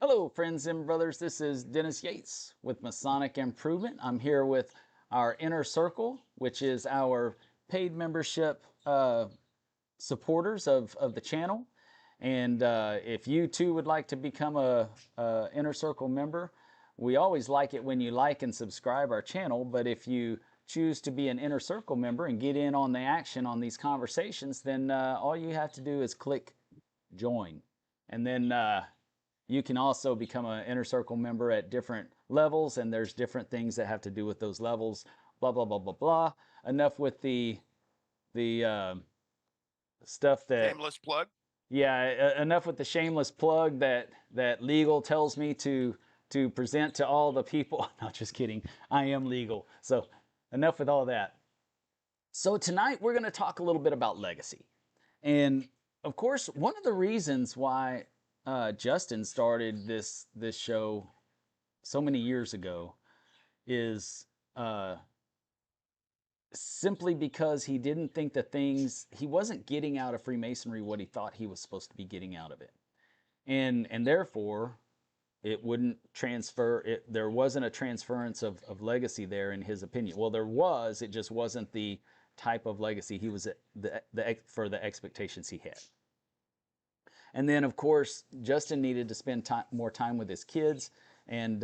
Hello, friends and brothers. This is Dennis Yates with Masonic Improvement. I'm here with our Inner Circle, which is our paid membership supporters of the channel. And if you too would like to become a Inner Circle member, we always like it when you like and subscribe our channel. But if you choose to be an Inner Circle member and get in on the action on these conversations, then all you have to do is click join. And then you can also become an Inner Circle member at different levels, and there's different things that have to do with those levels. Blah blah blah blah blah. Enough with the stuff that. Shameless plug. Yeah, enough with the shameless plug that legal tells me to present to all the people. Not just kidding. I am legal. So enough with all that. So tonight we're going to talk a little bit about legacy, and of course, one of the reasons why Justin started this show so many years ago is simply because he didn't think he wasn't getting out of Freemasonry what he thought he was supposed to be getting out of it, and therefore it wouldn't transfer. There wasn't a transference of legacy there in his opinion. Well, there was. It just wasn't the type of legacy he was for the expectations he had. And then, of course, Justin needed to spend more time with his kids, and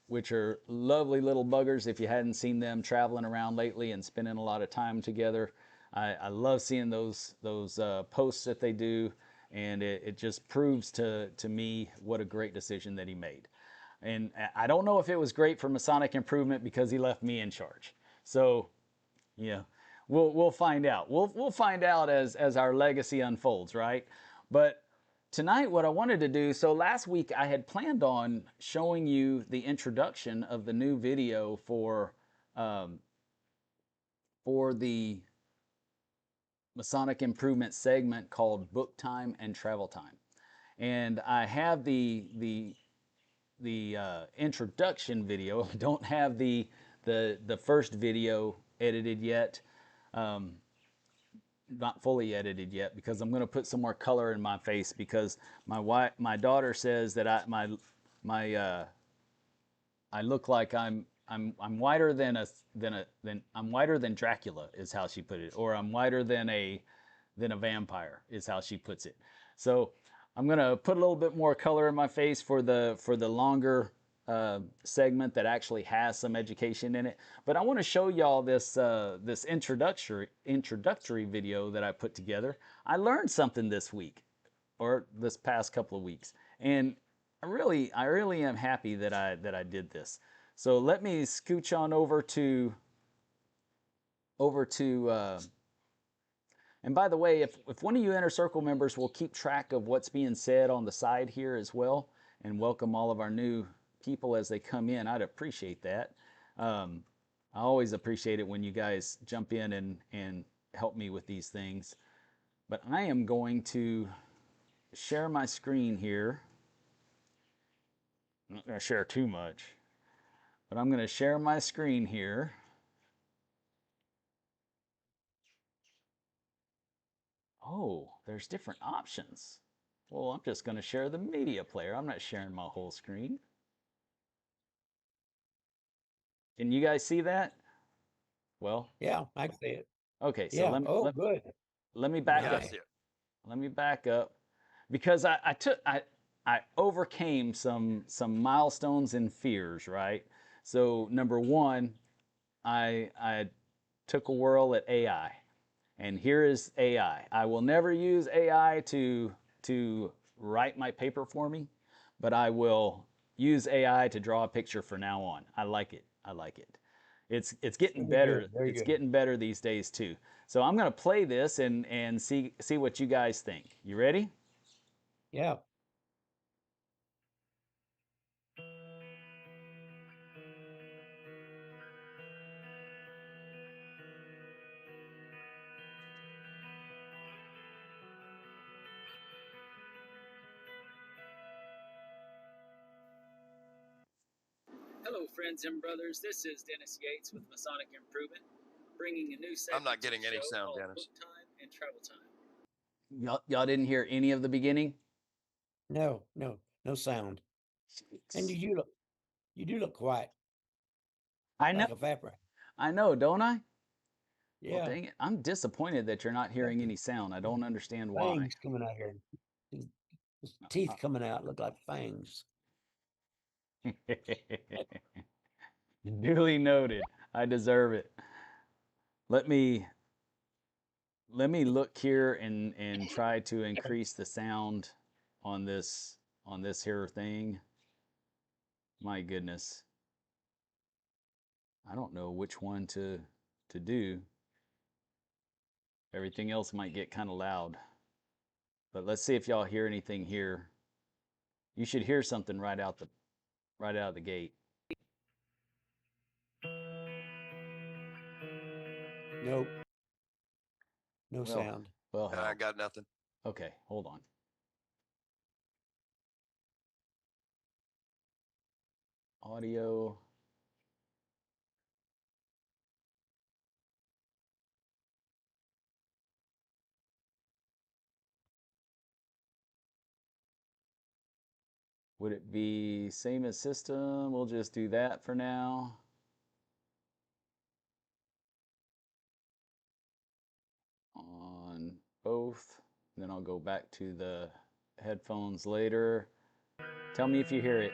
which are lovely little buggers. If you hadn't seen them traveling around lately and spending a lot of time together, I love seeing those posts that they do, and it just proves to me what a great decision that he made. And I don't know if it was great for Masonic Improvement because he left me in charge. So, yeah, we'll find out. We'll find out as our legacy unfolds, right? But tonight, what I wanted to do, so last week I had planned on showing you the introduction of the new video for the Masonic Improvement segment called Book Time and Travel Time. And I have the introduction video. I don't have the first video edited yet. Not fully edited yet because I'm going to put some more color in my face because my daughter says that I look like I'm whiter than I'm whiter than Dracula is how she put it, or I'm whiter than a vampire is how she puts it. So I'm going to put a little bit more color in my face for the longer segment that actually has some education in it. But I want to show y'all this this introductory video that I put together. I learned something this week, or this past couple of weeks, and I really am happy that I did this. So let me scooch on over to and by the way, if one of you Inner Circle members will keep track of what's being said on the side here as well, and welcome all of our new people as they come in, I'd appreciate that. I always appreciate it when you guys jump in and help me with these things. But I am going to share my screen here. I'm not going to share too much, but I'm going to share my screen here. Oh, there's different options. Well, I'm just going to share the media player. I'm not sharing my whole screen. Can you guys see that? Well, yeah, I see it. Okay, so Yeah. Good. Let me back up. Let me back up because I overcame some milestones and fears, right? So number one, I took a whirl at AI, and here is AI. I will never use AI to write my paper for me, but I will use AI to draw a picture from now on. I like it. I like it. It's getting better. It's getting better these days too. So I'm going to play this and see what you guys think. You ready? Yeah. Hello, friends and brothers. This is Dennis Yates with Masonic Improvement, bringing a new segment. I'm not getting any sound, Dennis. Book Time and Travel Time. Y'all didn't hear any of the beginning? No, no. No sound. And you do look quiet, I know, like a evaporate. don't I? Well, Yeah. dang it. I'm disappointed that you're not Got hearing any sound. I don't understand why. fangs coming out here. His, his Uh, teeth coming out look like fangs. Duly noted. I deserve it. Let me look here and try to increase the sound on this here thing. My goodness. I don't know which one to do. Everything else might get kind of loud. But let's see if y'all hear anything here. You should hear something right out of the gate. Nope. No Well, sound. well, I hell. got nothing. Okay, hold on. Audio. Would it be same as system? We'll just do that for now. On both. Then I'll go back to the headphones later. Tell me if you hear it.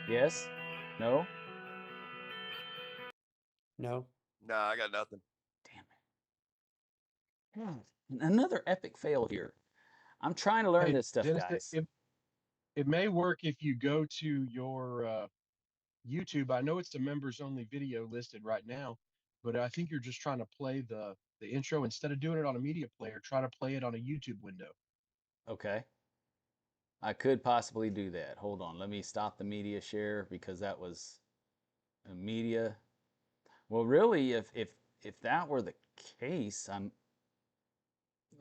Yes? No? No. No, I got nothing. Damn it. Another epic fail here. I'm trying to learn Hey, this stuff, Dennis, guys. it may work if you go to your YouTube. I know it's the members only video listed right now, but I think you're just trying to play the intro instead of doing it on a media player. Try to play it on a YouTube window. Okay. I could possibly do that. Hold on. Let me stop the media share because that was a media. Well, really, if that were the case, I'm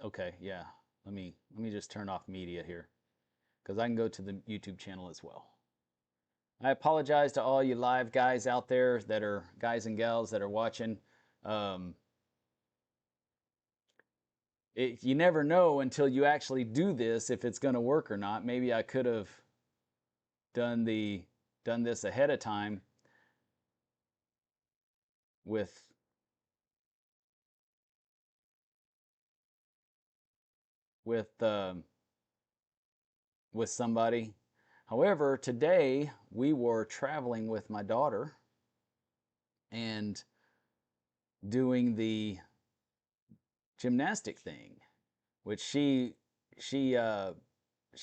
okay. Yeah. Let me just turn off media here because I can go to the YouTube channel as well. I apologize to all you live guys out there that are guys and gals that are watching. Um, you never know until you actually do this if it's going to work or not. Maybe I could have done this ahead of time with with um, with somebody. However, today we were traveling with my daughter and doing the gymnastic thing, which she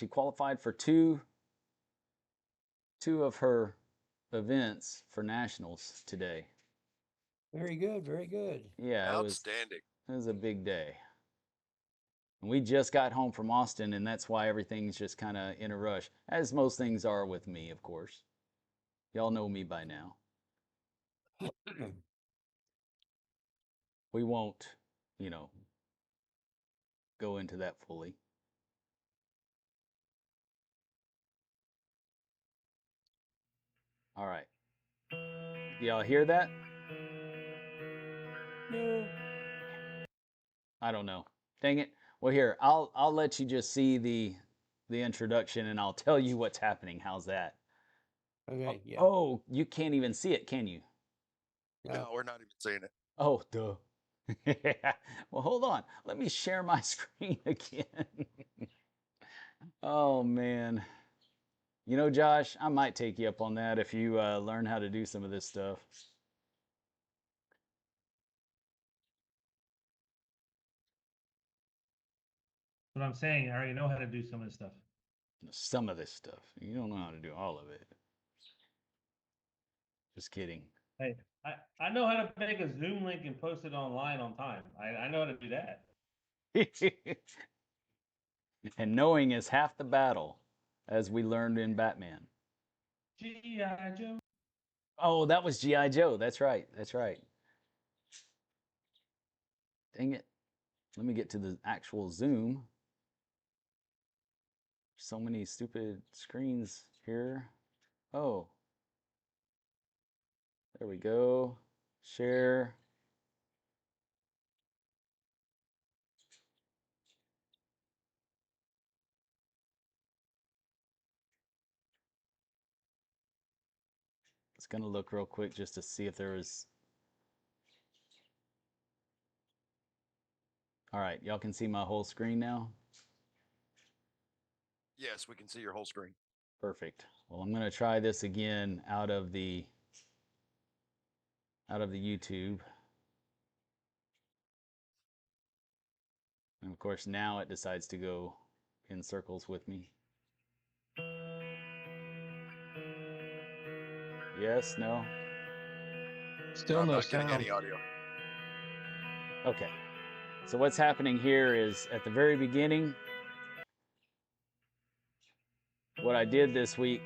qualified for two of her events for nationals today. Very good. Very good. Yeah, Outstanding. it was a big day. And we just got home from Austin, and that's why everything's just kind of in a rush, as most things are with me, of course. Y'all know me by now. We won't, you know, go into that fully. All right. Y'all hear that? No. I don't know. Dang it. Well, here, I'll let you just see the introduction and I'll tell you what's happening. How's that? Okay. Yeah. Oh, you can't even see it, can you? No. No, we're not even seeing it. Oh, duh. Well, hold on. Let me share my screen again. Oh, man. You know, Josh, I might take you up on that if you learn how to do some of this stuff. What I'm saying, I already know how to do some of this stuff. Some of this stuff. You don't know how to do all of it. Just kidding. Hey, I know how to make a Zoom link and post it online on time. I know how to do that. And knowing is half the battle, as we learned in Batman. G.I. Joe. Oh, that was G.I. Joe. That's right. That's right. Dang it. Let me get to the actual Zoom. So many stupid screens here. Oh, there we go. Share. was gonna look real quick just to see if there was. All right, y'all can see my whole screen now. Yes, we can see your whole screen. Perfect. Well, I'm gonna try this again out of the YouTube. And of course, now it decides to go in circles with me. Yes, no? Still I'm no not getting sound. any audio. Okay. So what's happening here is at the very beginning, what I did this week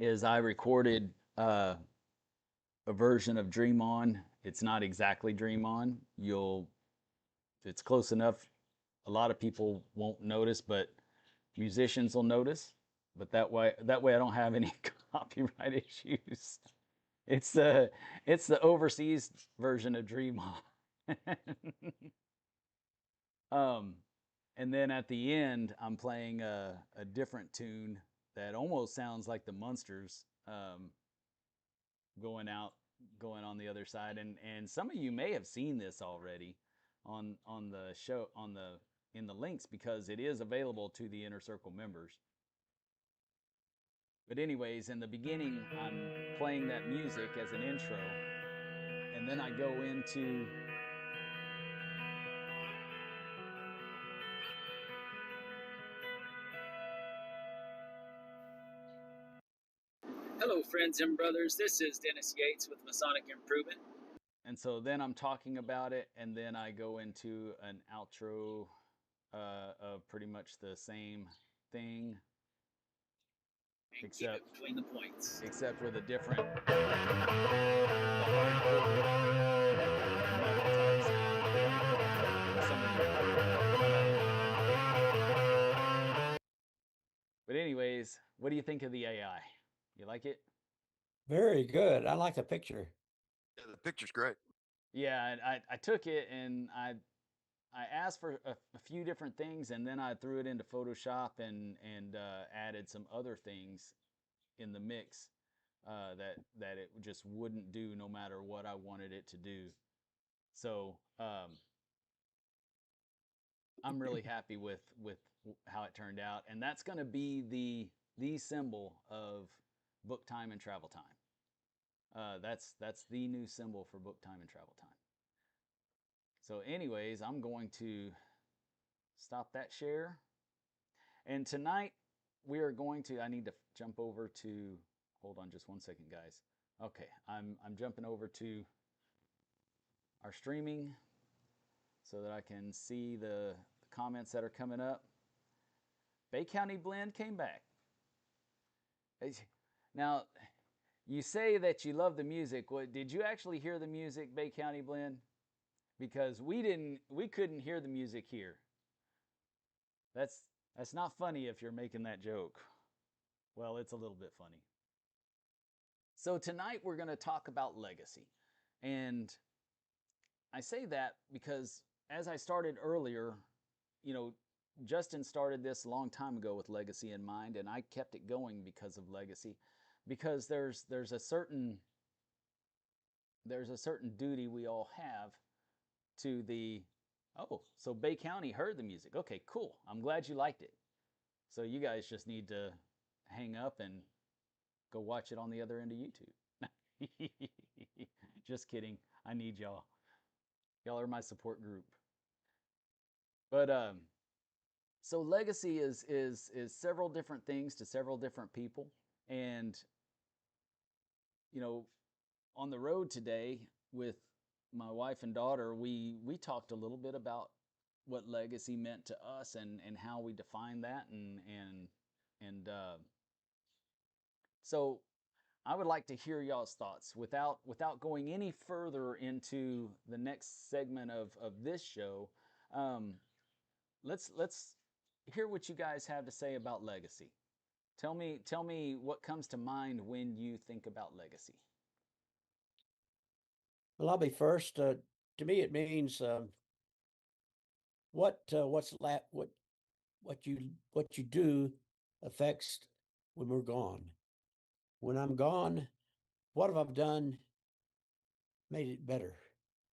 is I recorded a version of Dream On. It's not exactly Dream On. It's close enough. A lot of people won't notice, but musicians will notice. But that way I don't have any copyright issues. It's the overseas version of Dream On. And then at the end, I'm playing a different tune that almost sounds like the Munsters going on the other side. And some of you may have seen this already on the show in the links, because it is available to the Inner Circle members. But anyways, in the beginning, I'm playing that music as an intro, and then I go into Hello, friends and brothers. This is Dennis Yates with Masonic Improvement. and so then I'm talking about it, and then I go into an outro of pretty much the same thing, And except keep it between the points. except with a different the hardcore metal type sound that some of you heard. But anyways, what do you think of the AI? You like it? Very good. I like the picture. Yeah, the picture's great. Yeah, I took it and I asked for a few different things, and then I threw it into Photoshop and added some other things in the mix that it just wouldn't do no matter what I wanted it to do. So I'm really happy with how it turned out, and that's going to be the symbol of book time and travel time. That's the new symbol for book time and travel time. So anyways, I'm going to stop that share. And tonight we are going to, I need to jump over to, hold on just one second, guys. Okay, I'm jumping over to our streaming so that I can see the comments that are coming up. Bay County Blend came back. Now, you say that you love the music. What, did you actually hear the music, Bay County Blend? Because we couldn't hear the music here. That's not funny if you're making that joke. Well, it's a little bit funny. So tonight we're going to talk about legacy. And I say that because as I started earlier, you know, Justin started this a long time ago with legacy in mind, and I kept it going because of legacy, because there's a certain duty we all have to the, oh, so Bay County heard the music. Okay, cool. I'm glad you liked it. So you guys just need to hang up and go watch it on the other end of YouTube. Just kidding. I need y'all. Y'all are my support group. But so legacy is several different things to several different people. And you know, on the road today with my wife and daughter, we talked a little bit about what legacy meant to us and how we define that, and so I would like to hear y'all's thoughts without going any further into the next segment of this show. Let's hear what you guys have to say about legacy. Tell me what comes to mind when you think about legacy. Well, I'll be first. To me, it means what you do affects when we're gone. When I'm gone, what have I done made it better?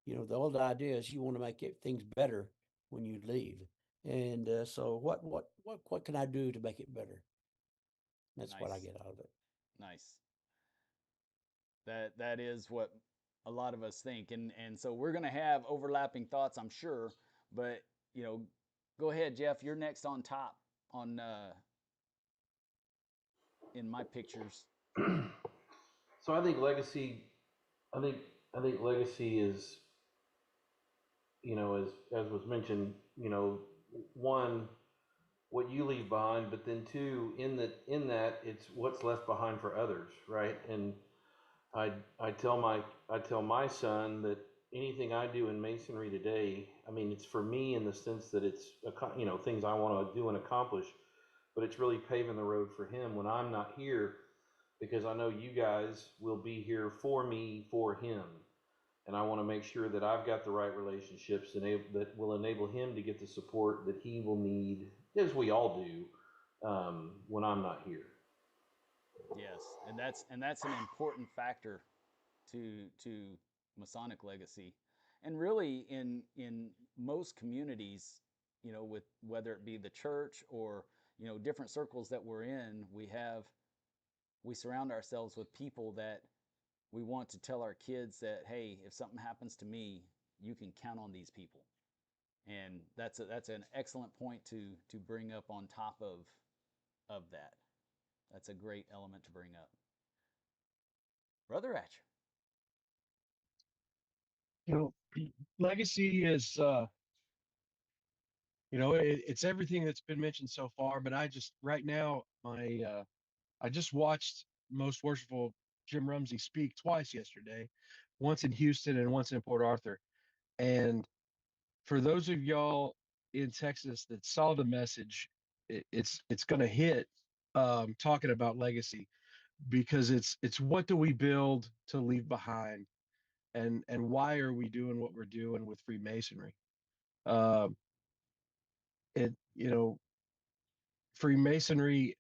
You know, the old idea is you want to make things better when you leave. And so what can I do to make it better? That's what I Nice. get out of it. Nice. That is what a lot of us think, and so we're going to have overlapping thoughts, I'm sure. But go ahead, Jeff. You're next on top on in my pictures. So I think legacy. I think I think legacy is, as was mentioned, one, what you leave behind, but then two, in that it's what's left behind for others, right? And I tell my son that anything I do in masonry today, I mean, it's for me in the sense that it's things I want to do and accomplish, but it's really paving the road for him when I'm not here, because I know you guys will be here for me, for him. And I want to make sure that I've got the right relationships that will enable him to get the support that he will need, as we all do, when I'm not here. Yes, and that's an important factor to Masonic legacy, and really in most communities, with whether it be the church or different circles that we're in, we surround ourselves with people that we want to tell our kids that, hey, if something happens to me, you can count on these people. And that's an excellent point to bring up on top of that. That's a great element to bring up. Brother Atcher. You know, legacy is, it's everything that's been mentioned so far. But right now, I just watched Most Worshipful Jim Rumsey speak twice yesterday, once in Houston and once in Port Arthur. And for those of y'all in Texas that saw the message, it's going to hit, talking about legacy, because it's what do we build to leave behind, and why are we doing what we're doing with Freemasonry? Um, it Freemasonry,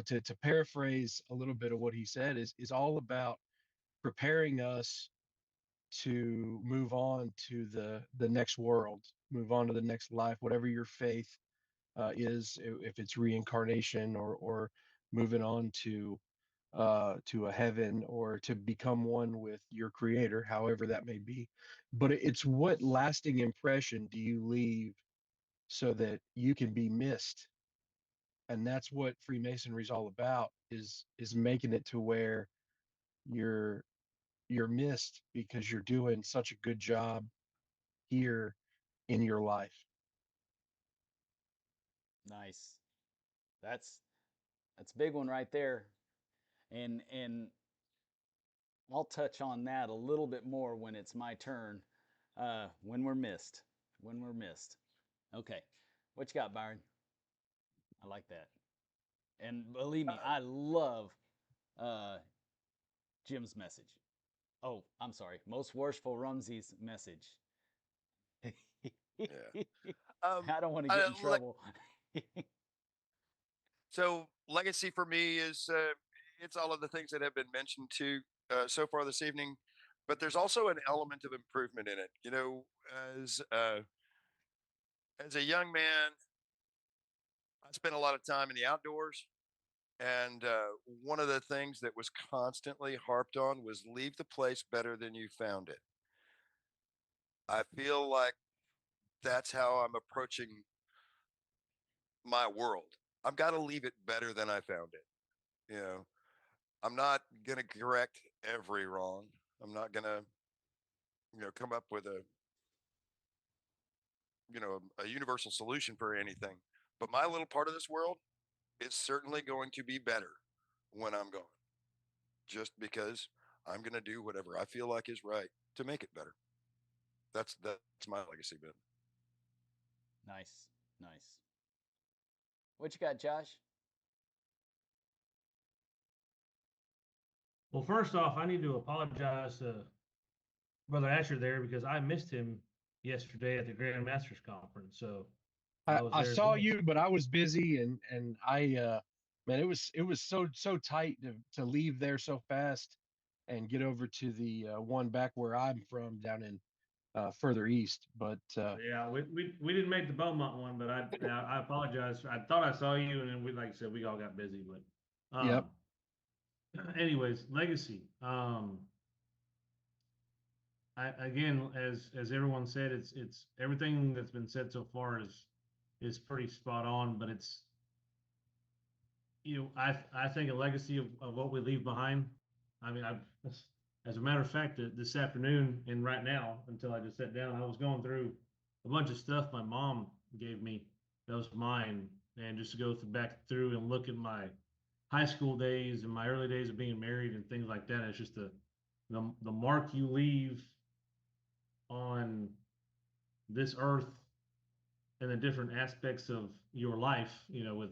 to paraphrase a little bit of what he said, is all about preparing us to move on to the next world, move on to the next life, whatever your faith is, if it's reincarnation, or moving on to a heaven, or to become one with your creator, however that may be. But it's what lasting impression do you leave so that you can be missed? And that's what Freemasonry is all about, is making it to where you're you're missed because you're doing such a good job here in your life. Nice. That's a big one right there. And I'll touch on that a little bit more when it's my turn. When we're missed. When we're missed. Okay. What you got, Byron? I like that. And believe me, I love Jim's message. Oh, I'm sorry. Most Worshipful Rumsey's message. Yeah. I don't want to get in trouble. So legacy for me is it's all of the things that have been mentioned too so far this evening, but there's also an element of improvement in it. As as a young man, I spent a lot of time in the outdoors, and one of the things that was constantly harped on was leave the place better than you found it. I feel like that's how I'm approaching my world. I've got to leave it better than I found it. You know, I'm not going to correct every wrong. I'm not going to, come up with a universal solution for anything. But my little part of this world is certainly going to be better when I'm gone, just because I'm going to do whatever I feel like is right to make it better. That's my legacy, Ben. Nice. Nice. What you got, Josh? Well, first off, I need to apologize to Brother Asher there because I missed him yesterday at the Grand Masters Conference. So I was I there as saw well. you, but I was busy, and I man, it was so tight to leave there so fast. and get over to the one back where I'm from down in further east. But Yeah, we didn't make the Beaumont one, but I apologize. I thought I saw you, and then we, like I said, we all got busy. But yep, anyways, legacy. I again, as everyone said, it's everything that's been said so far is pretty spot on. But it's, I think a legacy of what we leave behind. I mean, as a matter of fact, this afternoon and right now, until I just sat down, I was going through a bunch of stuff my mom gave me that was mine, and just to go back through and look at my high school days and my early days of being married and things like that. It's just the mark you leave on this earth and the different aspects of your life, with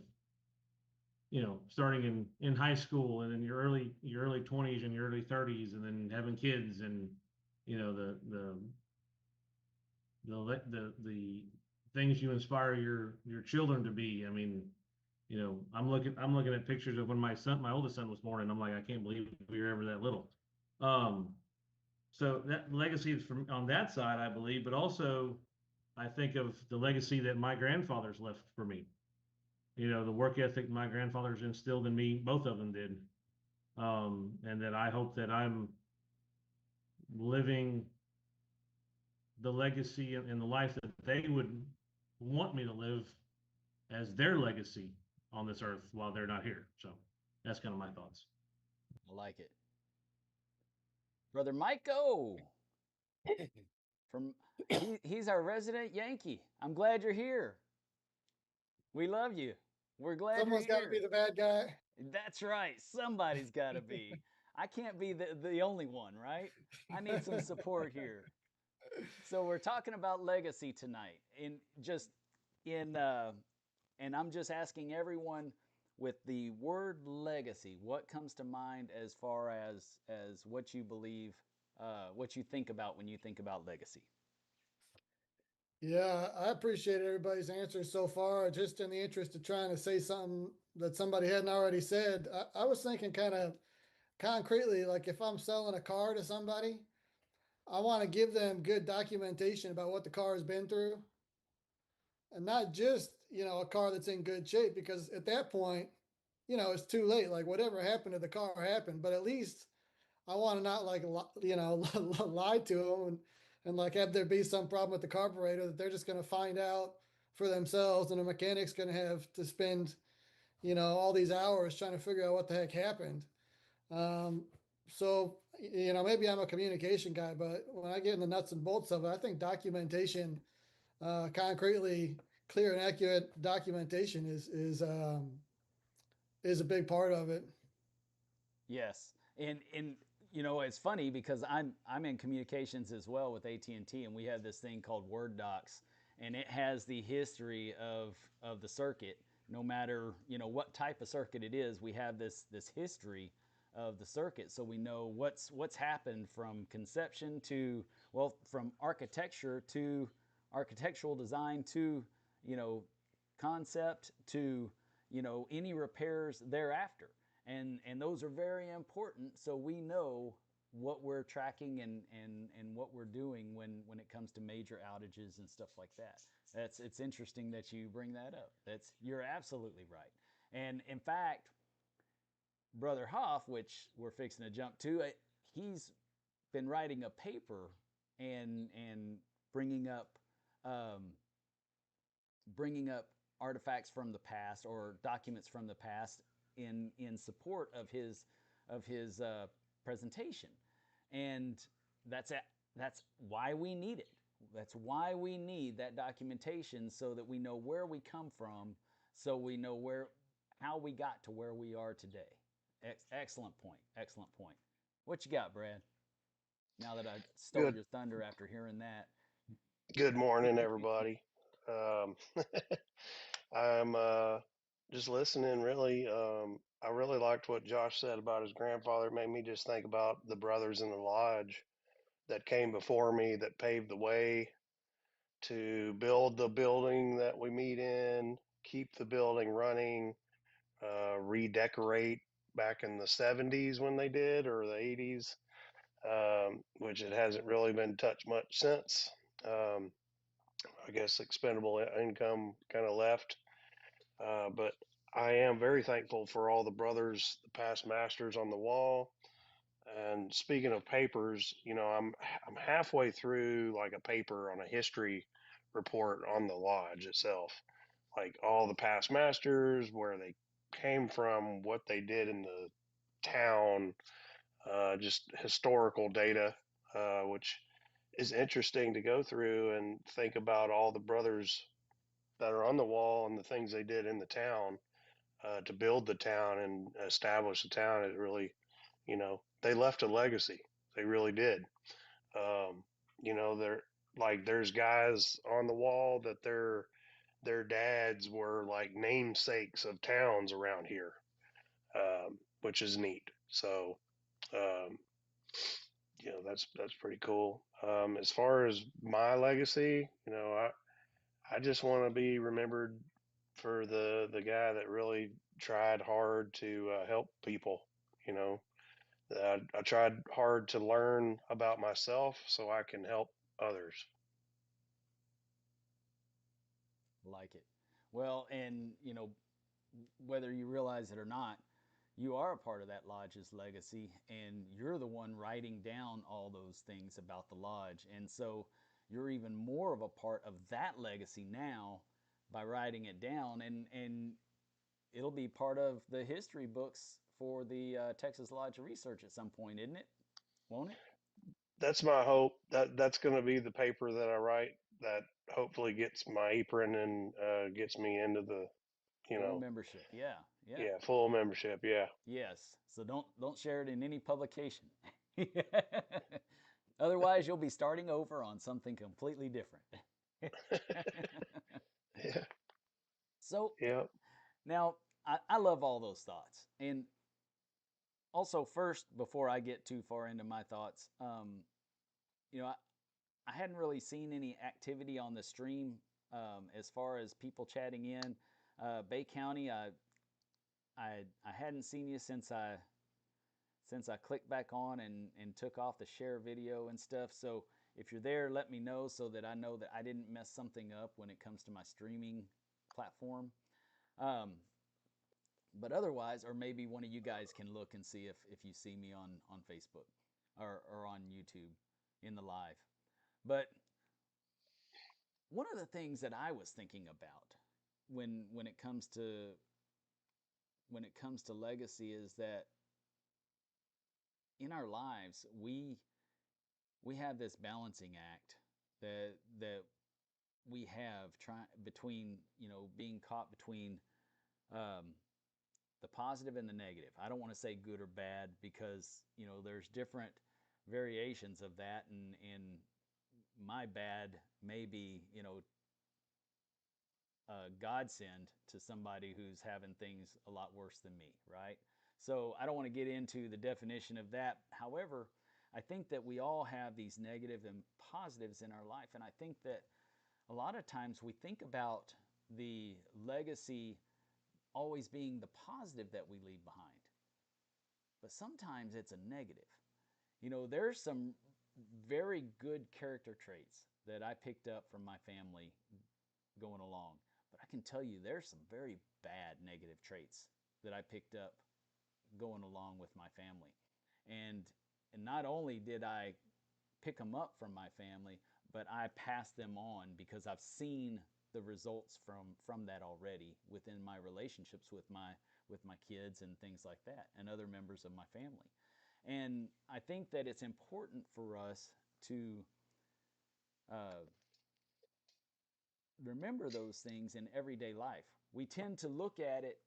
starting in high school and in your early 20s and your early 30s, and then having kids, and the things you inspire your children to be. I mean, I'm looking at pictures of when my oldest son was born, and I'm like, I can't believe we were ever that little. Um, so that legacy is from on that side, I believe, but also I think of the legacy that my grandfathers left for me. The work ethic my grandfathers instilled in me, both of them did. And that I hope that I'm living the legacy and the life that they would want me to live as their legacy on this earth while they're not here. So that's kind of my thoughts. I like it. Brother Michael from he's our resident Yankee. I'm glad you're here. We love you. We're glad Someone's you're got to be here. the bad guy. That's right. Somebody's got to be. I can't be the only one, right? I need some support here. So we're talking about legacy tonight, in and I'm just asking everyone with the word legacy, what comes to mind as far as what you believe, what you think about when you think about legacy? Yeah, I appreciate everybody's answers so far. Just in the interest of trying to say something that somebody hadn't already said, I was thinking kind of concretely, like if I'm selling a car to somebody, I want to give them good documentation about what the car has been through, and not just, a car that's in good shape, because at that point, it's too late. Like whatever happened to the car happened, but at least I want to not like, lie to them and like have there be some problem with the carburetor that they're just going to find out for themselves, and the mechanic's going to have to spend, all these hours trying to figure out what the heck happened. Um, so, maybe I'm a communication guy, but when I get in the nuts and bolts of it, I think documentation, concretely clear and accurate documentation is a big part of it. Yes, and it's funny because I'm in communications as well with AT&T, and we have this thing called Word Docs, and it has the history of the circuit. No matter what type of circuit it is, we have this history of the circuit, so we know what's happened from conception to, well, from architecture to architectural design to concept to any repairs thereafter, and those are very important, so we know what we're tracking and what we're doing when it comes to major outages and stuff like that. It's interesting that you bring that up. You're absolutely right. And in fact, Brother Hoff, which we're fixing to jump to, he's been writing a paper and bringing up um, bringing up artifacts from the past or documents from the past in support of his presentation, and that's why we need it. That's why we need that documentation, so that we know where we come from, so we know how we got to where we are today. Excellent point. Excellent point. What you got, Brad? Now that I stole Good your thunder after hearing that. good morning, everybody. Um, I'm just listening. Really, I really liked what Josh said about his grandfather. It made me just think about the brothers in the lodge that came before me, that paved the way to build the building that we meet in, keep the building running, redecorate back in the 70s when they did, or the 80s, which it hasn't really been touched much since. Um, I guess expendable income kind of left. But I am very thankful for all the brothers, the past masters on the wall. And speaking of papers, I'm halfway through like a paper on a history report on the lodge itself, like all the past masters, where they came from, what they did in the town, just historical data, which is interesting to go through and think about all the brothers that are on the wall and the things they did in the town to build the town and establish the town. It really, they left a legacy. They really did. Um, they're like there's guys on the wall that their dads were like namesakes of towns around here, which is neat. So, um, that's pretty cool. As far as my legacy, I just want to be remembered for the guy that really tried hard to help people. You know, I tried hard to learn about myself so I can help others. Like it. Well, and whether you realize it or not, you are a part of that lodge's legacy, and you're the one writing down all those things about the lodge. And so you're even more of a part of that legacy now by writing it down, and it'll be part of the history books for the Texas Lodge of Research at some point, isn't it? Won't it? That's my hope. That's going to be the paper that I write that hopefully gets my apron and gets me into the, you Full know, membership. Yeah, yeah. yeah, full membership. Yeah. Yes. So don't share it in any publication. Otherwise, you'll be starting over on something completely different. Yeah. So Yeah. now I love all those thoughts. And also, first, before I get too far into my thoughts, you know, I hadn't really seen any activity on the stream as far as people chatting in. Bay County, I hadn't seen you since I clicked back on and took off the share video and stuff. So if you're there, let me know so that I know that I didn't mess something up when it comes to my streaming platform. Um, but otherwise, or maybe one of you guys can look and see if you see me on Facebook or on YouTube in the live. But one of the things that I was thinking about when it comes to legacy is that in our lives we have this balancing act that we have trying between being caught between um, the positive and the negative. I don't want to say good or bad because there's different variations of that, and my bad may be a godsend to somebody who's having things a lot worse than me, right? So I don't want to get into the definition of that. However, I think that we all have these negative and positives in our life, and I think that a lot of times we think about the legacy always being the positive that we leave behind, but sometimes it's a negative. There's some very good character traits that I picked up from my family going along, but I can tell you there's some very bad negative traits that I picked up going along with my family. And not only did I pick them up from my family, but I passed them on because I've seen the results from that already within my relationships with my kids and things like that and other members of my family. And I think that it's important for us to uh, remember those things in everyday life. We tend to look at it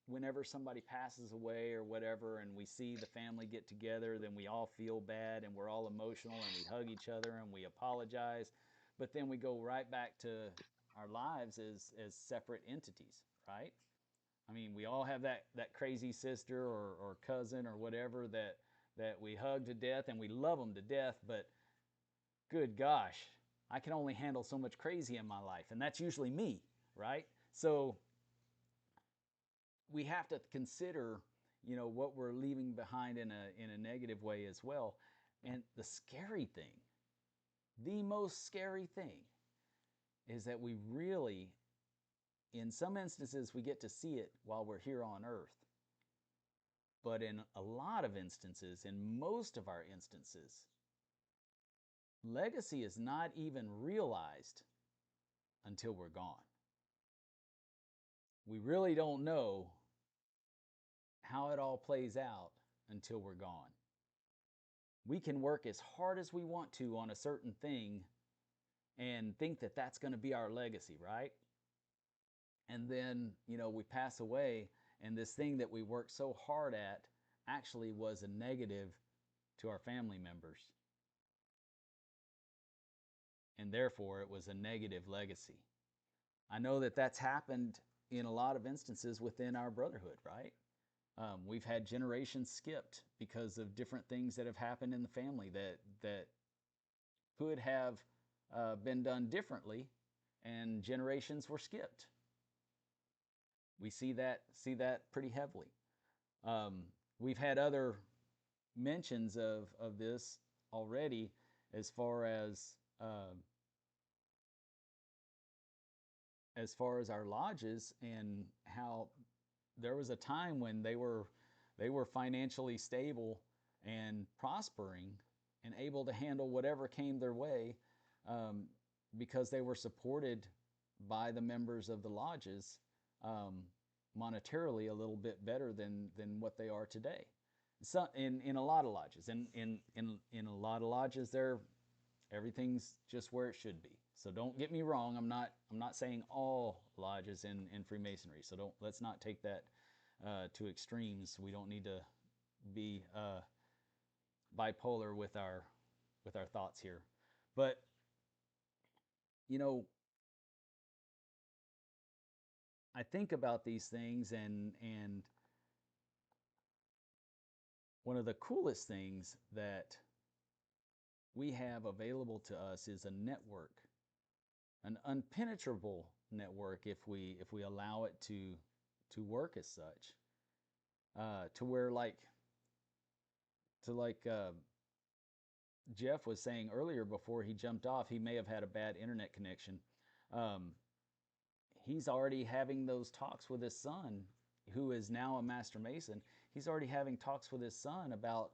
whenever somebody passes away or whatever, and we see the family get together, then we all feel bad and we're all emotional and we hug each other and we apologize. But then we go right back to our lives as separate entities, right? I mean, we all have that crazy sister or cousin or whatever that we hug to death and we love them to death, but good gosh, I can only handle so much crazy in my life, and that's usually me, right? So we have to consider what we're leaving behind in a negative way as well. And the scary thing, the most scary thing, is that we really, in some instances, we get to see it while we're here on earth. But in a lot of instances, in most of our instances, legacy is not even realized until we're gone. We really don't know how it all plays out until we're gone. We can work as hard as we want to on a certain thing and think that that's going to be our legacy, right? And then, we pass away, and this thing that we worked so hard at actually was a negative to our family members. And therefore, it was a negative legacy. I know that that's happened in a lot of instances within our brotherhood, right? We've had generations skipped because of different things that have happened in the family that could have been done differently, and generations were skipped. We see that pretty heavily. We've had other mentions of this already, as far as our lodges, and how there was a time when they were financially stable and prospering and able to handle whatever came their way, because they were supported by the members of the lodges, monetarily a little bit better than what they are today. So in a lot of lodges, in a lot of lodges, everything's just where it should be. So don't get me wrong. I'm not saying all lodges in Freemasonry. So let's not take that to extremes. We don't need to be bipolar with our thoughts here. But I think about these things, and one of the coolest things that we have available to us is a network, an unpenetrable network, if we allow it to work as such, to where, like Jeff was saying earlier before he jumped off, he may have had a bad internet connection. He's already having those talks with his son, who is now a Master Mason. He's already having talks with his son about,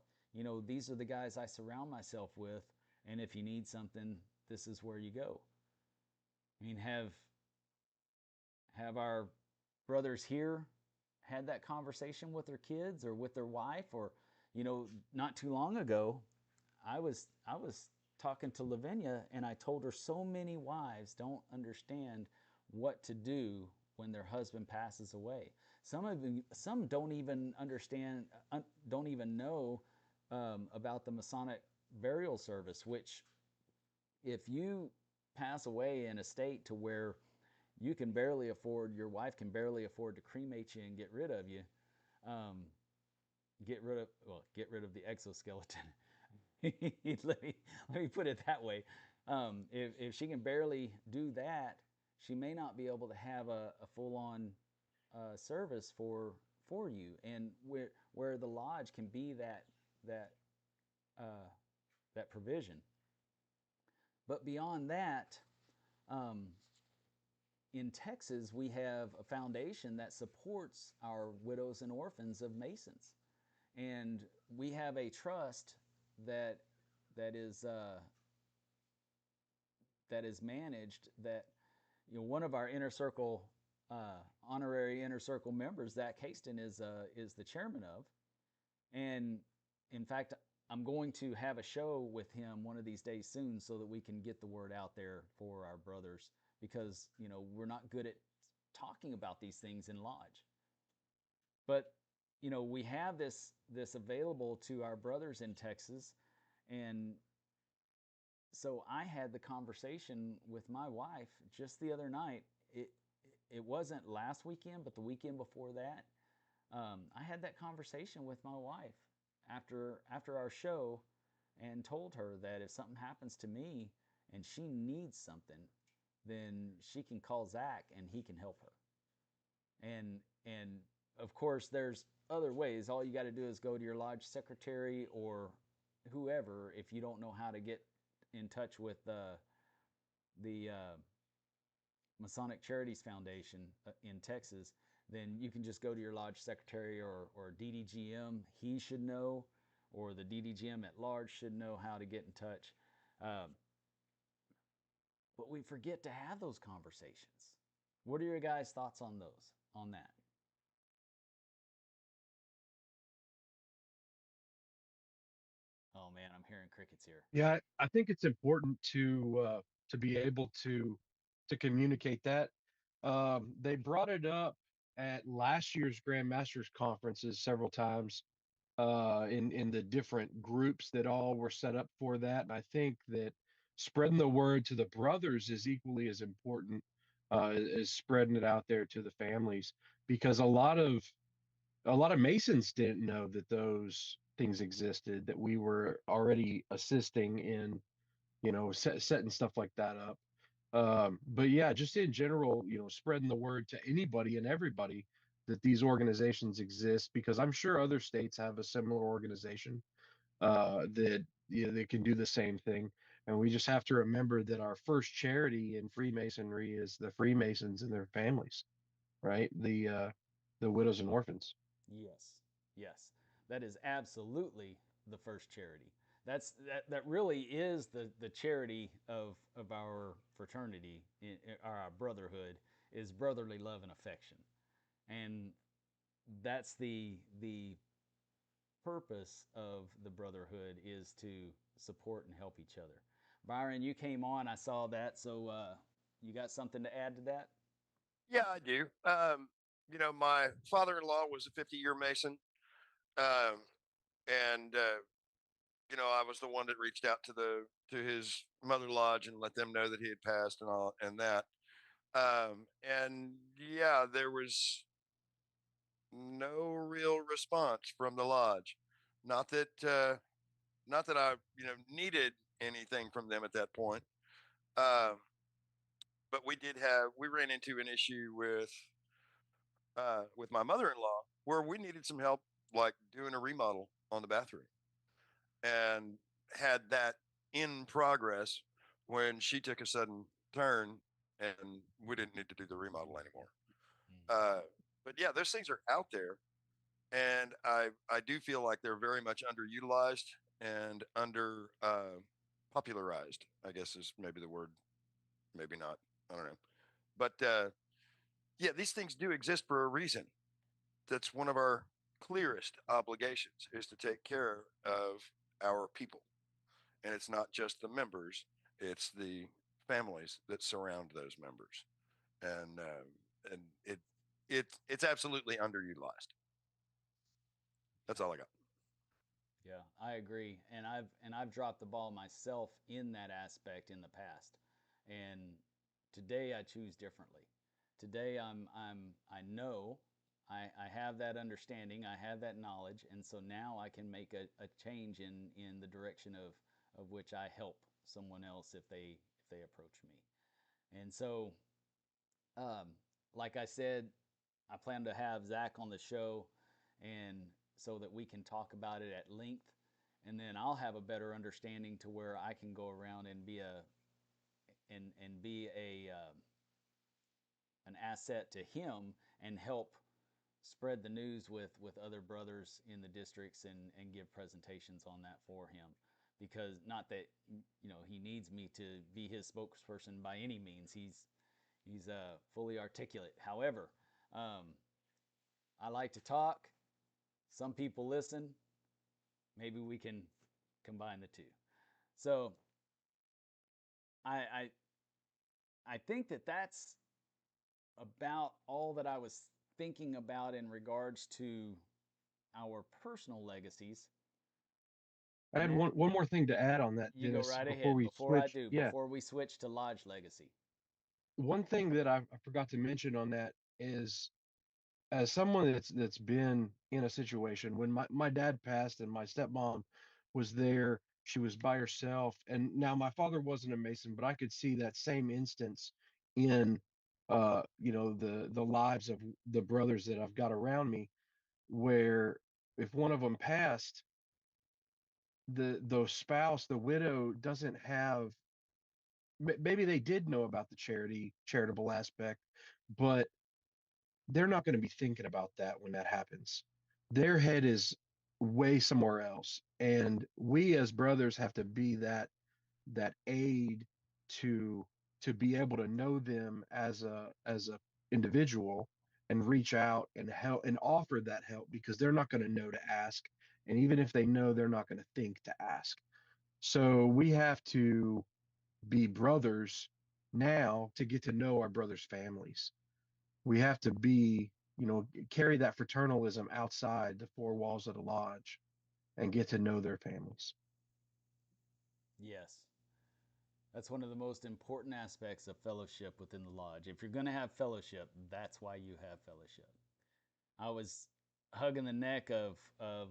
these are the guys I surround myself with, and if you need something, this is where you go. I mean, have our brothers here had that conversation with their kids or with their wife? Or, not too long ago, I was talking to Lavinia, and I told her so many wives don't understand what to do when their husband passes away. Some don't even understand, don't even know about the Masonic burial service, which, if you pass away in a state to where your wife can barely afford to cremate you and get rid of you, get rid of the exoskeleton. let me put it that way. If she can barely do that, she may not be able to have a full-on service for you, and where the lodge can be that provision. But beyond that, in Texas, we have a foundation that supports our widows and orphans of Masons, and we have a trust that is managed, that one of our inner circle, honorary inner circle members, Zach Haston, is the chairman of. And in fact, I'm going to have a show with him one of these days soon, so that we can get the word out there for our brothers, because we're not good at talking about these things in lodge. But we have this available to our brothers in Texas. And so I had the conversation with my wife just the other night. It wasn't last weekend, but the weekend before that. I had that conversation with my wife after our show, and told her that if something happens to me and she needs something, then she can call Zach and he can help her. And of course, there's other ways. All you got to do is go to your lodge secretary or whoever. If you don't know how to get in touch with the Masonic Charities Foundation in Texas, then you can just go to your lodge secretary or DDGM. He should know, or the DDGM at large should know how to get in touch. Um, but we forget to have those conversations. What are your guys' thoughts on those? On that? Oh man, I'm hearing crickets here. Yeah, I think it's important to be able to communicate that. They brought it up at last year's Grandmasters conferences several times in the different groups that all were set up for that. And I think that spreading the word to the brothers is equally as important as spreading it out there to the families, because a lot of Masons didn't know that those things existed, that we were already assisting in, setting stuff like that up. But yeah, just in general, spreading the word to anybody and everybody that these organizations exist, because I'm sure other states have a similar organization that they can do the same thing. And we just have to remember that our first charity in Freemasonry is the Freemasons and their families, right? The widows and orphans. Yes, yes, that is absolutely the first charity. That really is the charity of our fraternity, our brotherhood, is brotherly love and affection, and that's the purpose of the brotherhood, is to support and help each other. Byron, you came on, I saw that, so you got something to add to that? Yeah, I do. My father-in-law was a 50-year Mason, um, and I was the one that reached out to his mother lodge and let them know that he had passed and all and that. And yeah, there was no real response from the lodge. Not that not that I needed anything from them at that point. Um, but we ran into an issue with my mother-in-law where we needed some help, like doing a remodel on the bathroom, and had that in progress when she took a sudden turn, and we didn't need to do the remodel anymore. Uh, but yeah, those things are out there, and I do feel like they're very much underutilized and under popularized, I guess is maybe the word, maybe not. I don't know. But yeah, these things do exist for a reason. That's one of our clearest obligations, is to take care of our people. And it's not just the members, it's the families that surround those members. And it's absolutely underutilized. That's all I got. Yeah, I agree, and I've dropped the ball myself in that aspect in the past, and today I choose differently. Today I know, I have that understanding, I have that knowledge, and so now I can make a change in the direction of which I help someone else if they approach me. And so, um, like I said, I plan to have Zach on the show, and so that we can talk about it at length, and then I'll have a better understanding to where I can go around and be an asset to him and help spread the news with other brothers in the districts, and give presentations on that for him, because not that he needs me to be his spokesperson by any means. He's fully articulate. However, um, I like to talk. Some people listen. Maybe we can combine the two. So I I, I think that's about all that I was thinking about in regards to our personal legacies. I had Matt, one more thing to add on that, you go Dennis, right before ahead. we Before I switch. do, Yeah, before we switch to Lodge legacy. one thing that I forgot to mention on that is, as someone that's been in a situation when my dad passed and my stepmom was there, she was by herself, and now my father wasn't a Mason, but I could see that same instance in the lives of the brothers that I've got around me, where if one of them passed, the spouse, the widow doesn't have, maybe they did know about the charitable aspect, but they're not going to be thinking about that when that happens. Their head is way somewhere else. And we as brothers have to be that aid to be able to know them as a individual and reach out and help and offer that help, because they're not going to know to ask. And even if they know, they're not going to think to ask. So we have to be brothers now to get to know our brothers' families. We have to be, carry that fraternalism outside the four walls of the lodge and get to know their families. Yes. That's one of the most important aspects of fellowship within the lodge. If you're going to have fellowship, that's why you have fellowship. I was hugging the neck of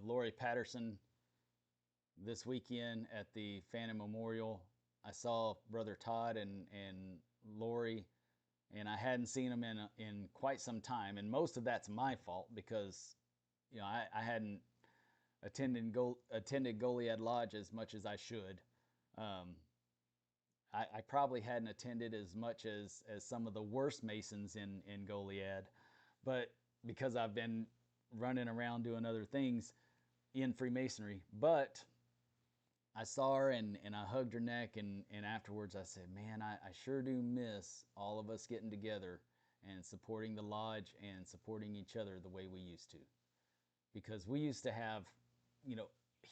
Lori Patterson this weekend at the Phantom Memorial. I saw Brother Todd and Lori, and I hadn't seen them in quite some time. And most of that's my fault because, I hadn't attended Goliad Lodge as much as I should. I probably hadn't attended as much as some of the worst Masons in Goliad, but because I've been running around doing other things in Freemasonry. But I saw her and I hugged her neck, and afterwards I said, man, I sure do miss all of us getting together and supporting the lodge and supporting each other the way we used to. Because we used to have,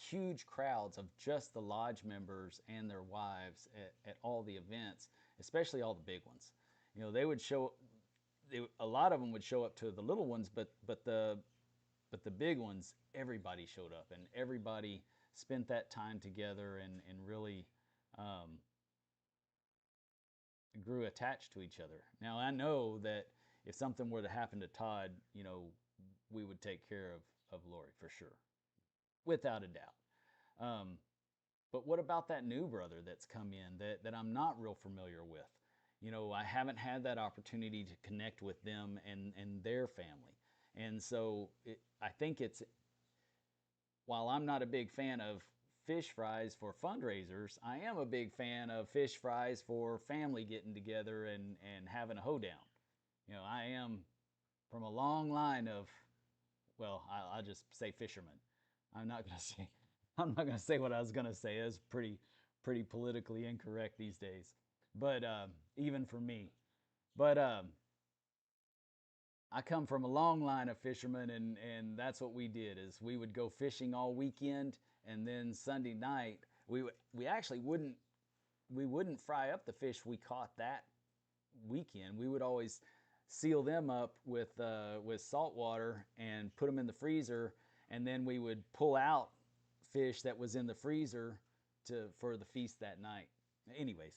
huge crowds of just the lodge members and their wives at all the events, especially all the big ones. They would a lot of them would show up to the little ones, but the big ones, everybody showed up and everybody spent that time together and really grew attached to each other. Now I know that if something were to happen to Todd, we would take care of Lori for sure, without a doubt. But what about that new brother that's come in that I'm not real familiar with? I haven't had that opportunity to connect with them and their family. And so I think while I'm not a big fan of fish fries for fundraisers, I am a big fan of fish fries for family getting together and having a hoedown. I am from a long line of, well, I'll just say fishermen. I'm not going to say I'm not going to say what I was going to say. It's pretty politically incorrect these days. But even for me. But I come from a long line of fishermen, and that's what we did is we would go fishing all weekend, and then Sunday night we actually wouldn't fry up the fish we caught that weekend. We would always seal them up with salt water and put them in the freezer, and then we would pull out fish that was in the freezer for the feast that night. Anyways,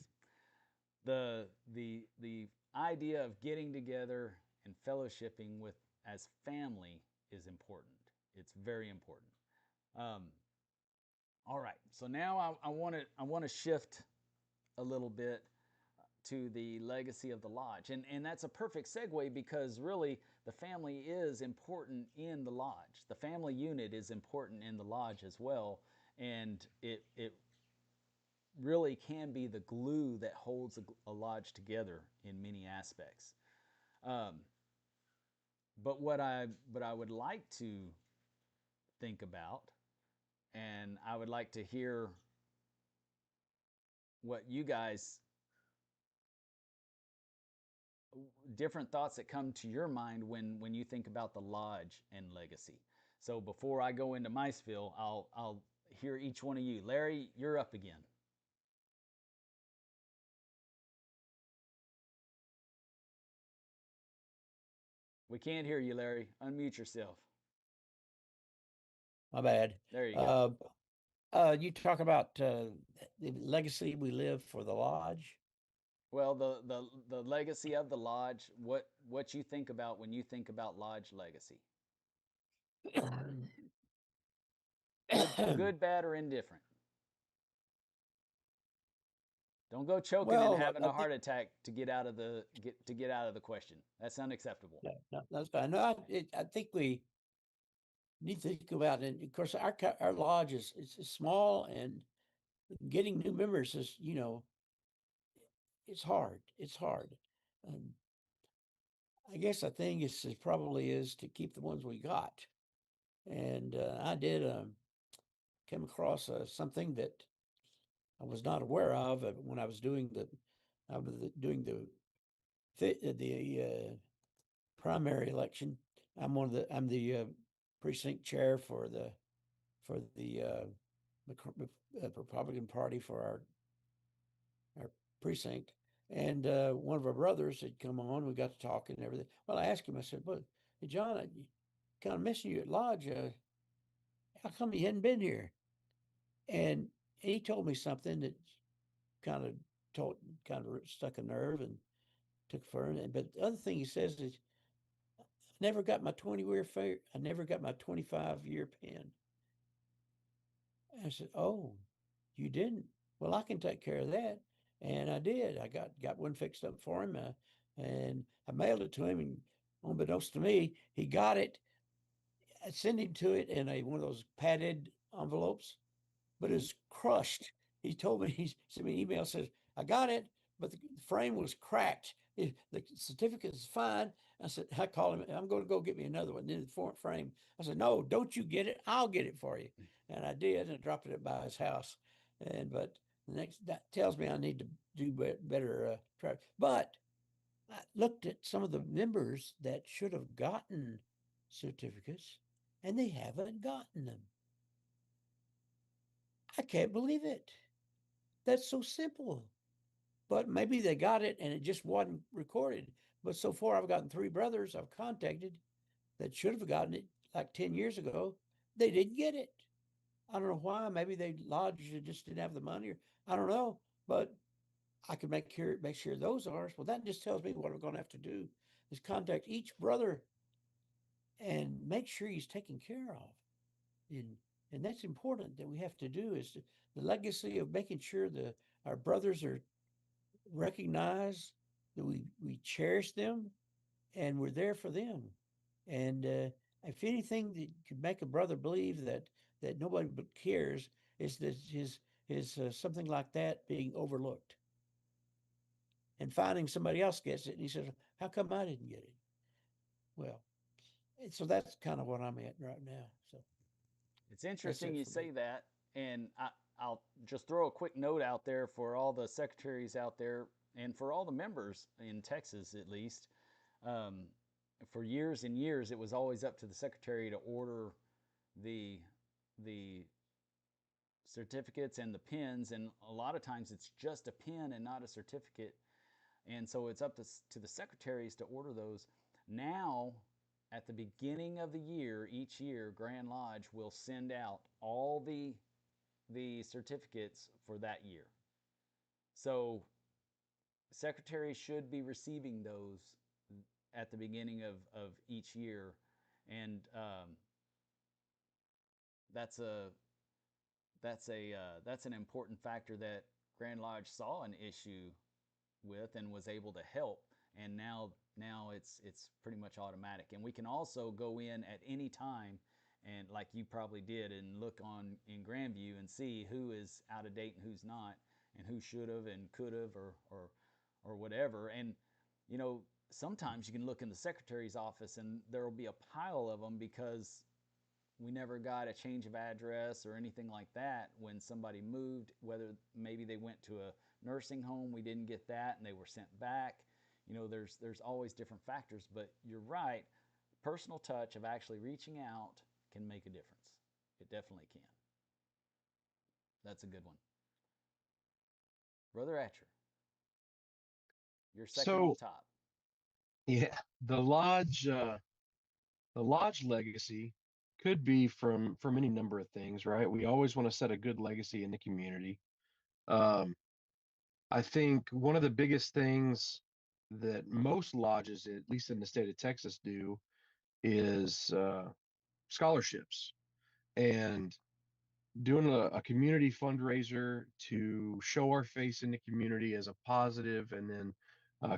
the idea of getting together and fellowshipping with as family is important. It's very important. All right, so now I want to shift a little bit to the legacy of the lodge, and that's a perfect segue because really the family is important in the lodge. The family unit is important in the lodge as well, and it really can be the glue that holds a lodge together in many aspects. But what I would like to think about, and I would like to hear what you guys, different thoughts that come to your mind when you think about the lodge and legacy. So before I go into my spiel, I'll hear each one of you. Larry, you're up again. We can't hear you, Larry. Unmute yourself. My bad. There you go. You talk about the legacy we live for the lodge. Well, the legacy of the lodge, what you think about when you think about lodge legacy? Good, bad, or indifferent? Don't go choking and Well, having I a think heart attack to get out of the question. That's unacceptable. no, that's fine. No, I think we need to think about it. Of course, our lodge is small, and getting new members is, it's hard. It's hard. Um, I guess the thing is probably is to keep the ones we got. And I did came across something that I was not aware of when I was doing the primary election. I'm the precinct chair for the Republican Party for our precinct. And one of our brothers had come on. We got to talking and everything. Well, I asked him. I said, "But hey, John, I kind of missing you at lodge. How come you hadn't been here?" And he told me something that kind of kind of stuck a nerve and took fur. But the other thing he says is, "I never got my 20-year fair. I never got my 25-year pin." I said, "Oh, you didn't? Well, I can take care of that." And I did. I got one fixed up for him, and I mailed it to him. And unbeknownst to me, he got it. I sent him to it in one of those padded envelopes, but it was crushed. He told me, he sent me an email, says, "I got it, but the frame was cracked. The certificate is fine." I said, I called him, "I'm going to go get me another one." Then the frame. I said, "No, don't you get it. I'll get it for you." And I did, and I dropped it by his house. But that tells me I need to do better. But I looked at some of the members that should have gotten certificates, and they haven't gotten them. I can't believe it. That's so simple. But maybe they got it and it just wasn't recorded. But so far, I've gotten 3 brothers I've contacted that should have gotten it like 10 years ago. They didn't get it. I don't know why. Maybe they lodged just didn't have the money, or I don't know. But I can make sure those are. Well, that just tells me what I'm going to have to do is contact each brother and make sure he's taken care of. And that's important that we have to do is the legacy of making sure that our brothers are recognized, that we cherish them, and we're there for them. And if anything that could make a brother believe that nobody but cares is that his something like that being overlooked and finding somebody else gets it, and he says, "How come I didn't get it?" Well, so that's kind of what I'm at right now. So It's interesting you say that, and I'll just throw a quick note out there for all the secretaries out there, and for all the members in Texas at least. Um, for years and years, it was always up to the secretary to order the the certificates and the pins, and a lot of times it's just a pin and not a certificate, and so it's up to the secretaries to order those. Now, at the beginning of the year, each year, Grand Lodge will send out all the certificates for that year. So secretaries should be receiving those at the beginning of each year, and that's a that's an important factor that Grand Lodge saw an issue with and was able to help, and now it's pretty much automatic. And we can also go in at any time, and like you probably did, and look on in Grandview and see who is out of date and who's not, and who should have and could have, or whatever. And sometimes you can look in the secretary's office and there will be a pile of them because we never got a change of address or anything like that when somebody moved, whether maybe they went to a nursing home, we didn't get that and they were sent back. There's always different factors, but you're right. Personal touch of actually reaching out can make a difference. It definitely can. That's a good one. Brother Atcher, you're second on So top. yeah, the lodge legacy could be from any number of things, right? We always want to set a good legacy in the community. Um, I think one of the biggest things that most lodges, at least in the state of Texas, do is scholarships. And doing a community fundraiser to show our face in the community as a positive, and then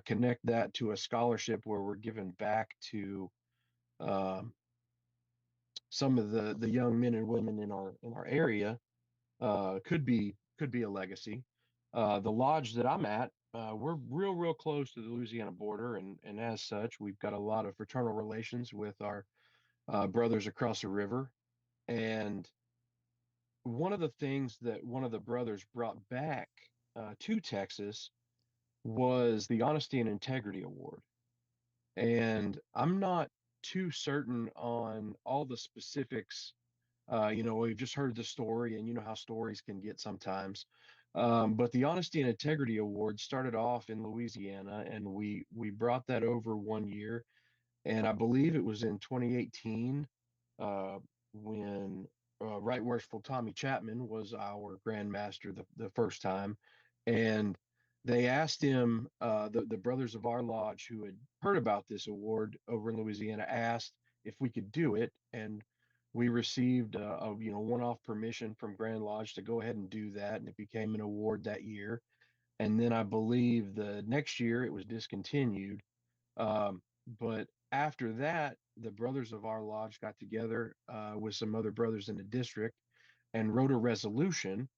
connect that to a scholarship where we're giving back to um, some of the young men and women in our area. Could be a legacy. The lodge that I'm at, we're real close to the Louisiana border, and as such, we've got a lot of fraternal relations with our brothers across the river. And one of the things that one of the brothers brought back to Texas was the Honesty and Integrity Award. And I'm not too certain on all the specifics. We've just heard the story, and you know how stories can get sometimes. But the Honesty and Integrity Award started off in Louisiana, and we brought that over one year, and I believe it was in 2018 uh, when Right Worshipful Tommy Chapman was our Grand Master the first time, and they asked him, the brothers of our lodge who had heard about this award over in Louisiana asked if we could do it, and we received one-off permission from Grand Lodge to go ahead and do that, and it became an award that year. And then I believe the next year it was discontinued, but after that, the brothers of our lodge got together with some other brothers in the district and wrote a resolution.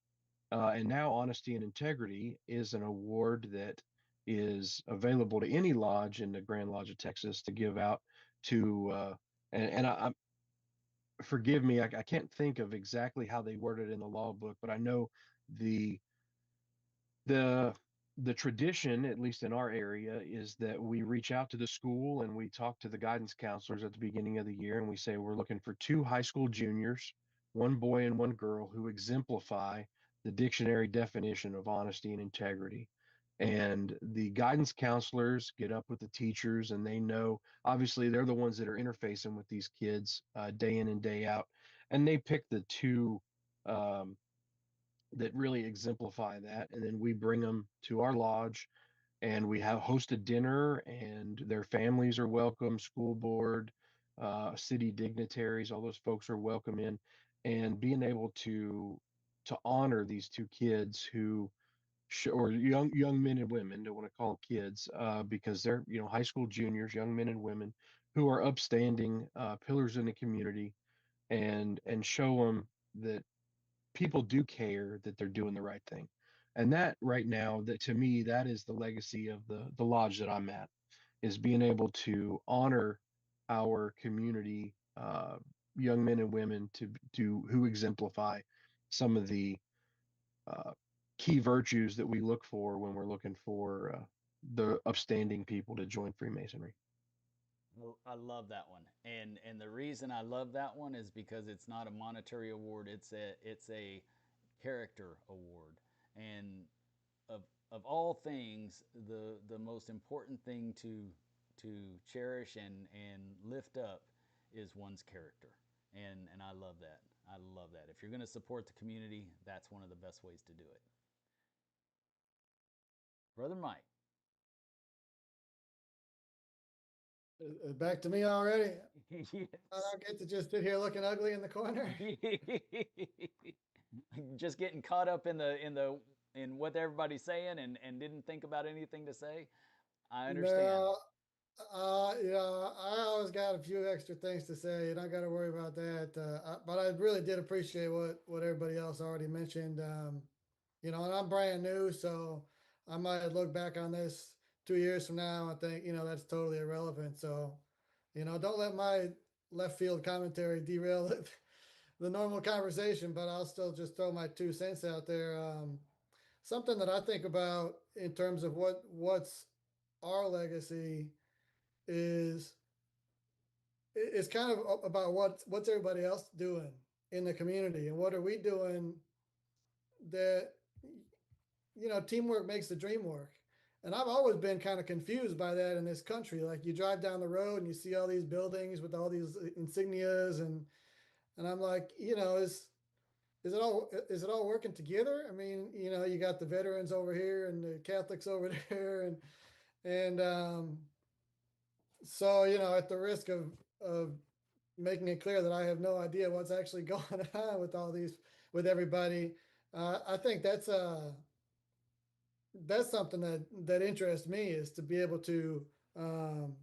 And now Honesty and Integrity is an award that is available to any lodge in the Grand Lodge of Texas to give out to. And forgive me, I can't think of exactly how they worded it in the law book, but I know the the the tradition, at least in our area, is that we reach out to the school and we talk to the guidance counselors at the beginning of the year, and we say we're looking for two high school juniors, one boy and one girl, who exemplify the dictionary definition of honesty and integrity. And the guidance counselors get up with the teachers, and they know, obviously they're the ones that are interfacing with these kids day in and day out, and they pick the two um, that really exemplify that. And then we bring them to our lodge, and we have hosted dinner, and their families are welcome, school board, city dignitaries, all those folks are welcome in. And being able to honor these two kids who or young men and women, don't want to call them kids, because they're high school juniors, young men and women who are upstanding pillars in the community, and show them that people do care, that they're doing the right thing. And that right now, that to me, that is the legacy of the lodge that I'm at, is being able to honor our community, young men and women to who exemplify some of the uh, key virtues that we look for when we're looking for the upstanding people to join Freemasonry. Well, I love that one, and the reason I love that one is because it's not a monetary award. It's a character award, and of of all things, the most important thing to cherish and lift up is one's character, and I love that. I love that. If you're going to support the community, that's one of the best ways to do it. Brother Mike. Back to me already. Yes. I don't get to just sit here looking ugly in the corner. Just getting caught up in what everybody's saying and didn't think about anything to say. I understand. No, I always got a few extra things to say, and I got to worry about that. But I really did appreciate what everybody else already mentioned. And I'm brand new, so I might look back on this 2 years from now and think, that's totally irrelevant. So, don't let my left field commentary derail the normal conversation. But I'll still just throw my 2 cents out there. Something that I think about in terms of what's our legacy is it's kind of about what's everybody else doing in the community, and what are we doing that teamwork makes the dream work. And I've always been kind of confused by that in this country. Like, you drive down the road and you see all these buildings with all these insignias, and I'm like, is it all working together? I mean, you got the veterans over here and the Catholics over there, and so, at the risk of making it clear that I have no idea what's actually going on with all these with everybody. I think that's something that interests me, is to be able to um,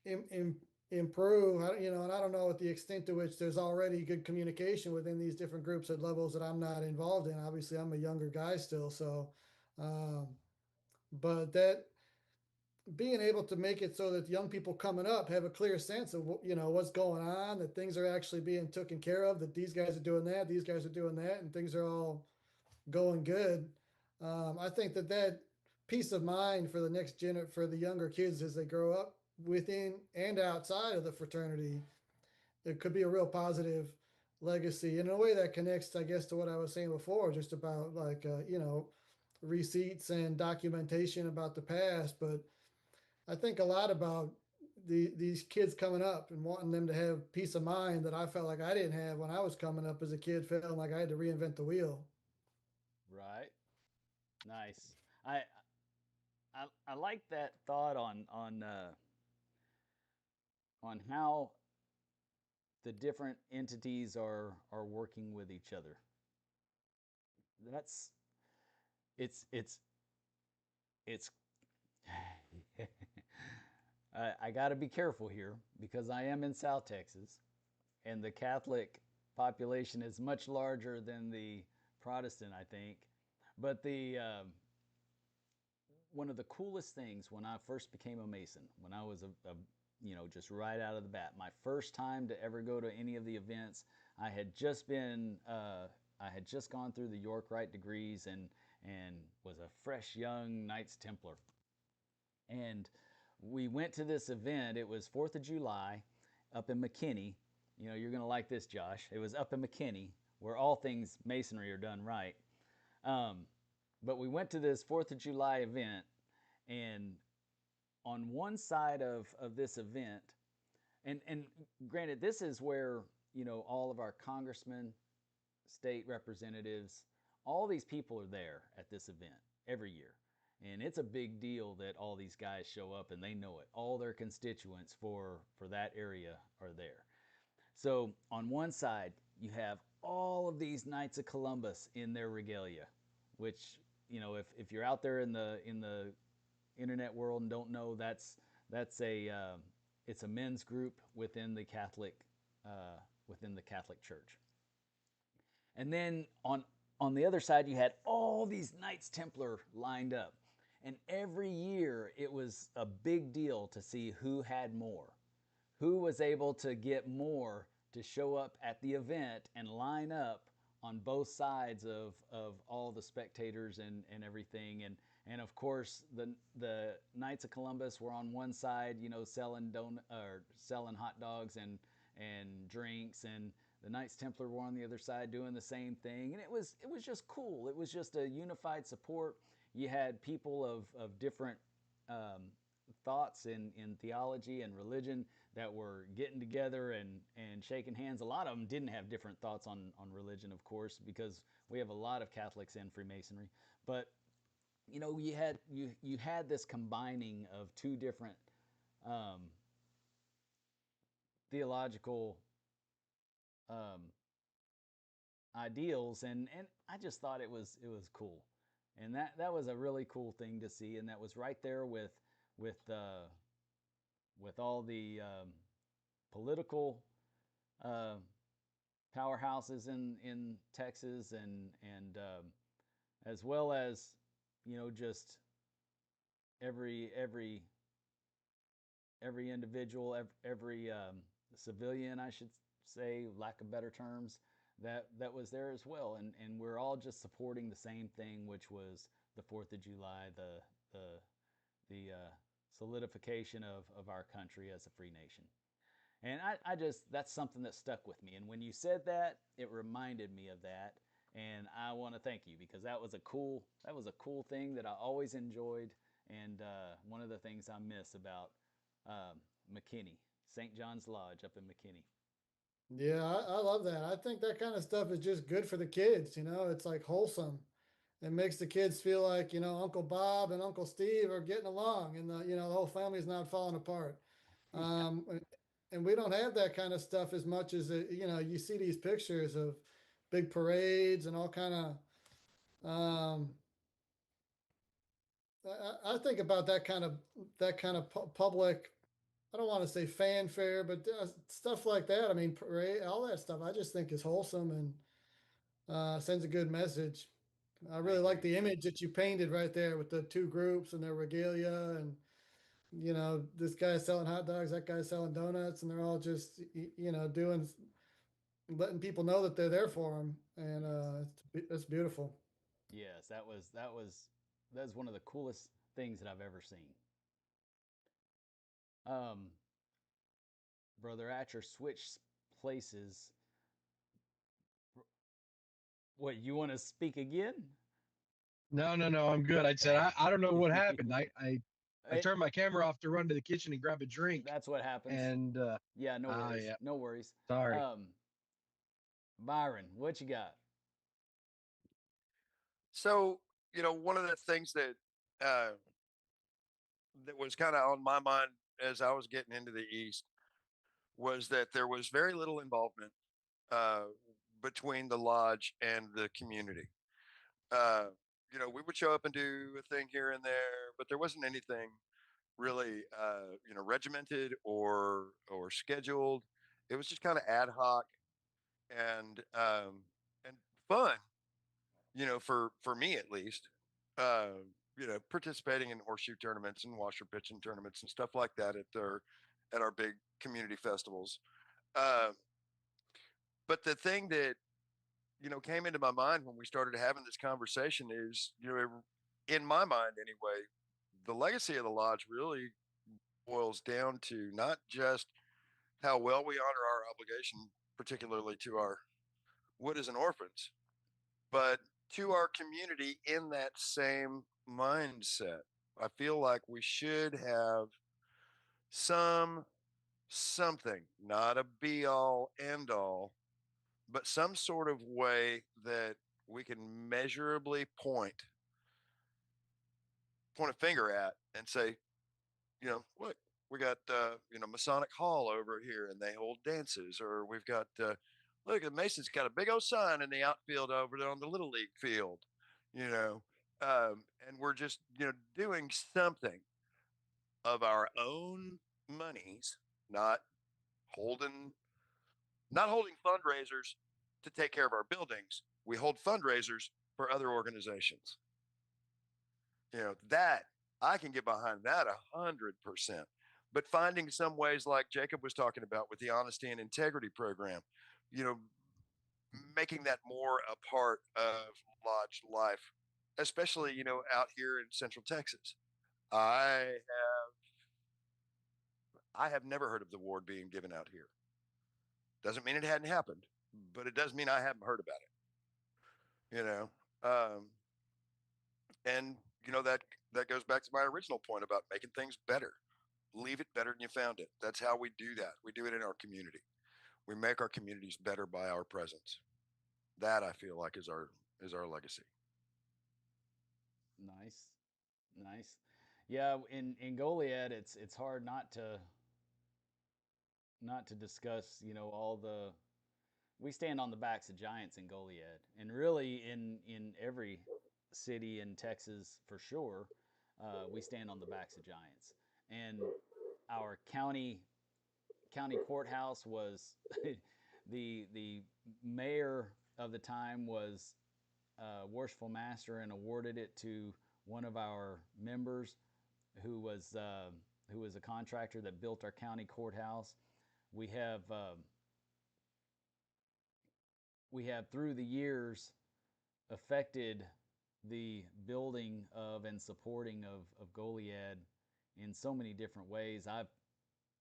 Im, im, improve. And I don't know at the extent to which there's already good communication within these different groups at levels that I'm not involved in. Obviously, I'm a younger guy still, so um, but that being able to make it so that young people coming up have a clear sense of what's going on, that things are actually being taken care of, that these guys are doing that, these guys are doing that, and things are all going good. I think that peace of mind for the for the younger kids as they grow up within and outside of the fraternity, it could be a real positive legacy in a way that connects, I guess, to what I was saying before, just about like receipts and documentation about the past. But I think a lot about these kids coming up and wanting them to have peace of mind that I felt like I didn't have when I was coming up as a kid, feeling like I had to reinvent the wheel. Right. Nice. I like that thought on how the different entities are working with each other. That's it's I got to be careful here because I am in South Texas, and the Catholic population is much larger than the Protestant, I think. But the one of the coolest things when I first became a Mason, when I was just right out of the bat, my first time to ever go to any of the events, I had just been I had just gone through the York Rite degrees and was a fresh young Knights Templar. And we went to this event. It was 4th of July up in McKinney. You're going to like this, Josh. It was up in McKinney, where all things masonry are done right. But we went to this 4th of July event, and on one side of this event, and granted, this is where, all of our congressmen, state representatives, all these people are there at this event every year. And it's a big deal that all these guys show up, and they know it. All their constituents for that area are there. So on one side, you have all of these Knights of Columbus in their regalia, which, if you're out there in the internet world and don't know, that's a it's a men's group within the Catholic Church. And then on the other side, you had all these Knights Templar lined up. And every year it was a big deal to see who had more, who was able to get more to show up at the event and line up on both sides of all the spectators and everything. And of course, the Knights of Columbus were on one side, selling hot dogs and drinks, and the Knights Templar were on the other side doing the same thing. And it was just cool. It was just a unified support. You had people of different thoughts in theology and religion that were getting together and shaking hands. A lot of them didn't have different thoughts on religion, of course, because we have a lot of Catholics in Freemasonry. But you had this combining of two different theological um, ideals, and I just thought it was cool, and that was a really cool thing to see, and that was right there with uh, with all the political uh, powerhouses in Texas, and as well as just every every every individual, every civilian, I should say, lack of better terms, that was there as well, and we're all just supporting the same thing, which was the 4th of July, the solidification of our country as a free nation. And I just, that's something that stuck with me. And when you said that, it reminded me of that. And I want to thank you because that was a cool thing that I always enjoyed, and one of the things I miss about McKinney, St. John's Lodge up in McKinney. Yeah, I love that. I think that kind of stuff is just good for the kids. It's like wholesome. It makes the kids feel like, Uncle Bob and Uncle Steve are getting along, and the whole family's not falling apart. Yeah. And we don't have that kind of stuff as much as, you see these pictures of big parades and all kind of. I think about that kind of public. I don't want to say fanfare, but stuff like that. I mean, parade, all that stuff. I just think is wholesome and sends a good message. I really like the image that you painted right there with the two groups and their regalia, and this guy's selling hot dogs, that guy's selling donuts, and they're all just doing, letting people know that they're there for them, and it's beautiful. Yes, that's one of the coolest things that I've ever seen. Um, Brother Atcher switched places. What, you want to speak again? No, I'm good. I said I don't know what happened. I turned my camera off to run to the kitchen and grab a drink. That's what happens. And yeah, no worries. yeah. No worries. Sorry. Byron, what you got? So, one of the things that was kind of on my mind as I was getting into the East was that there was very little involvement uh, between the lodge and the community. Uh, we would show up and do a thing here and there, but there wasn't anything really, regimented or scheduled. It was just kind of ad hoc and fun, for me at least. Participating in horseshoe tournaments and washer pitching tournaments and stuff like that at our big community festivals. Uh, but the thing that came into my mind when we started having this conversation is, in my mind anyway, the legacy of the lodge really boils down to not just how well we honor our obligation, particularly to our widows and orphans, but to our community in that same mindset. I feel like we should have something, not a be all end all, but some sort of way that we can measurably point a finger at and say, look, we got Masonic Hall over here and they hold dances, or we've got look at Mason's got a big old sign in the outfield over there on the little league field, you know, and we're just doing something of our own monies, not holding not holding fundraisers to take care of our buildings. We hold fundraisers for other organizations. That I can get behind that 100%. But finding some ways, like Jacob was talking about with the honesty and integrity program, you know, making that more a part of lodge life, especially out here in Central Texas. I I have never heard of the ward being given out here. Doesn't mean it hadn't happened, but it does mean I haven't heard about it. Um, and that goes back to my original point about making things better. Leave it better than you found it. That's how we do that. We do it in our community. We make our communities better by our presence. That I feel like is our legacy. Nice, nice. Yeah, in Goliad, it's hard not to discuss, all the we stand on the backs of giants in Goliad, and really in every city in Texas for sure, we stand on the backs of giants. And our county courthouse was the mayor of the time was worshipful master and awarded it to one of our members who was a contractor that built our county courthouse. We have we have through the years affected the building of and supporting of Goliad in so many different ways. I've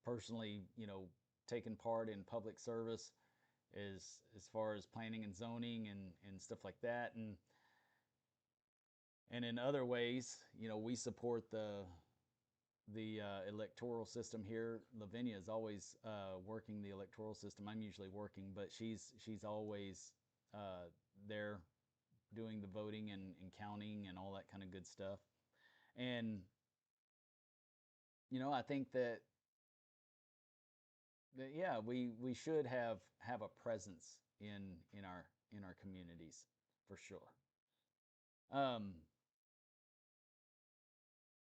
personally, taken part in public service as far as planning and zoning and stuff like that, and in other ways, we support the electoral system here. Lavinia is always working the electoral system. I'm usually working, but she's always there doing the voting and counting and all that kind of good stuff. And I think that yeah, we should have a presence in in our communities, for sure.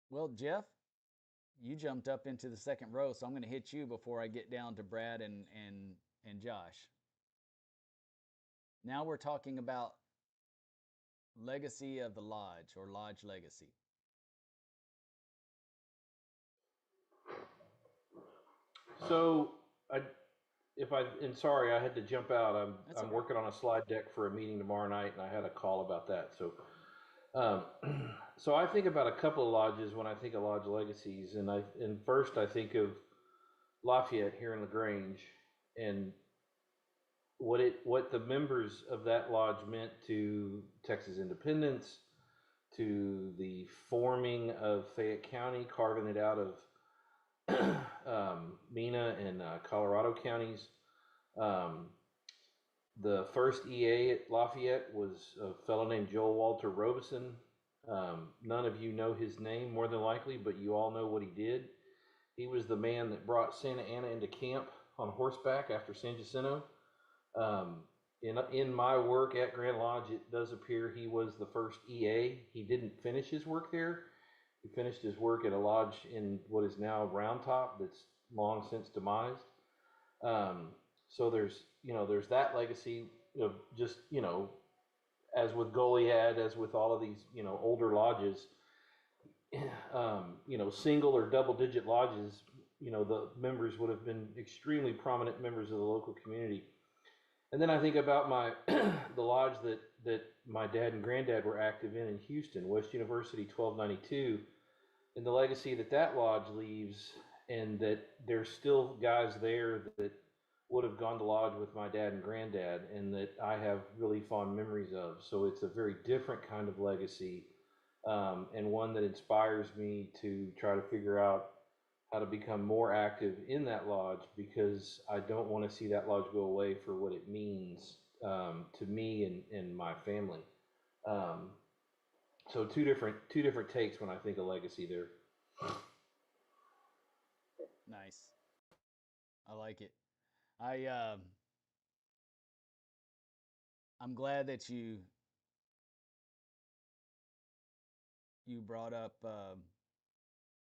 Well, Jeff, you jumped up into the second row, so I'm going to hit you before I get down to Brad and Josh. Now we're talking about legacy of the lodge, or lodge legacy. So sorry, I had to jump out. That's I'm okay. working on a slide deck for a meeting tomorrow night, and I had a call about that. So, so I think about a couple of lodges when I think of lodge legacies, and first I think of Lafayette here in LaGrange, and what the members of that lodge meant to Texas independence, to the forming of Fayette County, carving it out of Mena and Colorado counties. The first EA at Lafayette was a fellow named Joel Walter Robeson. None of you know his name, more than likely, but you all know what he did. He was the man that brought Santa Anna into camp on horseback after San Jacinto. In my work at Grand Lodge, it does appear he was the first EA. He didn't finish his work there. He finished his work at a lodge in what is now Round Top that's long since demised. So there's that legacy of just, as with Goliad, as with all of these, older lodges, single or double digit lodges, the members would have been extremely prominent members of the local community. And then I think about the lodge that my dad and granddad were active in Houston, West University 1292, and the legacy that lodge leaves, and that there's still guys there that would have gone to lodge with my dad and granddad, and that I have really fond memories of. So it's a very different kind of legacy, and one that inspires me to try to figure out how to become more active in that lodge, because I don't want to see that lodge go away for what it means to me and my family. So two different takes when I think of legacy there. Nice. I like it. I'm glad that you brought up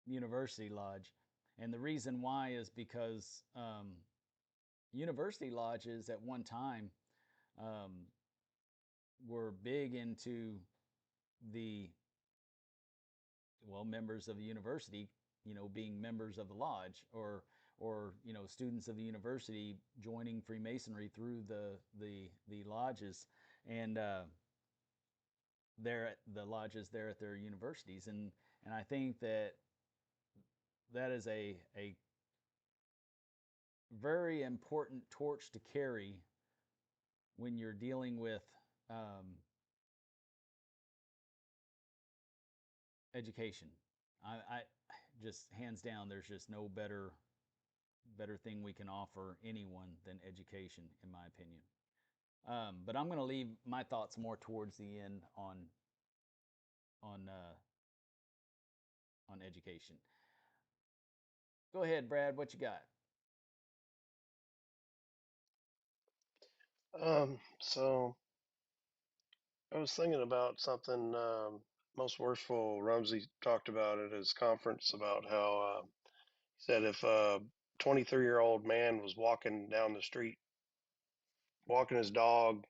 University Lodge, and the reason why is because University lodges at one time were big into the members of the university, being members of the lodge, or students of the university joining Freemasonry through the lodges, and the lodges there at their universities, and I think that is a very important torch to carry when you're dealing with education. I just, hands down, there's just no better thing we can offer anyone than education, in my opinion. But I'm going to leave my thoughts more towards the end on education. Go ahead, Brad. What you got? So I was thinking about something. Most Worshipful Rumsey talked about at his conference about how he said if a 23-year-old man was walking down the street, walking his dog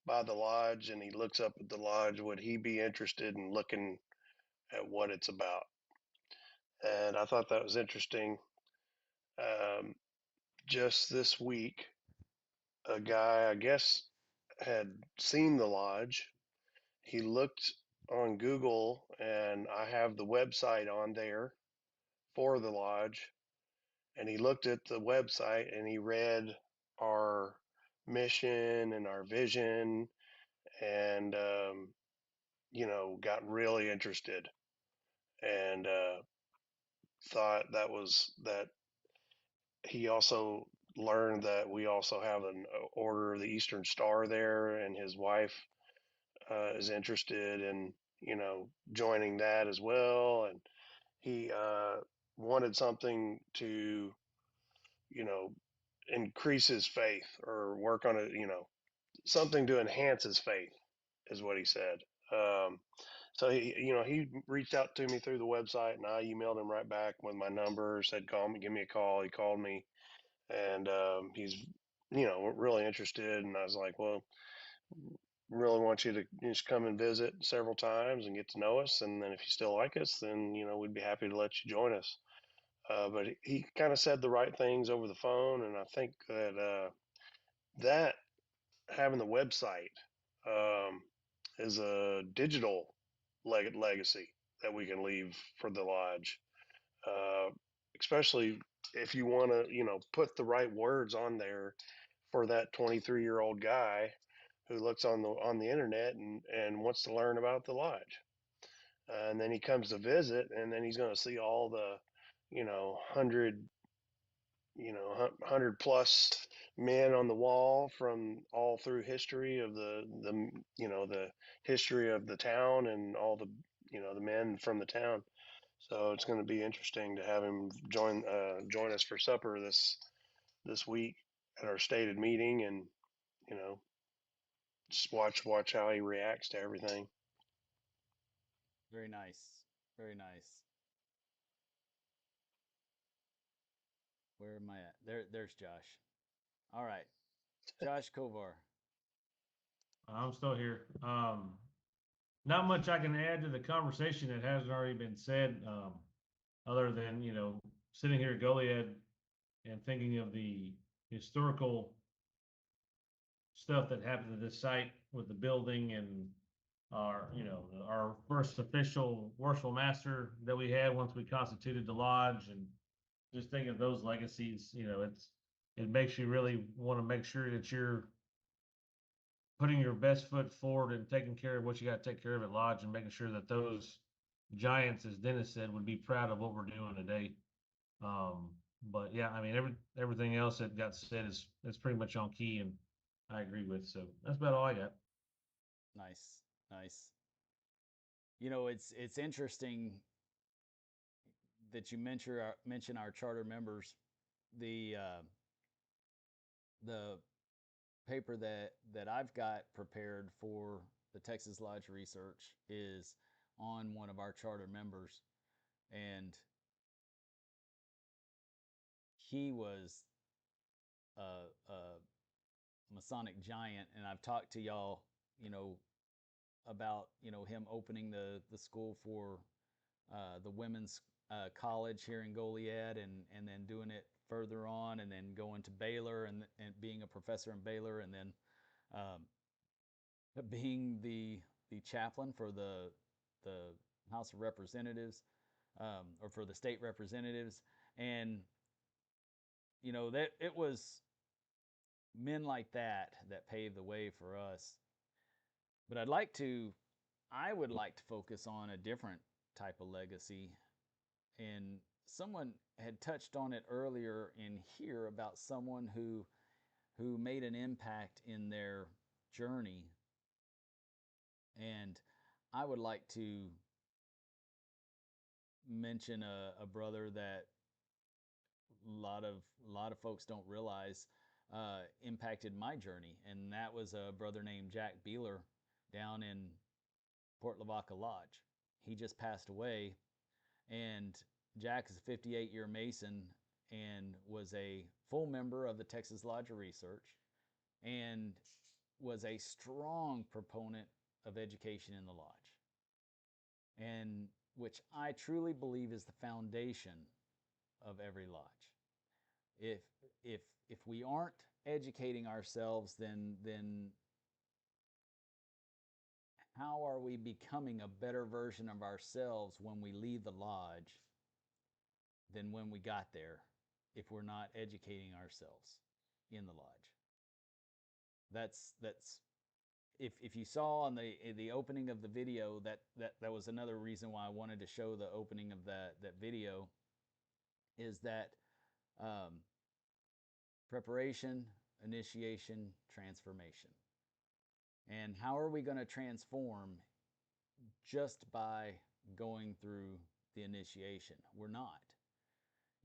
by the lodge, and he looks up at the lodge, would he be interested in looking at what it's about? And I thought that was interesting. Just this week, a guy, I guess, had seen the lodge. He looked on Google, and I have the website on there for the lodge. And he looked at the website and he read our mission and our vision, and got really interested, and thought that he also learned that we also have an Order of the Eastern Star there, and his wife is interested in joining that as well, and he wanted something to increase his faith or work on it, something to enhance his faith, is what he said. So he reached out to me through the website, and I emailed him right back with my number. Said, "Call me, give me a call." He called me, and he's really interested. And I was like, "Well, really want you to just come and visit several times and get to know us, and then if you still like us, then we'd be happy to let you join us." But he kind of said the right things over the phone, and I think that having the website um, is a digital legacy that we can leave for the lodge, uh, especially if you want to, put the right words on there for that 23-year-old guy who looks on the internet and wants to learn about the lodge. And then he comes to visit, and then he's going to see all the, 100 plus men on the wall from all through history of the history of the town, and all the the men from the town. So it's going to be interesting to have him join us for supper this week at our stated meeting, and you know just watch how he reacts to everything. Very nice. Very nice. Where am I at? There's Josh. All right. Josh Kovar. I'm still here. Not much I can add to the conversation that hasn't already been said, other than, sitting here at Goliad and thinking of the historical stuff that happened to this site with the building and our first official worshipful master that we had once we constituted the lodge, and just thinking of those legacies. It makes you really want to make sure that you're putting your best foot forward and taking care of what you got to take care of at lodge, and making sure that those giants, as Dennis said, would be proud of what we're doing today. Um, but yeah, I mean, everything else that got said is pretty much on key, and I agree with. So that's about all I got. Nice. Nice. It's interesting that you mention our charter members. The paper that I've got prepared for the Texas Lodge Research is on one of our charter members, and he was a Masonic giant. And I've talked to y'all, about him opening the school for the women's college here in Goliad, and then doing it further on, and then going to Baylor, and being a professor in Baylor, and then being the chaplain for the House of Representatives, or for the state representatives. And that it was men like that paved the way for us. But I would like to focus on a different type of legacy. And someone had touched on it earlier in here about someone who made an impact in their journey. And I would like to mention a brother that a lot of folks don't realize impacted my journey, and that was a brother named Jack Beeler down in Port Lavaca Lodge. He just passed away, and Jack is a 58-year Mason and was a full member of the Texas Lodge of Research, and was a strong proponent of education in the lodge, and which I truly believe is the foundation of every lodge. If if if we aren't educating ourselves, then how are we becoming a better version of ourselves when we leave the lodge than when we got there, if we're not educating ourselves in the lodge? That's if you saw on the opening of the video, that was another reason why I wanted to show the opening of that video, is that preparation, initiation, transformation. And how are we going to transform just by going through the initiation? We're not.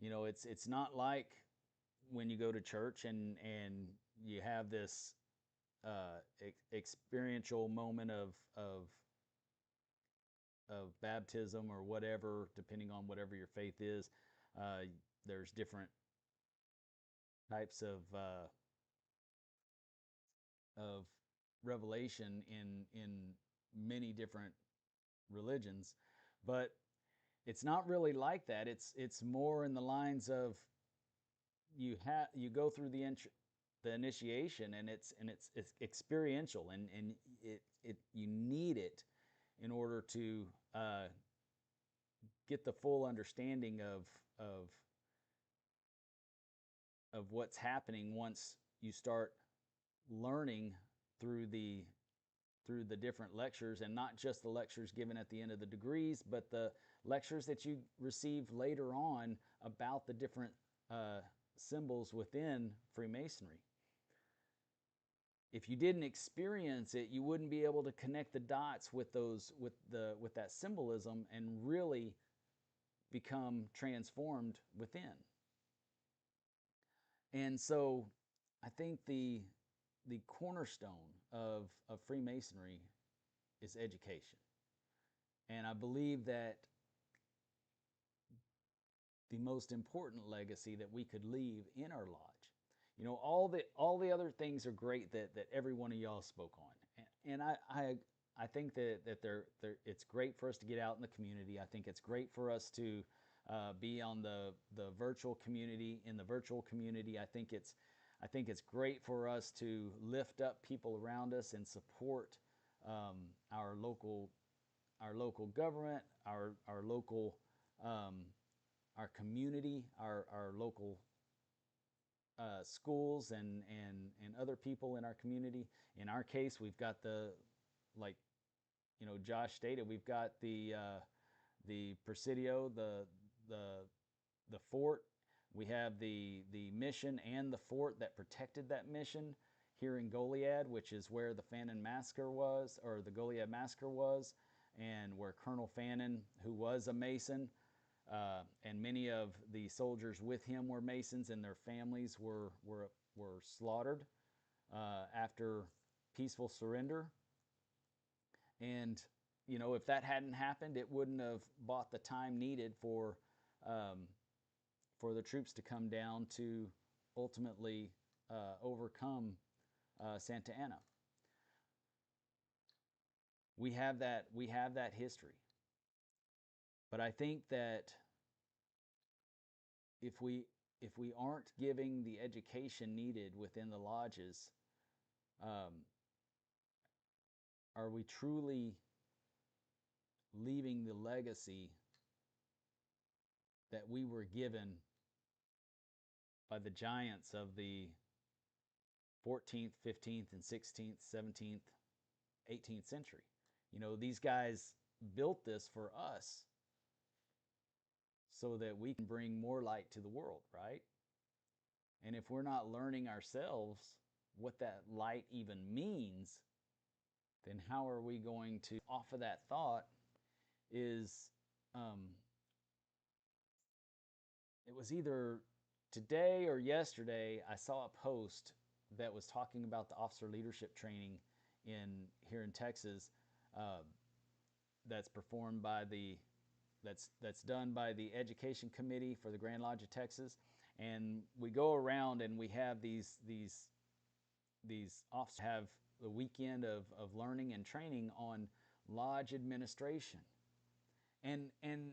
It's not like when you go to church and you have this experiential moment of baptism or whatever, depending on whatever your faith is. There's different types of revelation in many different religions, but it's not really like that. It's more in the lines of you go through the initiation, and it's experiential, and you need it in order to get the full understanding of what's happening once you start learning through the different lectures, and not just the lectures given at the end of the degrees, but the lectures that you receive later on about the different symbols within Freemasonry. If you didn't experience it, you wouldn't be able to connect the dots with that symbolism and really become transformed within. And so I think the cornerstone of Freemasonry is education. And I believe that the most important legacy that we could leave in our lodge, all the other things are great that every one of y'all spoke on. And I think that it's great for us to get out in the community. I think it's great for us to be on the virtual community, in the virtual community. I think it's great for us to lift up people around us and support our local government, our local our community, our local schools and other people in our community. In our case, we've got like Josh stated, we've got the Presidio, the fort. We have the mission and the fort that protected that mission here in Goliad, which is where the Fannin Massacre was, or the Goliad Massacre was, and where Colonel Fannin, who was a Mason, and many of the soldiers with him were Masons, and their families were slaughtered after peaceful surrender. And if that hadn't happened, it wouldn't have bought the time needed for the troops to come down to ultimately overcome Santa Anna. We have that history. But I think that if we aren't giving the education needed within the lodges, are we truly leaving the legacy that we were given by the giants of the 14th, 15th, and 16th, 17th, 18th century? These guys built this for us so that we can bring more light to the world, right? And if we're not learning ourselves what that light even means, then how are we going to, off of that thought, is it was either today or yesterday, I saw a post that was talking about the officer leadership training here in Texas, that's performed by that's done by the Education Committee for the Grand Lodge of Texas. And we go around and we have these officers have the weekend of learning and training on lodge administration. And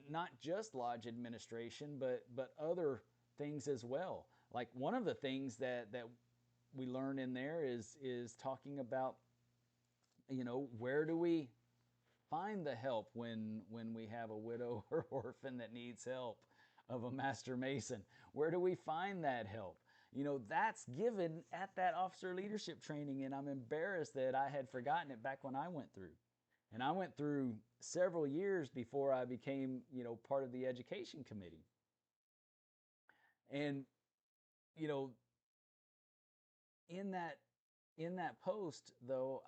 not just lodge administration, but other things as well. Like one of the things that we learn in there is talking about, where do we find the help when we have a widow or orphan that needs help of a master mason? Where do we find that help? That's given at that officer leadership training, and I'm embarrassed that I had forgotten it back when I went through. And I went through several years before I became, part of the education committee. And, in that post, though,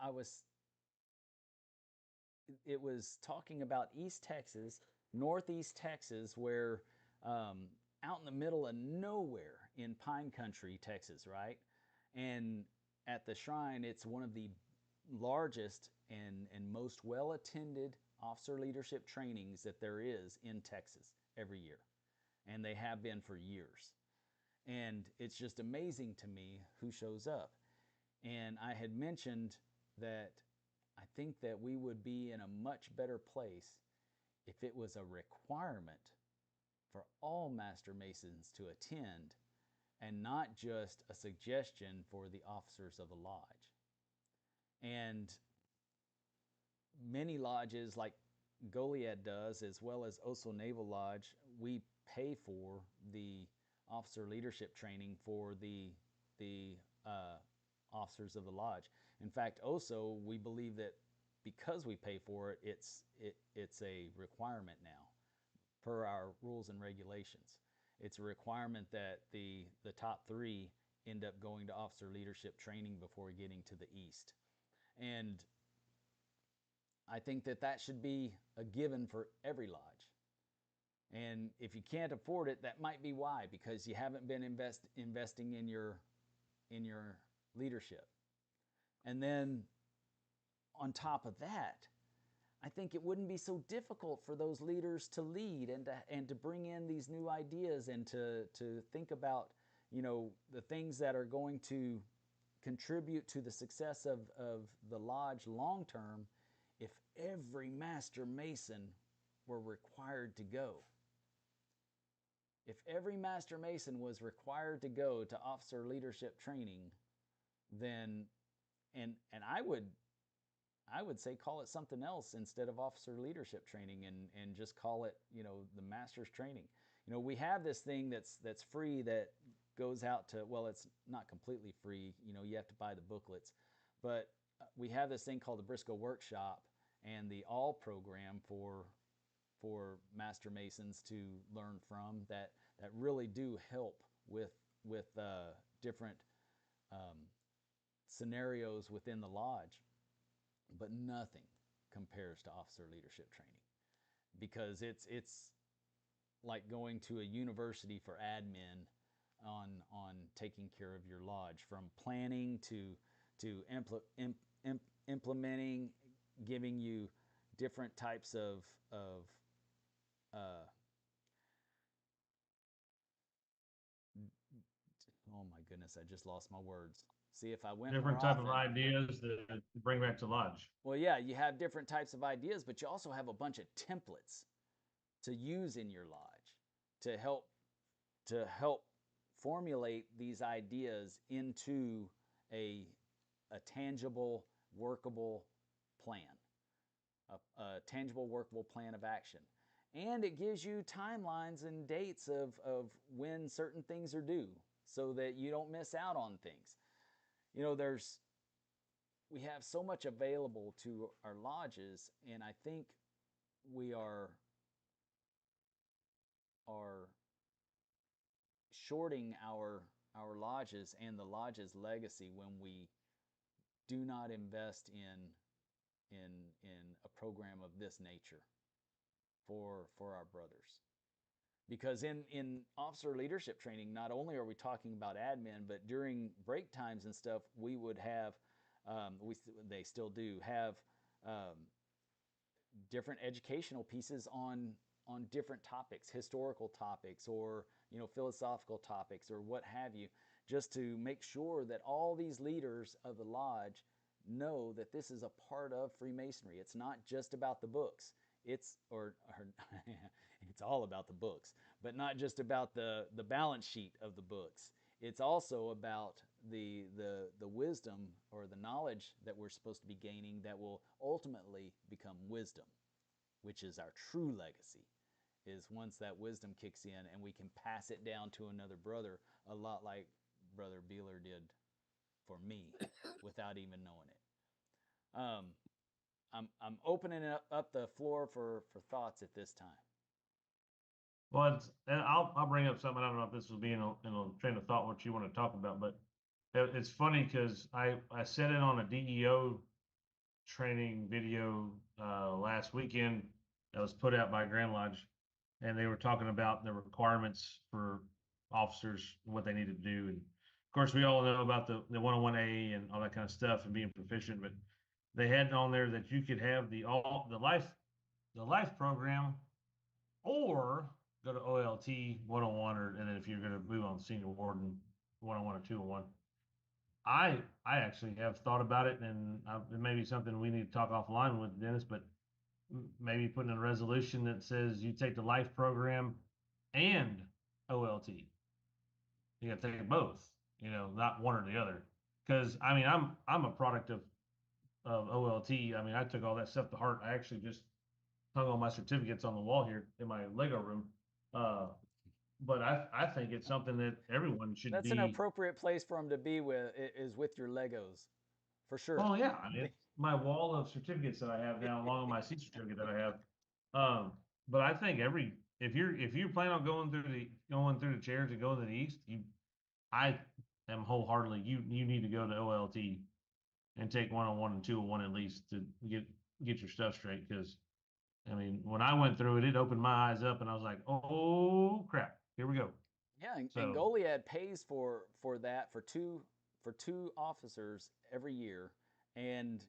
it was talking about East Texas, Northeast Texas, where out in the middle of nowhere in Pine Country, Texas, right? And at the shrine, it's one of the largest and most well attended officer leadership trainings that there is in Texas every year. And they have been for years. And it's just amazing to me who shows up. And I had mentioned that I think that we would be in a much better place if it was a requirement for all Master Masons to attend and not just a suggestion for the officers of the lodge. And many lodges, like Goliad does, as well as Oso Naval Lodge, we pay for the officer leadership training for the officers of the lodge. In fact, Oso, we believe that because we pay for it, it's a requirement now per our rules and regulations. It's a requirement that the top 3 end up going to officer leadership training before getting to the East. And I think that that should be a given for every lodge. And if you can't afford it, that might be why, because you haven't been investing in your leadership. And then on top of that, I think it wouldn't be so difficult for those leaders to lead and to bring in these new ideas and to think about, you know, the things that are going to contribute to the success of the lodge long term if every Master Mason were required to go. If every Master Mason was required to go to officer leadership training, then, and I would say call it something else instead of officer leadership training, and just call it, you know, the master's training. You know, we have this thing that's free that goes out to, well, it's not completely free, you know, you have to buy the booklets, but we have this thing called the Briscoe Workshop and the All program for Master Masons to learn from that really do help with different scenarios within the lodge. But nothing compares to officer leadership training, because it's like going to a university for admin on taking care of your lodge, from planning to implementing, giving you different types of oh my goodness, I just lost my words. See, if I went Different more type of often, ideas that bring back to lodge. well, yeah, you have different types of ideas, but you also have a bunch of templates to use in your lodge to help formulate these ideas into a tangible, workable plan, a tangible, workable plan of action. And it gives you timelines and dates of when certain things are due, so that you don't miss out on things. You know, we have so much available to our lodges, and I think we are shorting our lodges and the lodge's legacy when we do not invest in a program of this nature for our brothers. Because in officer leadership training, not only are we talking about admin, but during break times and stuff, we would have, they still do have different educational pieces on different topics, historical topics, or, you know, philosophical topics, or what have you, just to make sure that all these leaders of the lodge know that this is a part of Freemasonry. It's not just about the books. It's it's all about the books, but not just about the balance sheet of the books. It's also about the wisdom or the knowledge that we're supposed to be gaining that will ultimately become wisdom, which is our true legacy, is once that wisdom kicks in and we can pass it down to another brother, a lot like Brother Beeler did for me without even knowing it. I'm opening up the floor for thoughts at this time. Well, and I'll bring up something. I don't know if this will be in a train of thought what you want to talk about, but it's funny because I sat in on a DEO training video last weekend that was put out by Grand Lodge, and they were talking about the requirements for officers, what they need to do, and Of course, we all know about the 101A and all that kind of stuff and being proficient, but they had on there that you could have the life program or go to OLT 101, and then if you're going to move on senior warden 101 or 201. I actually have thought about it, and it may be something we need to talk offline with Dennis, but maybe putting in a resolution that says you take the life program and OLT. You got to take both, not one or the other. Because I mean, I'm a product of OLT. I mean, I took all that stuff to heart. I actually just hung all my certificates on the wall here in my Lego room. But I think it's something that everyone should That's be. an appropriate place for them to be is with your Legos, for sure. Oh yeah, I mean, it's my wall of certificates that I have now, along with my C certificate that I have. But I think if you plan on going through the chairs and going to the east, I am wholeheartedly you need to go to OLT and take 101 and 201 at least to get your stuff straight. Because I mean, when I went through it, it opened my eyes up, and I was like, oh crap, here we go. Yeah, and So- Goliad pays for that for two officers every year, and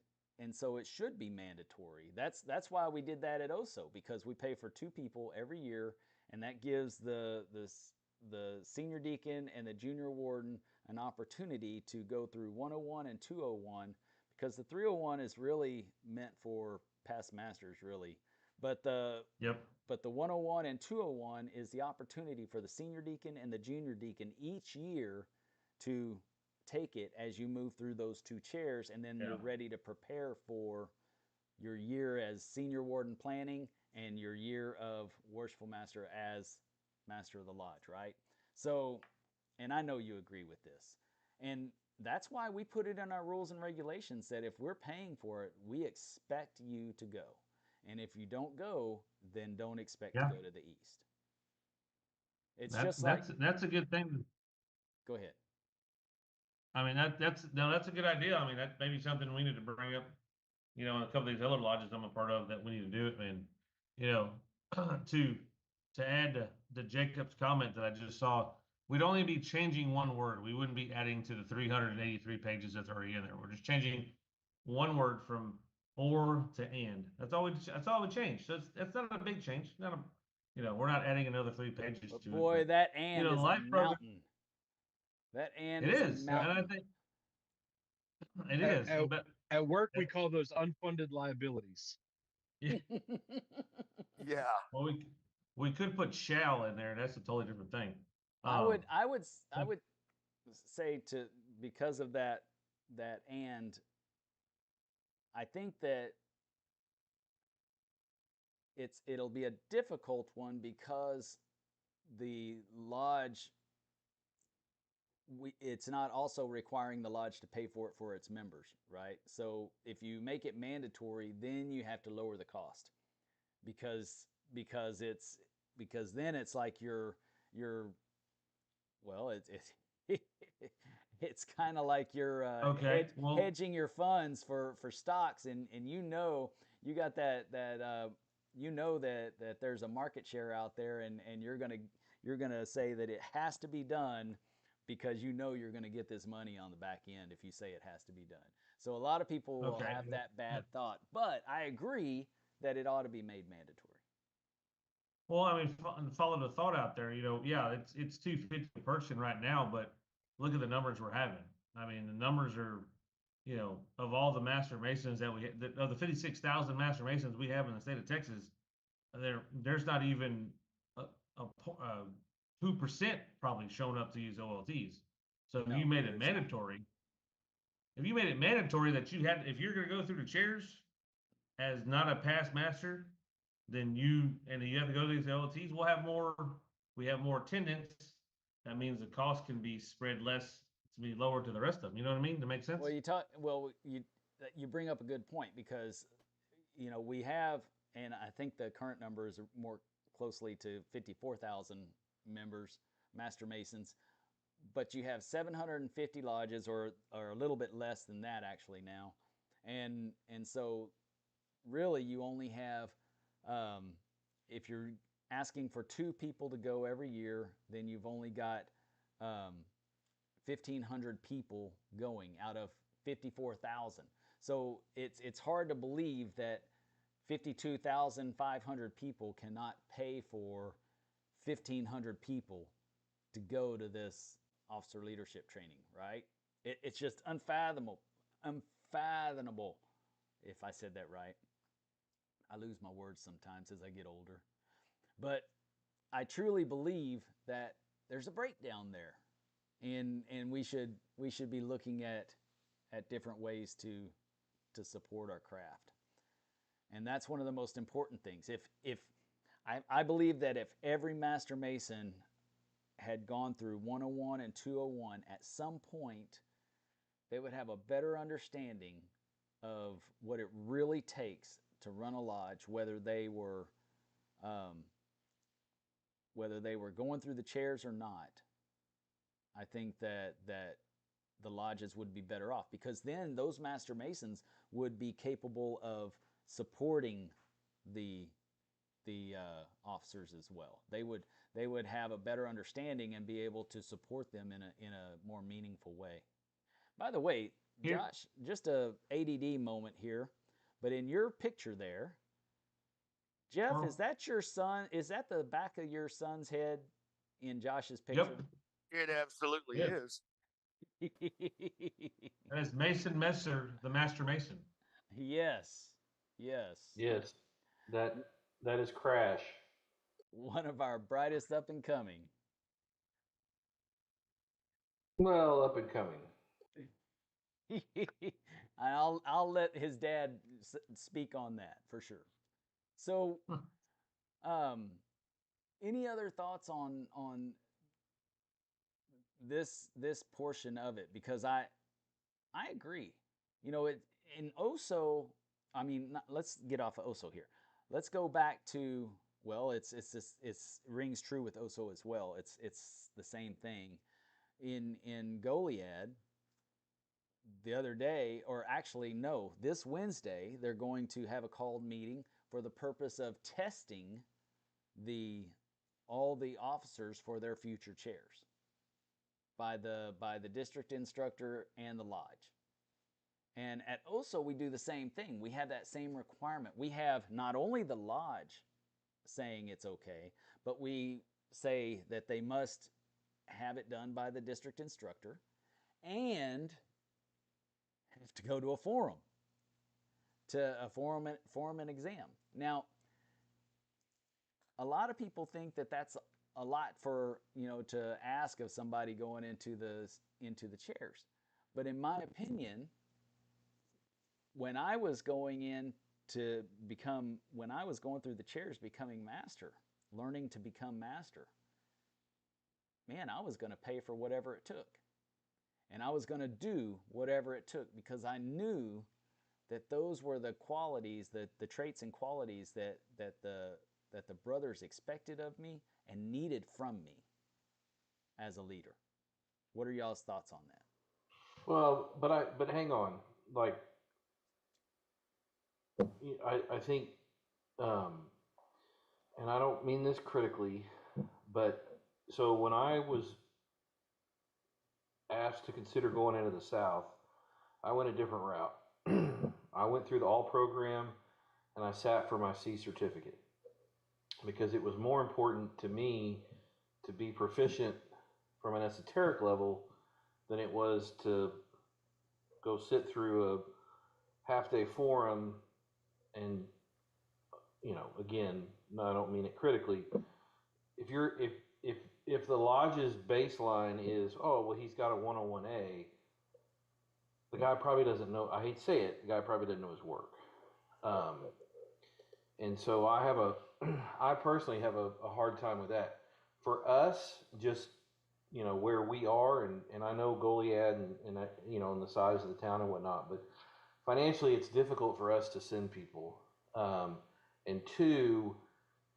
so it should be mandatory. That's why we did that at OSO, because we pay for 2 people every year, and that gives the senior deacon and the junior warden an opportunity to go through 101 and 201, because the 301 is really meant for past masters, really. But the 101 and 201 is the opportunity for the senior deacon and the junior deacon each year to take it as you move through those 2 chairs, and then you're ready to prepare for your year as senior warden planning and your year of worshipful master as master of the lodge, right? So, and I know you agree with this. And that's why we put it in our rules and regulations that if we're paying for it, we expect you to go. And if you don't go, then don't expect to go to the east. It's just like that's a good thing. Go ahead. I mean, that's a good idea. I mean, that may be something we need to bring up, in a couple of these other lodges I'm a part of, that we need to do it. And, to add to Jacob's comment that I just saw, we'd only be changing one word. We wouldn't be adding to the 383 pages that's already in there. We're just changing one word from or to and. That's all we changed. So it's not a big change. We're not adding another 3 pages But to boy, it. that and is a life program, mountain. That and it is a is, and mountain. I think it is. But At work, we call those unfunded liabilities. Yeah. well, we could put shall in there. That's a totally different thing. I would say because of that and I think that it'll be a difficult one because the lodge it's not also requiring the lodge to pay for it for its members, right? So if you make it mandatory, then you have to lower the cost because then it's like you're well, it's kind of like you're hedging your funds for stocks, and you got that that there's a market share out there, and you're gonna say that it has to be done because you're gonna get this money on the back end if you say it has to be done. So a lot of people will have that bad thought, but I agree that it ought to be made mandatory. Well, I mean, follow the thought out there. It's $250 a person right now, but look at the numbers we're having. I mean, the numbers are, of all the master masons that of the 56,000 master masons we have in the state of Texas, there's not even a 2% probably showing up to use OLTs. So if you made it mandatory, that if you're going to go through the chairs as not a past master, then you have to go to these OLTs, we have more attendance. That means the cost can be spread less to be lower to the rest of them. You know what I mean? To make sense? Well, you bring up a good point because, we have, and I think the current number is more closely to 54,000 members, Master Masons, but you have 750 lodges or a little bit less than that actually now. And so really you only have, if you're asking for 2 people to go every year, then you've only got 1,500 people going out of 54,000. So it's hard to believe that 52,500 people cannot pay for 1,500 people to go to this officer leadership training, right? It's just unfathomable, if I said that right. I lose my words sometimes as I get older. But I truly believe that there's a breakdown there. And we should be looking at different ways to support our craft. And that's one of the most important things. If I believe that if every Master Mason had gone through 101 and 201 at some point, they would have a better understanding of what it really takes to run a lodge, whether they were going through the chairs or not. I think that the lodges would be better off, because then those Master Masons would be capable of supporting the officers as well. They would have a better understanding and be able to support them in a more meaningful way. By the way, Josh, just a ADD moment here, but in your picture there, Jeff, is that your son? Is that the back of your son's head in Josh's picture? It absolutely is. That is Mason Messer, the Master Mason. Yes. That is Crash. One of our brightest up and coming. Well, up and coming. I'll let his dad speak on that for sure. So, any other thoughts on this portion of it? Because I agree. You know, in OSO. I mean, let's get off of OSO here. Let's go back to, well, it rings true with OSO as well. It's the same thing. In Goliad, the other day, or actually no, this Wednesday, they're going to have a called meeting for the purpose of testing all the officers for their future chairs by the district instructor and the lodge. And at OSO, we do the same thing. We have that same requirement. We have not only the lodge saying it's okay, but we say that they must have it done by the district instructor and have to go to a forum and exam. Now, a lot of people think that that's a lot for, to ask of somebody going into the chairs. But in my opinion, when I was going through the chairs, becoming master, learning to become master, man, I was going to pay for whatever it took. And I was going to do whatever it took, because I knew that those were the qualities, the traits and qualities that the brothers expected of me and needed from me as a leader. What are y'all's thoughts on that? Well, but hang on, like, I think, and I don't mean this critically, but so when I was asked to consider going into the South, I went a different route. I went through the all program and I sat for my C certificate, because it was more important to me to be proficient from an esoteric level than it was to go sit through a half-day forum. And again, no, I don't mean it critically. If the lodge's baseline is, oh well, he's got a 101A, the guy probably doesn't know. I hate to say it, the guy probably doesn't know his work. And so I personally have a hard time with that. For us, just where we are, and I know Goliad and and the size of the town and whatnot, but financially it's difficult for us to send people. And two,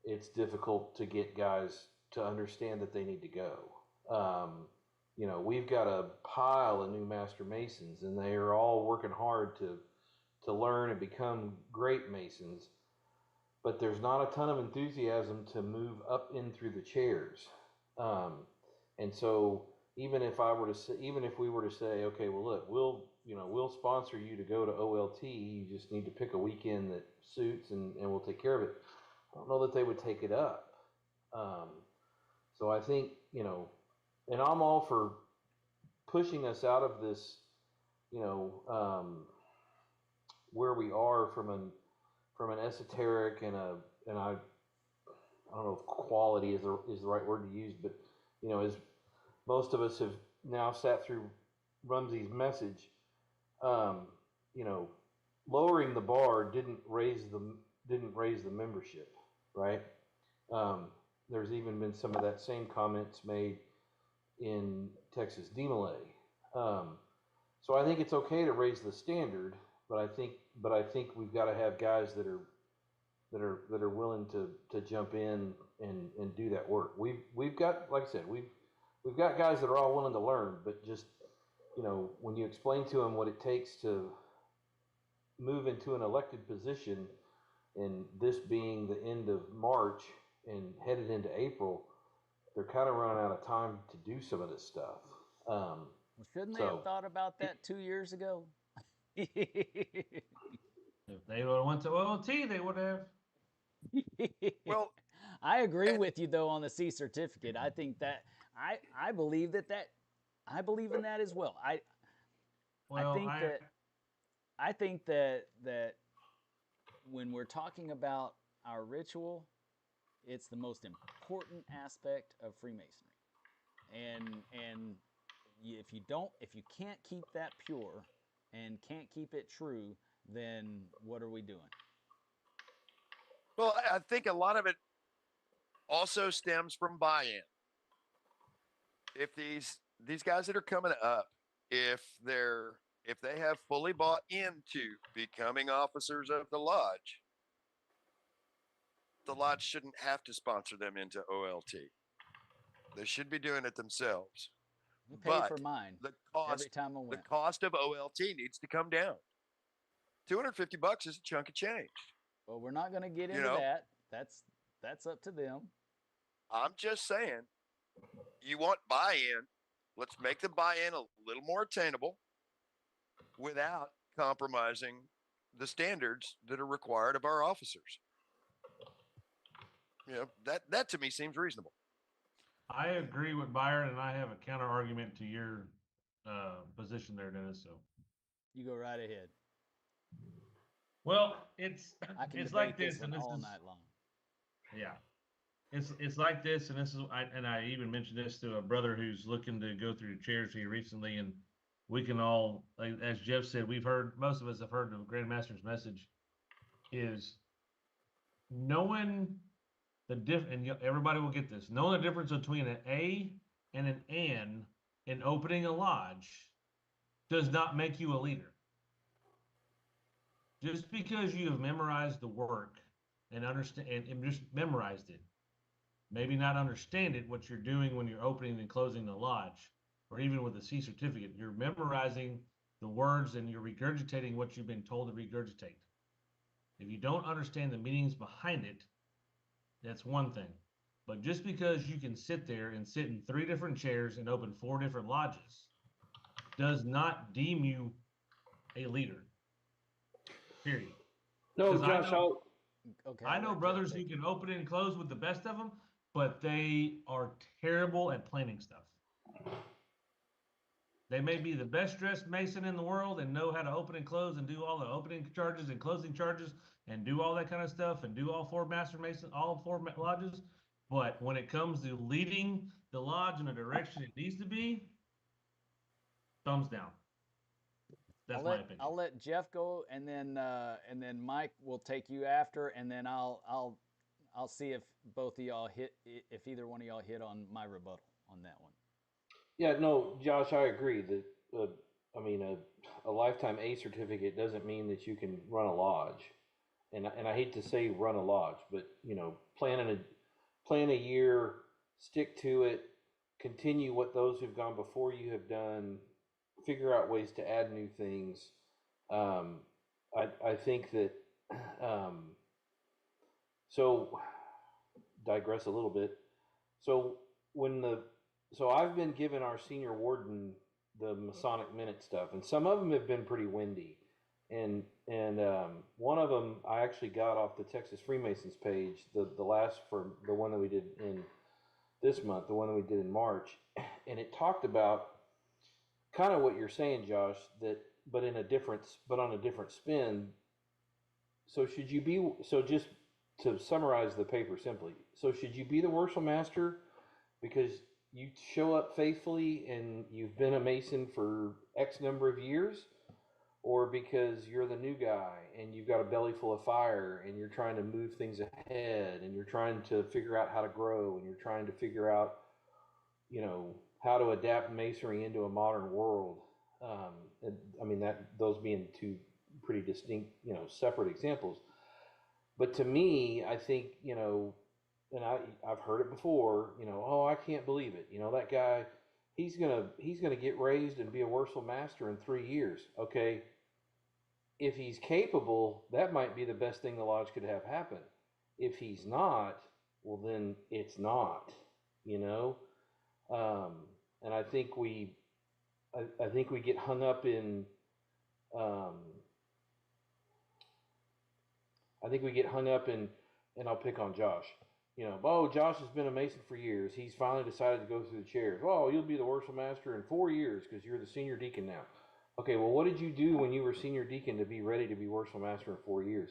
it's difficult to get guys to understand that they need to go. We've got a pile of new Master Masons, and they are all working hard to learn and become great Masons. But there's not a ton of enthusiasm to move up in through the chairs. And so even if we were to say, okay, well, look, we'll sponsor you to go to OLT. You just need to pick a weekend that suits, and we'll take care of it. I don't know that they would take it up. So I think, and I'm all for pushing us out of this, where we are from an esoteric and I don't know if quality is the right word to use, but as most of us have now sat through Rumsey's message, lowering the bar didn't raise the membership, right? There's even been some of that same comments made in Texas DMLA. So I think it's okay to raise the standard, but I think we've got to have guys that are willing to jump in and do that work. We've got, like I said, we've got guys that are all willing to learn, but just when you explain to them what it takes to move into an elected position, and this being the end of March and headed into April, they're kind of running out of time to do some of this stuff. Well, shouldn't they have thought about that 2 years ago? If they would have went to OLT, they would have. Well, I agree with you though on the C certificate. I think that I believe that I believe in that as well. I think that when we're talking about our ritual, it's the most important aspect of Freemasonry. And if you can't keep that pure and can't keep it true, then what are we doing? Well, I think a lot of it also stems from buy-in. If these guys that are coming up, if they have fully bought into becoming officers of the lodge shouldn't have to sponsor them into OLT. They should be doing it themselves. You pay for mine every time I win. The cost of OLT needs to come down. $250 is a chunk of change. Well, we're not going to get into that. That's up to them. I'm just saying, you want buy-in. Let's make the buy-in a little more attainable without compromising the standards that are required of our officers. That to me seems reasonable. I agree with Byron, and I have a counter argument to your position there, Dennis. So you go right ahead. Well, it's like this and this all is night long. Yeah, it's like this, and this is I even mentioned this to a brother who's looking to go through the chairs here recently, and we can all, like, as Jeff said, most of us have heard the Grandmaster's message is knowing the and everybody will get this, knowing the difference between an A and an N in opening a lodge does not make you a leader. Just because you have memorized the work and understand and just memorized it, maybe not understand it, what you're doing when you're opening and closing the lodge, or even with a C certificate, you're memorizing the words and you're regurgitating what you've been told to regurgitate. If you don't understand the meanings behind it, that's one thing. But just because you can sit there and sit in 3 different chairs and open 4 different lodges does not deem you a leader. Period. No, Josh, I know brothers who can open and close with the best of them, but they are terrible at planning stuff. They may be the best dressed Mason in the world and know how to open and close and do all the opening charges and closing charges and do all that kind of stuff and do all 4 Master Mason, all 4 lodges. But when it comes to leading the lodge in the direction it needs to be, thumbs down. That's my opinion. I'll let Jeff go, and then Mike will take you after, and then I'll see if both of y'all if either one of y'all hit on my rebuttal on that one. Yeah, no, Josh, I agree that a lifetime A certificate doesn't mean that you can run a lodge, and I hate to say run a lodge, but plan a year, stick to it, continue what those who've gone before you have done, figure out ways to add new things. I think that so digress a little bit. So when the so I've been giving our senior warden the Masonic Minute stuff, and some of them have been pretty windy. And one of them I actually got off the Texas Freemasons page, the last for the one that we did in this month, the one that we did in March, and it talked about kind of what you're saying, Josh, that but on a different spin. So should you be so just to summarize the paper simply? So should you be the worship master because you show up faithfully and you've been a Mason for X number of years, or because you're the new guy and you've got a belly full of fire and you're trying to move things ahead and you're trying to figure out how to grow and you're trying to figure out, how to adapt Masonry into a modern world? I mean, those being two pretty distinct, separate examples. But to me, I think, and I've heard it before, oh, I can't believe it. That guy, he's gonna get raised and be a worship master in 3 years. Okay, if he's capable, that might be the best thing the lodge could have happen. If he's not, well, then it's not. And I think we get hung up in. I think we get hung up in, and I'll pick on Josh. Oh, Josh has been a Mason for years. He's finally decided to go through the chairs. Oh, you'll be the worship master in 4 years because you're the senior deacon now. Okay, well, what did you do when you were senior deacon to be ready to be worship master in 4 years?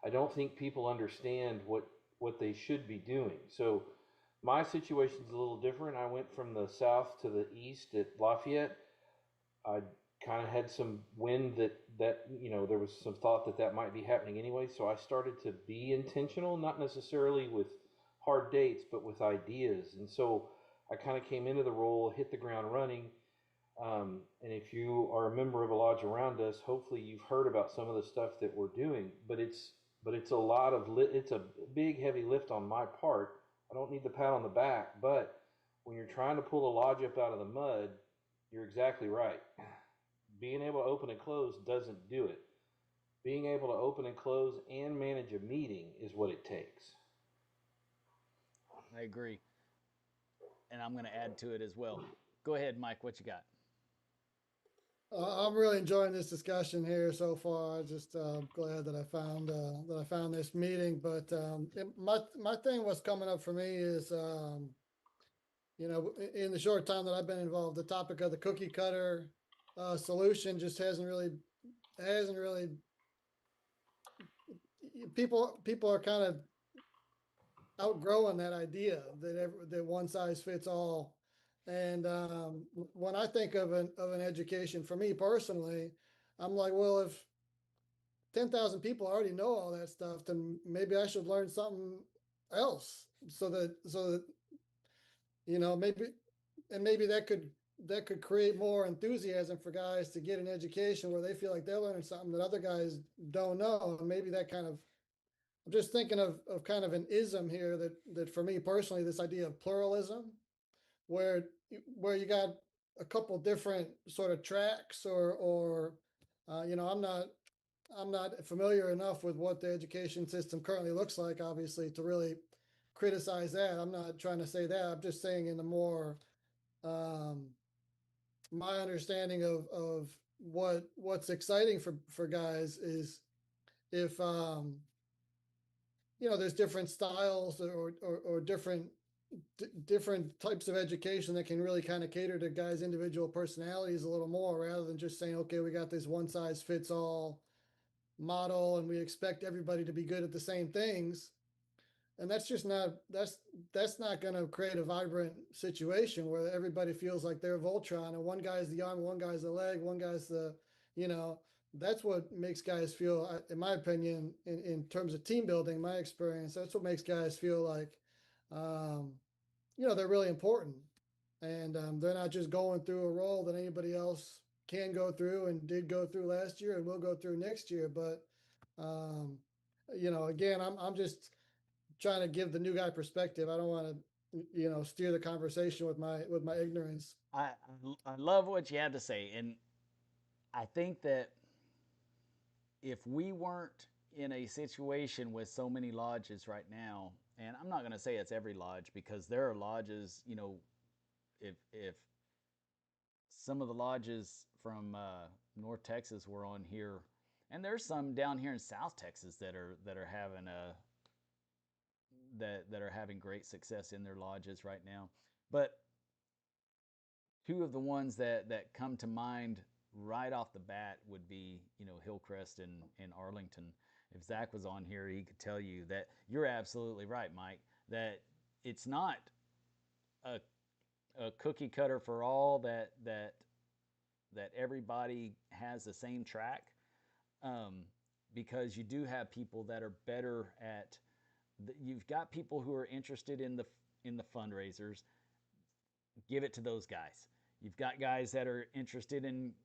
I don't think people understand what they should be doing. So my situation's a little different. I went from the south to the east at Lafayette. I kind of had some wind that there was some thought that might be happening anyway. So I started to be intentional, not necessarily with hard dates, but with ideas. And so I kind of came into the role, hit the ground running. And if you are a member of a lodge around us, hopefully you've heard about some of the stuff that we're doing. But it's a lot of it's a big heavy lift on my part. I don't need the pat on the back, but when you're trying to pull a lodge up out of the mud, you're exactly right. Being able to open and close doesn't do it. Being able to open and close and manage a meeting is what it takes. I agree. And I'm going to add to it as well. Go ahead, Mike. What you got? I'm really enjoying this discussion here so far. I'm just glad that I found this meeting. But my thing what's coming up for me is in the short time that I've been involved, the topic of the cookie cutter solution just hasn't really people are kind of outgrowing that idea that one size fits all. And when I think of an education, for me personally, I'm like, well, if 10,000 people already know all that stuff, then maybe I should learn something else so that maybe that could create more enthusiasm for guys to get an education where they feel like they're learning something that other guys don't know. And maybe that kind of, I'm just thinking of kind of an ism here that for me personally, this idea of pluralism, where you got a couple different sort of tracks or I'm not familiar enough with what the education system currently looks like, obviously, to really criticize that. I'm not trying to say that. I'm just saying in a more my understanding of what's exciting for guys is if there's different styles or different types of education that can really kind of cater to guys' individual personalities a little more, rather than just saying, okay, we got this one size fits all model and we expect everybody to be good at the same things. And that's just that's not going to create a vibrant situation where everybody feels like they're Voltron and one guy's the arm, one guy's the leg, one guy's that's what makes guys feel, in my opinion, in terms of team building, my experience, that's what makes guys feel like, they're really important. And they're not just going through a role that anybody else can go through and did go through last year and will go through next year. But, again, I'm just trying to give the new guy perspective. I don't want to, steer the conversation with my ignorance. I love what you had to say. And I think that if we weren't in a situation with so many lodges right now, and I'm not going to say it's every lodge because there are lodges, if some of the lodges from North Texas were on here, and there's some down here in South Texas that are having that are having great success in their lodges right now. But two of the ones that come to mind right off the bat would be, Hillcrest and Arlington. If Zach was on here, he could tell you that you're absolutely right, Mike, that it's not a cookie cutter for all, that everybody has the same track, because you do have people that are better at. You've got people who are interested in the fundraisers. Give it to those guys. You've got guys that are interested in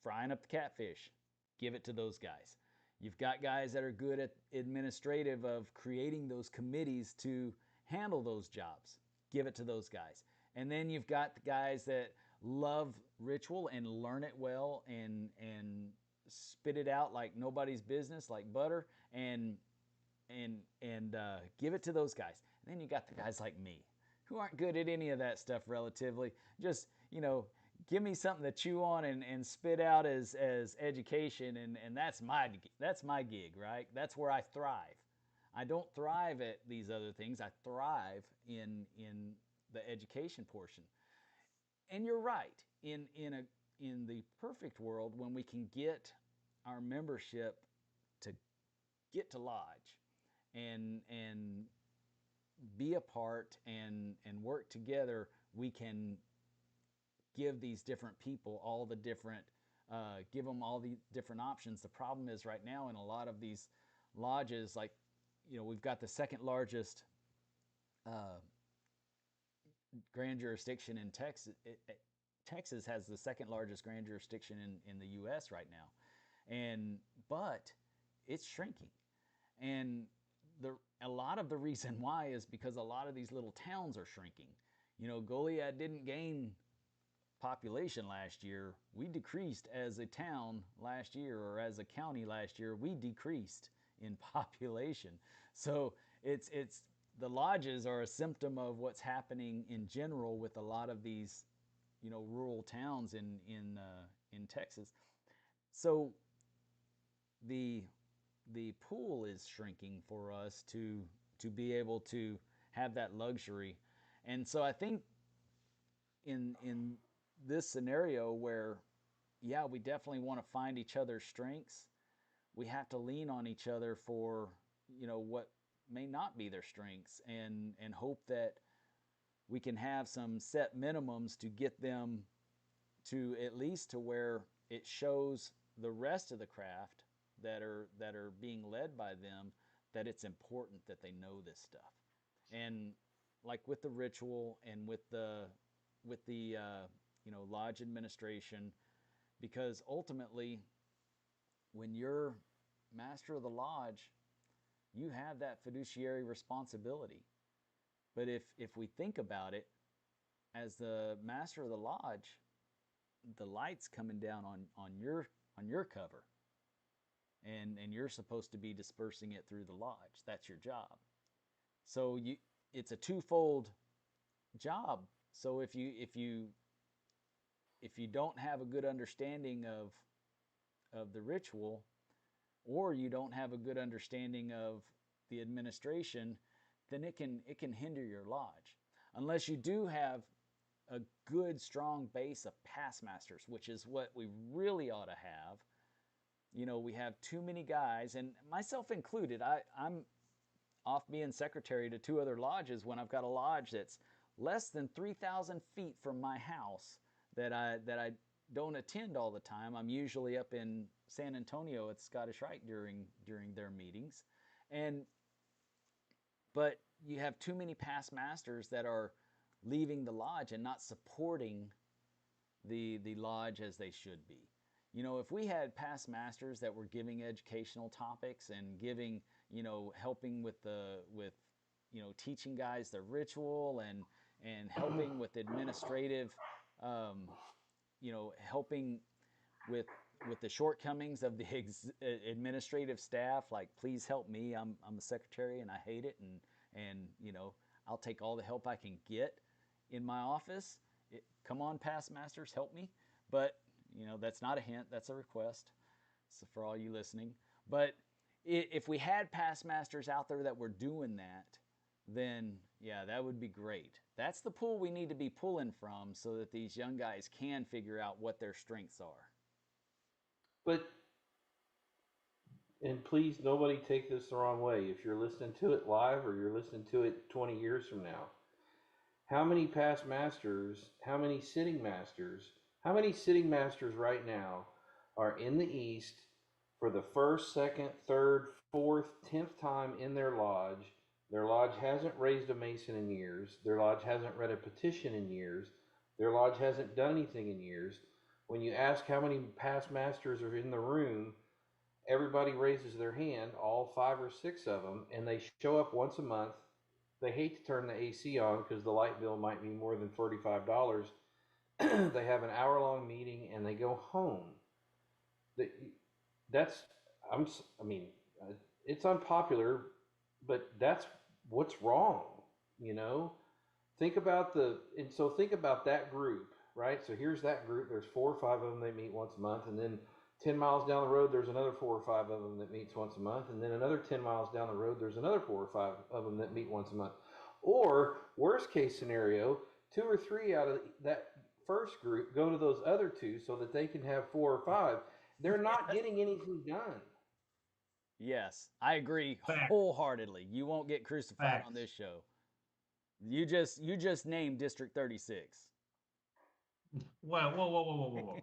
frying up the catfish. Give it to those guys. You've got guys that are good at administrative of creating those committees to handle those jobs. Give it to those guys. And then you've got the guys that love ritual and learn it well and spit it out like nobody's business, like butter, and give it to those guys. And then you got the guys like me who aren't good at any of that stuff relatively. Just, give me something to chew on and spit out as education, and that's my gig, right? That's where I thrive. I don't thrive at these other things. I thrive in the education portion. And you're right. In the perfect world, when we can get our membership to get to lodge and be a part and work together, we can give these different people all the different, give them all the different options. The problem is right now in a lot of these lodges, like, we've got the second largest grand jurisdiction in Texas. Texas has the second largest grand jurisdiction in the U.S. right now, but it's shrinking, and a lot of the reason why is because a lot of these little towns are shrinking. Goliad didn't gain population last year. We decreased as a town last year, or as a county last year. We decreased in population. So it's the lodges are a symptom of what's happening in general with a lot of these, rural towns in Texas. So the pool is shrinking for us to be able to have that luxury. And so I think in this scenario where, yeah, we definitely want to find each other's strengths, we have to lean on each other for, what may not be their strengths, and hope that we can have some set minimums to get them to at least to where it shows the rest of the craft that are being led by them that it's important that they know this stuff. And like with the ritual and with the lodge administration, because ultimately when you're master of the lodge, you have that fiduciary responsibility. But if we think about it, as the master of the lodge, the light's coming down on your cover, and you're supposed to be dispersing it through the lodge. That's your job. So it's a twofold job. So if you don't have a good understanding of the ritual, or you don't have a good understanding of the administration, then it can hinder your lodge. Unless you do have a good, strong base of past masters, which is what we really ought to have. We have too many guys, and myself included. I'm off being secretary to two other lodges when I've got a lodge that's less than 3,000 feet from my house that I don't attend all the time. I'm usually up in San Antonio at Scottish Rite during their meetings, but you have too many past masters that are leaving the lodge and not supporting the lodge as they should be. If we had past masters that were giving educational topics and giving, helping with teaching guys the ritual and helping with administrative, helping with the shortcomings of the administrative staff, like, please help me. I'm a secretary and I hate it, and I'll take all the help I can get in my office. come on, past masters, help me. But that's not a hint, that's a request. So for all you listening, but if we had past masters out there that were doing that, then yeah, that would be great. That's the pool we need to be pulling from so that these young guys can figure out what their strengths are. But, and please, nobody take this the wrong way. If you're listening to it live or you're listening to it 20 years from now, how many past masters, how many sitting masters right now are in the East for the first, second, third, fourth, 10th time in their lodge? Their lodge hasn't raised a Mason in years. Their lodge hasn't read a petition in years. Their lodge hasn't done anything in years. When you ask how many past masters are in the room, everybody raises their hand, all 5 or 6 of them, and they show up once a month. They hate to turn the AC on because the light bill might be more than $45. They have an hour-long meeting and they go home. That's, I mean, it's unpopular, but that's what's wrong, Think about that group, right? So here's that group. There's 4 or 5 of them. They meet once a month, and then 10 miles down the road, there's another 4 or 5 of them that meets once a month, and then another 10 miles down the road, there's another 4 or 5 of them that meet once a month. Or worst case scenario, 2 or 3 out of that first group go to those other 2 so that they can have 4 or 5. They're not getting anything done. Yes, I agree wholeheartedly. You won't get crucified on this show. You just named District 36. Well, whoa.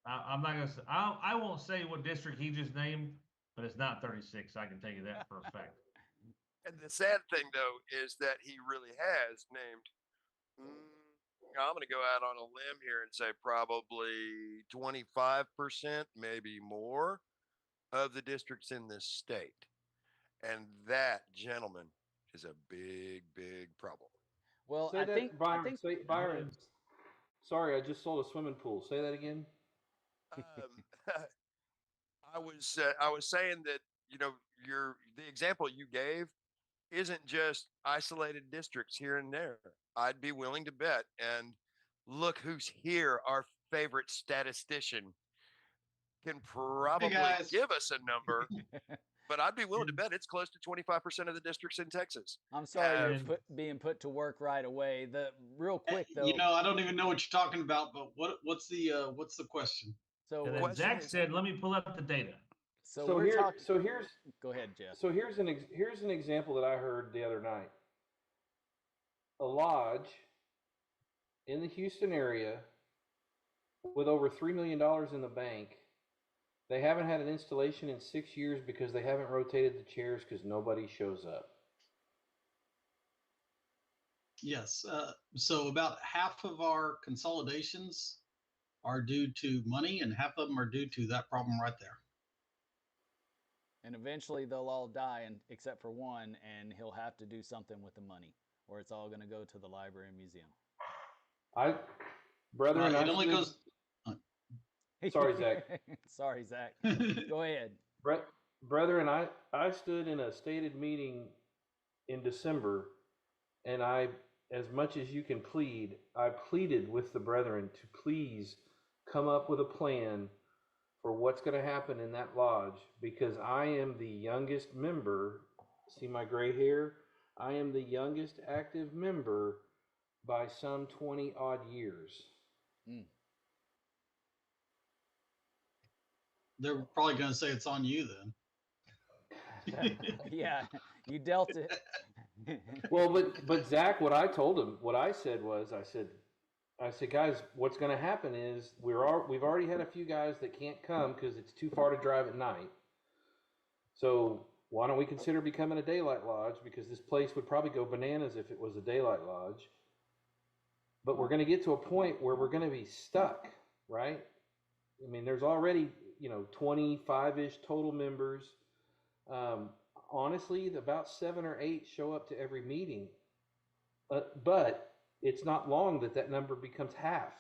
I'm not gonna say, I won't say what district he just named, but it's not 36. I can tell you that for a fact. And the sad thing, though, is that he really has named, I'm going to go out on a limb here and say probably 25%, maybe more, of the districts in this state. And that, gentlemen, is a big, big problem. Well, Say I that, think Byron. Sorry, I just sold a swimming pool. Say that again. I was saying that the example you gave isn't just isolated districts here and there. I'd be willing to bet, and look who's here, our favorite statistician can probably give us a number, but I'd be willing to bet it's close to 25% of the districts in Texas. I'm sorry you're being put to work right away. The real quick though. I don't even know what you're talking about, but what's the question? So Zach said, "Let me pull up the data." So here's go ahead, Jeff. So here's an example that I heard the other night. A lodge in the Houston area with over $3 million in the bank. They haven't had an installation in 6 years because they haven't rotated the chairs because nobody shows up. Yes. So about half of our consolidations are due to money, and half of them are due to that problem right there. And eventually they'll all die, except for one, and he'll have to do something with the money, or it's all going to go to the library and museum. It only goes. Sorry, Zach. Sorry, Zach. Go ahead. Brethren, I stood in a stated meeting in December, and as much as you can plead, I pleaded with the brethren to please come up with a plan for what's going to happen in that lodge, because I am the youngest member. See my gray hair? I am the youngest active member by some 20 odd years. They're probably going to say it's on you then. Yeah, you dealt it. Well, but Zach, what I told him, what I said, guys, what's going to happen is we've already had a few guys that can't come because it's too far to drive at night. So why don't we consider becoming a daylight lodge? Because this place would probably go bananas if it was a daylight lodge. But we're going to get to a point where we're going to be stuck, right? I mean, there's already 25-ish total members. Honestly, about 7 or 8 show up to every meeting, but it's not long that number becomes half.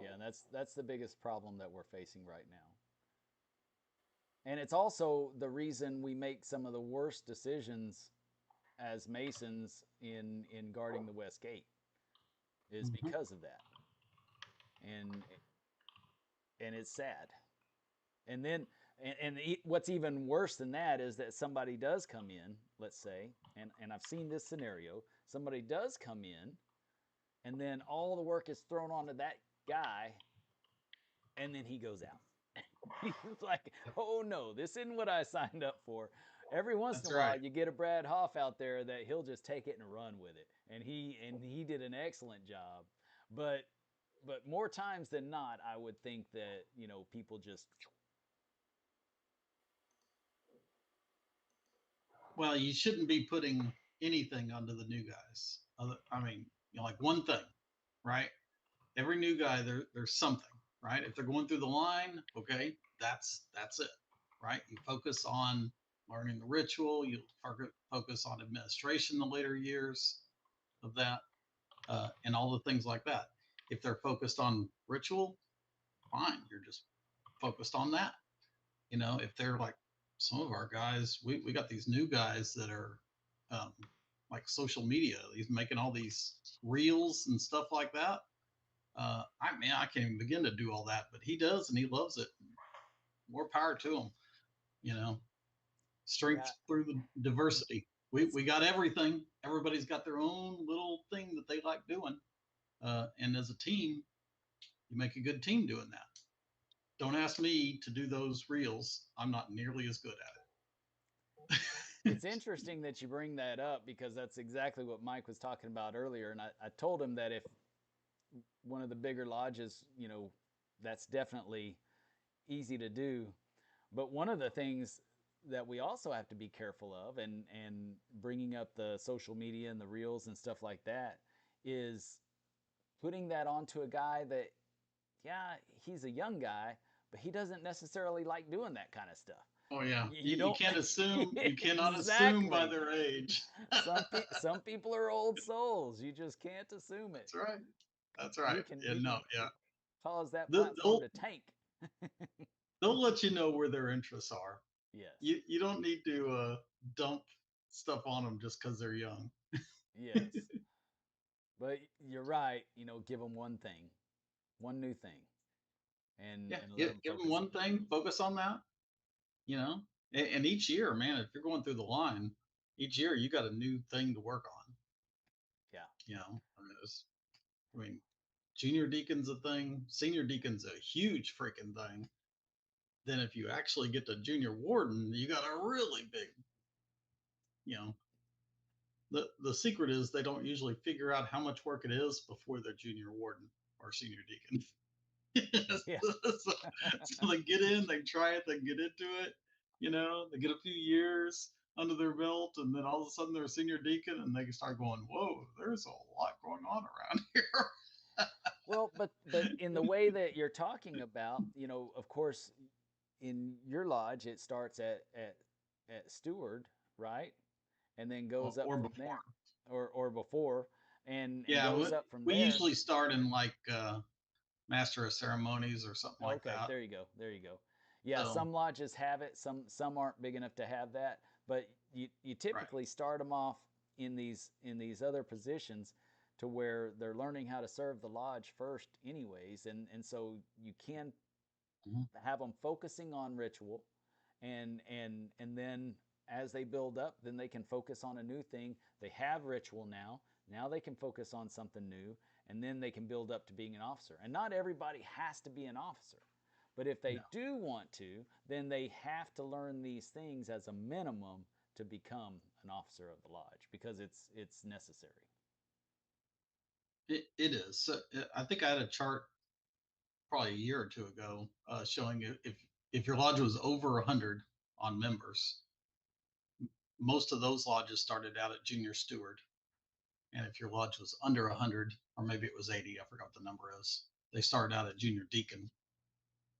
Yeah, that's the biggest problem that we're facing right now. And it's also the reason we make some of the worst decisions as Masons in guarding the West Gate is because of that, and it's sad. And then what's even worse than that is that somebody does come in, let's say, and I've seen this scenario. Somebody does come in, and then all the work is thrown onto that guy, and then he goes out. He's like, oh no, this isn't what I signed up for. Every once That's in a while, right. you get a Brad Hoff out there that he'll just take it and run with it, and he did an excellent job. But more times than not, I would think that people just Well, you shouldn't be putting anything onto the new guys. I mean, like one thing, right? Every new guy, there's something, right? If they're going through the line, okay, that's it, right? You focus on learning the ritual. You focus on administration the later years of that, and all the things like that. If they're focused on ritual, fine. You're just focused on that. If they're like some of our guys, we got these new guys that are like social media. He's making all these reels and stuff like that. I can't even begin to do all that, but he does, and he loves it. More power to him. Strength through the diversity. We got everything. Everybody's got their own little thing that they like doing, and as a team, you make a good team doing that. Don't ask me to do those reels. I'm not nearly as good at it. It's interesting that you bring that up because that's exactly what Mike was talking about earlier. And I told him that if one of the bigger lodges, that's definitely easy to do. But one of the things that we also have to be careful of, and bringing up the social media and the reels and stuff like that, is putting that onto a guy that, yeah, he's a young guy, but he doesn't necessarily like doing that kind of stuff. Oh yeah, You you don't can't assume. You cannot assume by exactly. their age. Some people are old souls. You just can't assume it. That's right. That's You right. can Yeah, no, yeah. cause that platform They'll to tank. they'll let you know where their interests are. Yes. You don't need to dump stuff on them just because they're young. Yes. But you're right. Give them one thing, one new thing, and Yeah, let them give them focus on one it. thing, focus on that. And each year, man, if you're going through the line, each year you got a new thing to work on. Yeah. I mean, junior deacon's a thing, senior deacon's a huge freaking thing. Then if you actually get to junior warden, you got a really big, the secret is they don't usually figure out how much work it is before they're junior warden or senior deacon. Yeah. So they get in, they try it, they get into it, they get a few years under their belt, and then all of a sudden they're a senior deacon, and they start going, whoa, there's a lot going on around here. Well, but in the way that you're talking about, of course, in your lodge it starts at steward, right? And then goes up Or from before. there, or before, and Yeah, goes up from we there. usually start in like master of ceremonies or something like Okay, that. there you go. Yeah, So, some lodges have it. Some aren't big enough to have that. But you typically start them off in these other positions to where they're learning how to serve the lodge first, anyways. And so you can have them focusing on ritual, and then as they build up, then they can focus on a new thing. They have ritual now. Now they can focus on something new, and then they can build up to being an officer. And not everybody has to be an officer. But if they do want to, then they have to learn these things as a minimum to become an officer of the lodge, because it's necessary. it is. So, I think I had a chart probably a year or two ago showing if your lodge was over 100 on members, most of those lodges started out at junior steward. And if your lodge was under 100, or maybe it was 80, I forgot what the number is, they started out at junior deacon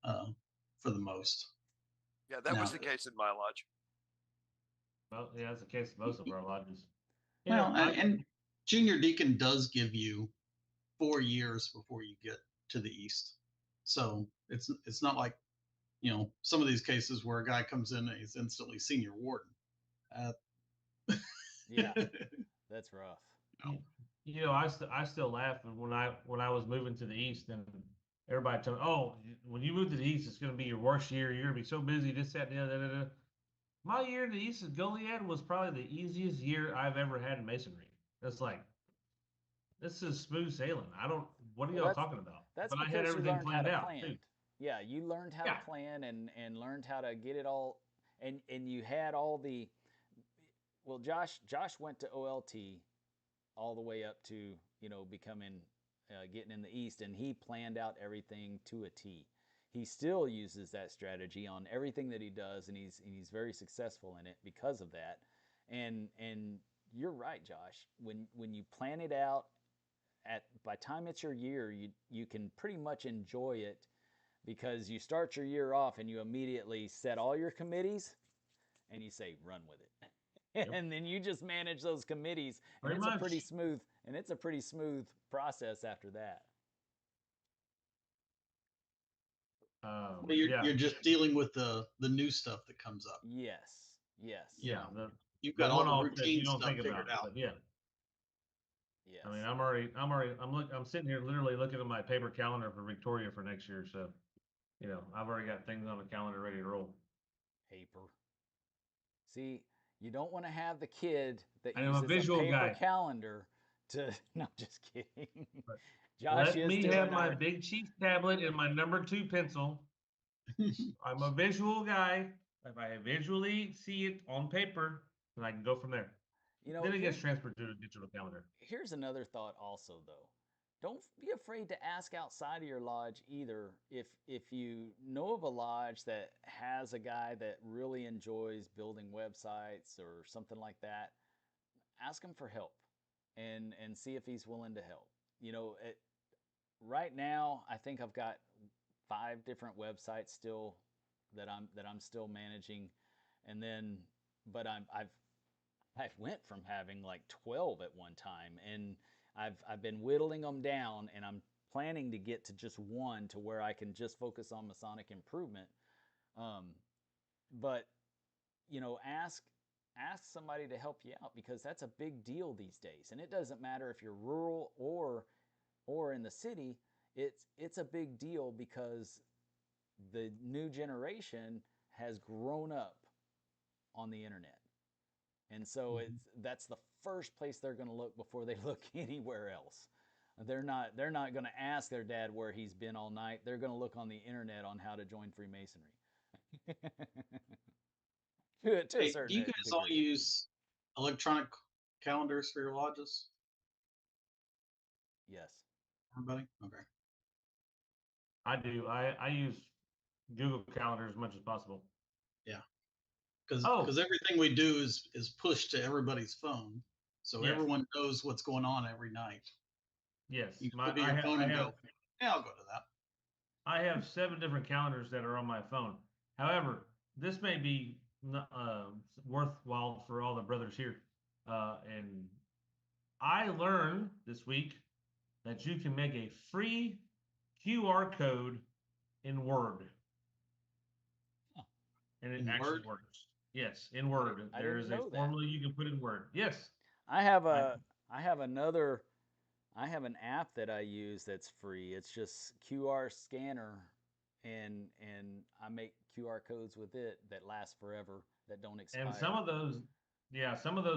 for the most. Yeah, that was the case in my lodge. Well, yeah, that's the case with most of our lodges. Well, and junior deacon does give you 4 years before you get to the east. So it's not like, some of these cases where a guy comes in and he's instantly senior warden. Yeah, that's rough. You know, I still laugh when I was moving to the east, and everybody told me, "Oh, when you move to the east, it's going to be your worst year. You're going to be so busy. This, that, and the other." My year in the east at Goliad was probably the easiest year I've ever had in masonry. It's like this is smooth sailing. I don't. What are Well, y'all talking about? that's But I had because you everything learned how planned to out too. plan. Yeah, you learned how to Yeah. plan and learned how to get it all, and you had all the. Well, Josh went to OLT all the way up to becoming getting in the East, and he planned out everything to a T. He still uses that strategy on everything that he does, and he's very successful in it because of that. And you're right, Josh. When you plan it out, by time it's your year, you can pretty much enjoy it because you start your year off and you immediately set all your committees and you say run with it. And then you just manage those committees, and Pretty it's much. a pretty smooth process after that. Well, you're just dealing with the new stuff that comes up. Yes. Yeah. You've The got all the one-off that you routine don't stuff think figured about, out. but yeah. Yes. I mean, I'm sitting here literally looking at my paper calendar for Victoria for next year. So, I've already got things on the calendar ready to roll. Paper. See, you don't want to have the kid that I am a uses a visual paper guy. calendar to. No, just kidding. But Josh Let is me doing have my that. big chief tablet and my number 2 pencil. I'm a visual guy. If I visually see it on paper, then I can go from there. Then it gets transferred to a digital calendar. Here's another thought also, though. Don't be afraid to ask outside of your lodge either. If you know of a lodge that has a guy that really enjoys building websites or something like that, ask him for help and see if he's willing to help. Right now, I think I've got 5 different websites still that I'm still managing, and then but I've went from having like 12 at one time, and I've been whittling them down, and I'm planning to get to just one to where I can just focus on Masonic Improvement. But ask somebody to help you out because that's a big deal these days, and it doesn't matter if you're rural or in the city. It's a big deal because the new generation has grown up on the internet. And so that's the first place they're going to look before they look anywhere else. They're not going to ask their dad where he's been all night. They're going to look on the internet on how to join Freemasonry. to a Hey, certain do you guys degree. all use electronic calendars for your lodges? Yes. Everybody? Okay. I do. I use Google Calendar as much as possible. Yeah. Because everything we do is pushed to everybody's phone, so Yes. everyone knows what's going on every night. Yes. You can look at your phone and go, yeah, I'll go to that. I have 7 different calendars that are on my phone. However, this may be worthwhile for all the brothers here. And I learned this week that you can make a free QR code in Word. And it actually works. Yes, in Word. There is a formula you can put in Word. Yes. I have an app that I use that's free. It's just QR scanner, and I make QR codes with it that last forever, that don't expire. And some of those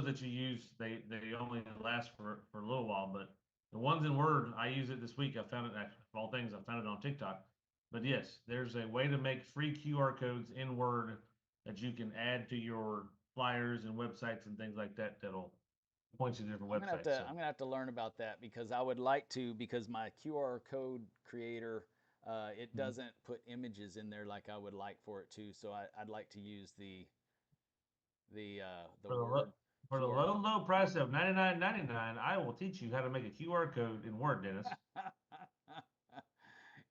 that you use, they only last for a little while. But the ones in Word, I use it this week. I found it, of all things, I found it on TikTok. But yes, there's a way to make free QR codes in Word that you can add to your flyers and websites and things like that. That'll point you to different websites. I'm gonna have to learn about that because I would like to, because my QR code creator, it doesn't put images in there like I would like for it to. So I'd like to use the Word. For the low price of $99.99, I will teach you how to make a QR code in Word, Dennis.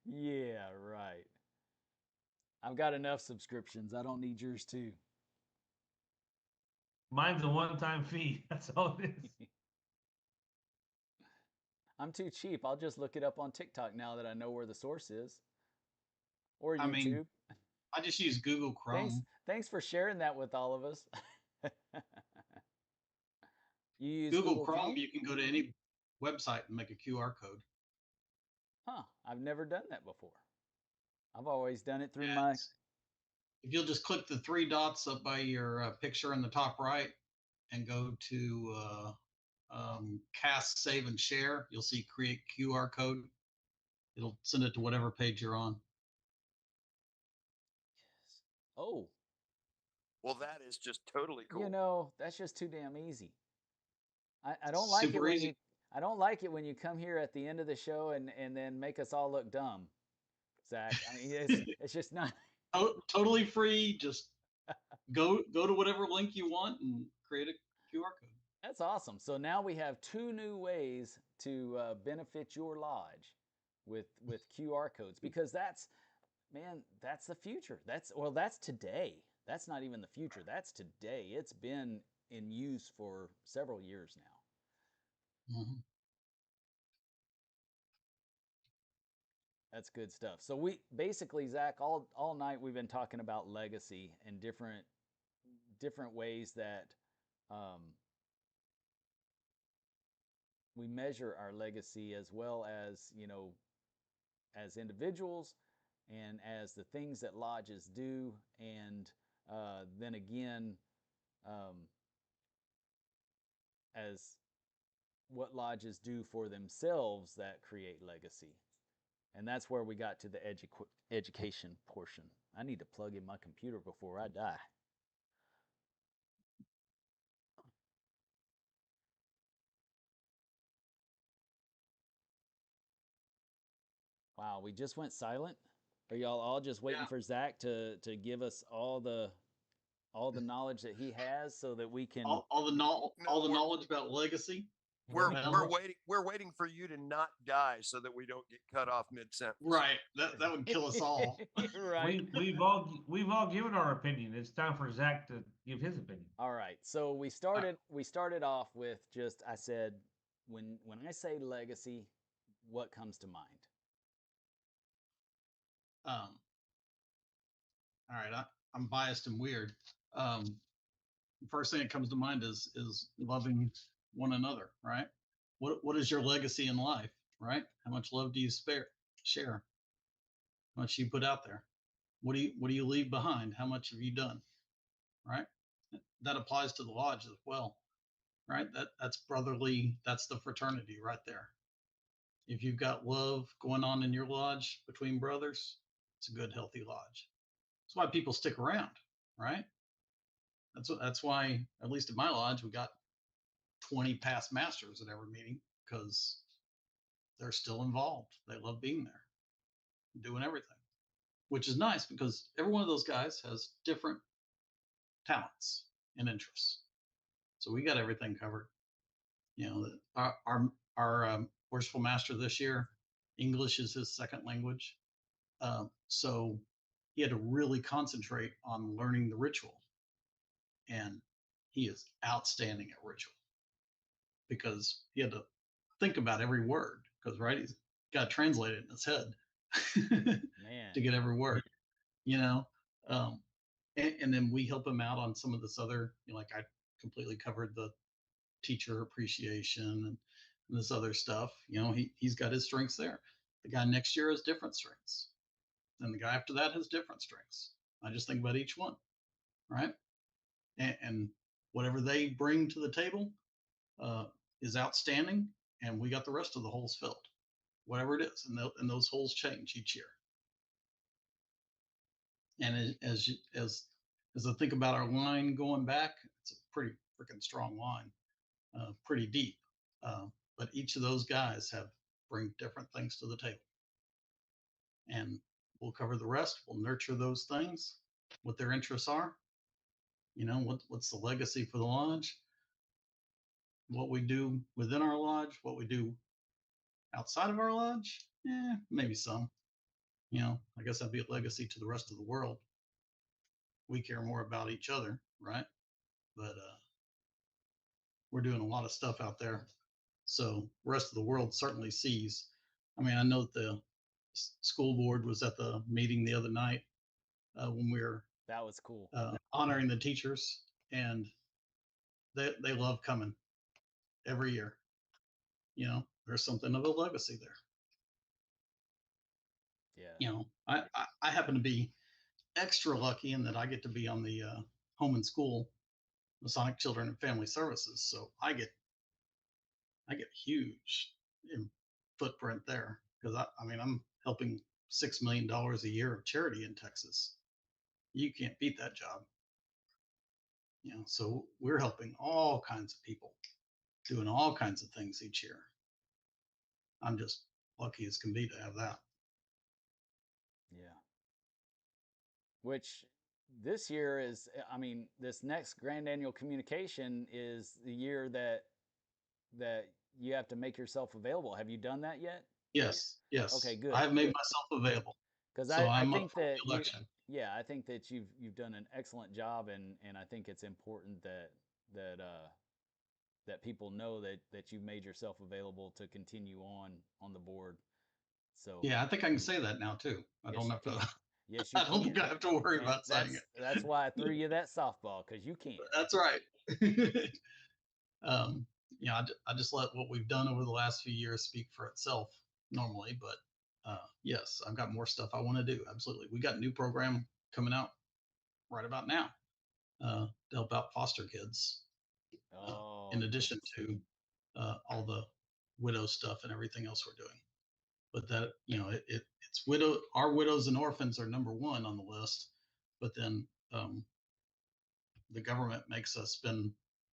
Yeah, right. I've got enough subscriptions. I don't need yours too. Mine's a one-time fee. That's all it is. I'm too cheap. I'll just look it up on TikTok now that I know where the source is. Or YouTube. I mean, I just use Google Chrome. Thanks for sharing that with all of us. You use Google Google Chrome, Chrome? you can go to any website and make a QR code. Huh, I've never done that before. I've always done it through Yeah, my. if you'll just click the three dots up by your picture in the top right and go to cast, save, and share, you'll see create QR code. It'll send it to whatever page you're on. Oh, Well, that is just totally cool. you know, that's just too damn easy. I don't like it Super when easy. you I don't like it when you come here at the end of the show and then make us all look dumb, Zach. I mean, it's just not. Totally free. Just go to whatever link you want and create a QR code. That's awesome. So now we have 2 new ways to benefit your lodge with QR codes, because that's, man, that's the future. That's today. That's not even the future. That's today. It's been in use for several years now. Mm-hmm. That's good stuff. So we basically, Zach, all night we've been talking about legacy and different ways that we measure our legacy, as well as, you know, as individuals and as the things that lodges do, and then again, as what lodges do for themselves that create legacy. And that's where we got to the education portion. I need to plug in my computer before I die. Wow, we just went silent. Are y'all all just waiting for Zach to give us all the knowledge that he has, so that we can all the knowledge about legacy? We're waiting for you to not die so that we don't get cut off mid-sentence. Right. That would kill us all. Right. We've all given our opinion. It's time for Zach to give his opinion. All right. So we started off with just, I said, when I say legacy, what comes to mind? All right, I'm biased and weird. First thing that comes to mind is loving one another, right? What is your legacy in life, right? How much love do you share? How much you put out there? What do you leave behind? How much have you done? Right? That applies to the lodge as well, right? That's brotherly, that's the fraternity right there. If you've got love going on in your lodge between brothers, it's a good, healthy lodge. That's why people stick around, right? That's why, at least at my lodge, we got 20 past masters at every meeting, because they're still involved. They love being there, doing everything, which is nice because every one of those guys has different talents and interests. So we got everything covered. You know, our worshipful master this year, English is his second language. So he had to really concentrate on learning the ritual. And he is outstanding at ritual, because he had to think about every word, because right, he's got to translate it in his head to get every word, you know. And then we help him out on some of this other, you know, like I completely covered the teacher appreciation and this other stuff. You know, he's got his strengths there. The guy next year has different strengths, and the guy after that has different strengths. I just think about each one, right? And whatever they bring to the table is outstanding, and we got the rest of the holes filled, whatever it is, and those holes change each year. And as I think about our line going back, it's a pretty freaking strong line, pretty deep. But each of those guys bring different things to the table, and we'll cover the rest. We'll nurture those things, what their interests are. You know, what's the legacy for the lodge? What we do within our lodge, what we do outside of our lodge, maybe some. You know, I guess that'd be a legacy to the rest of the world. We care more about each other, right? But we're doing a lot of stuff out there, so the rest of the world certainly sees. I mean, I know that the school board was at the meeting the other night when we were that was cool honoring the teachers, and they love coming. every year. You know, there's something of a legacy there. Yeah. You know, I happen to be extra lucky in that I get to be on the home and school Masonic Children and Family Services, so I get huge footprint there because I mean I'm helping $6 million a year of charity in Texas. You can't beat that job. You know, so we're helping all kinds of people, doing all kinds of things each year. I'm just lucky as can be to have that. Yeah. Which this year is, I mean, this next grand annual communication is the year that you have to make yourself available. Have you done that yet? Yes, yes. Okay, I good. have made myself available. Because So I I'm up think for that you, election. yeah, I think that you've done an excellent job, and I think it's important that that people know that you've made yourself available to continue on the board. So Yeah, I think I can say that now too. I yes, don't you have to. can. Yes, you I don't think can. I have to worry And about saying it. that's why I threw you that softball, because you can. That's right. You know, I just let what we've done over the last few years speak for itself normally, but yes, I've got more stuff I want to do. Absolutely. We got a new program coming out right about now to help out foster kids, Oh, in nice. addition to all the widow stuff and everything else we're doing. But that, you know, it's our widows and orphans are number one on the list, but then the government makes us spend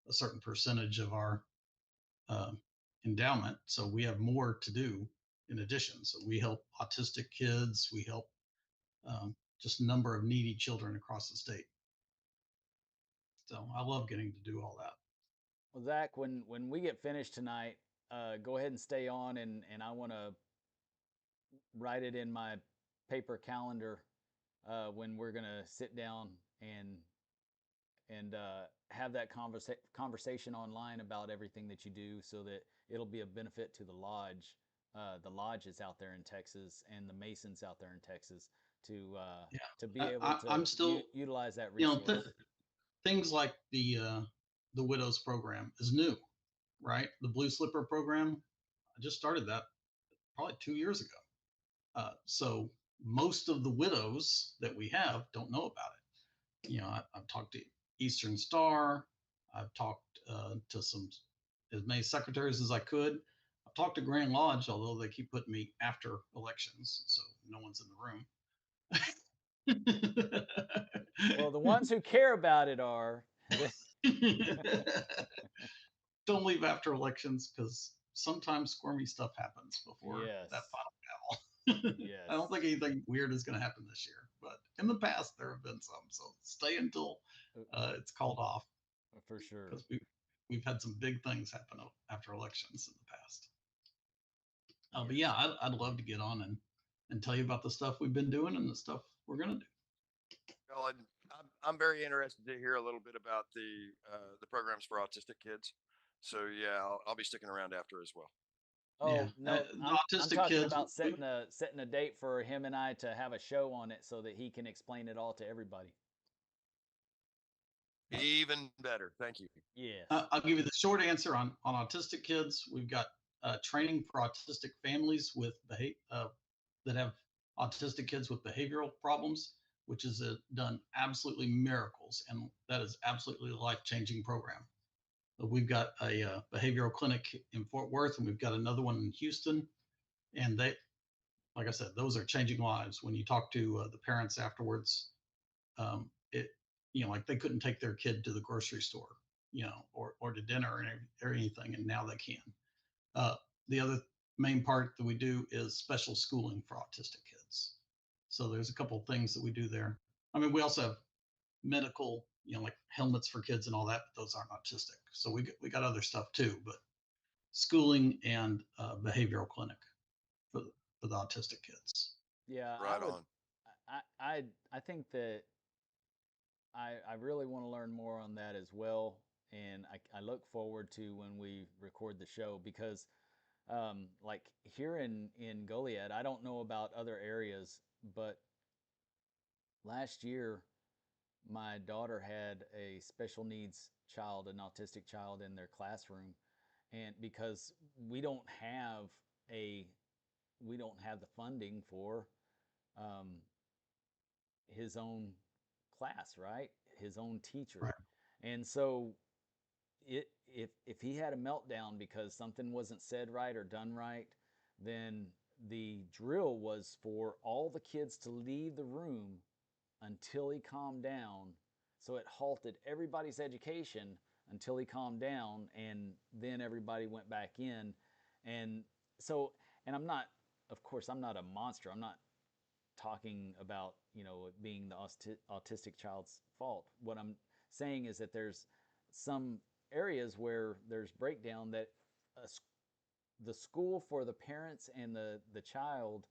a certain percentage of our um, endowment. So we have more to do in addition. So we help autistic kids, we help just a number of needy children across the state. So I love getting to do all that. Well, Zach, when we get finished tonight, go ahead and stay on, and I want to write it in my paper calendar when we're gonna sit down and have that conversation online about everything that you do, so that it'll be a benefit to the lodge, the lodges out there in Texas, and the Masons out there in Texas to be able to I'm still, utilize that you know, resource. things like the widows program is new, right? The Blue Slipper program, I just started that probably 2 years ago. So most of the widows that we have don't know about it. You know, I've talked to Eastern Star. I've talked to as many secretaries as I could. I've talked to Grand Lodge, although they keep putting me after elections, so no one's in the room. Well, the ones who care about it are. Don't leave after elections because sometimes squirmy stuff happens before Yes. that final battle. Yes. I don't think anything weird is going to happen this year, but in the past there have been some. So stay until it's called off. For sure. Because we've had some big things happen after elections in the past. Yes. But yeah, I'd love to get on and tell you about the stuff we've been doing and the stuff we're going to do. Well, and I'm very interested to hear a little bit about the programs for autistic kids. So yeah, I'll be sticking around after as well. Oh Yeah. no, I'm Autistic talking kids, about setting a date for him and I to have a show on it so that he can explain it all to everybody. Even better. Thank you. Yes. I'll give you the short answer on autistic kids. We've got training for autistic families with that have autistic kids with behavioral problems, which has done absolutely miracles, and that is absolutely a life-changing program. We've got a behavioral clinic in Fort Worth, and we've got another one in Houston, and they, like I said, those are changing lives. When you talk to the parents afterwards, it, you know, like they couldn't take their kid to the grocery store, you know, or to dinner or anything, and now they can. The other main part that we do is special schooling for autistic kids. So there's a couple of things that we do there. I mean, we also have medical, you know, like helmets for kids and all that, but those aren't autistic. So we got other stuff too, but schooling and behavioral clinic for the autistic kids. Yeah, Right on. I think that I really want to learn more on that as well, and I look forward to when we record the show, because like here in Goliad, I don't know about other areas, but last year my daughter had a special needs child, an autistic child, in their classroom, and because we don't have the funding for um, his own class, right? His own teacher. Right. And so if he had a meltdown because something wasn't said right or done right, then the drill was for all the kids to leave the room until he calmed down. So it halted everybody's education until he calmed down, and then everybody went back in. And so, and I'm not, of course, I'm not a monster. I'm not talking about, it being the autistic child's fault. What I'm saying is that there's some areas where there's breakdown that the school, for the parents and the child,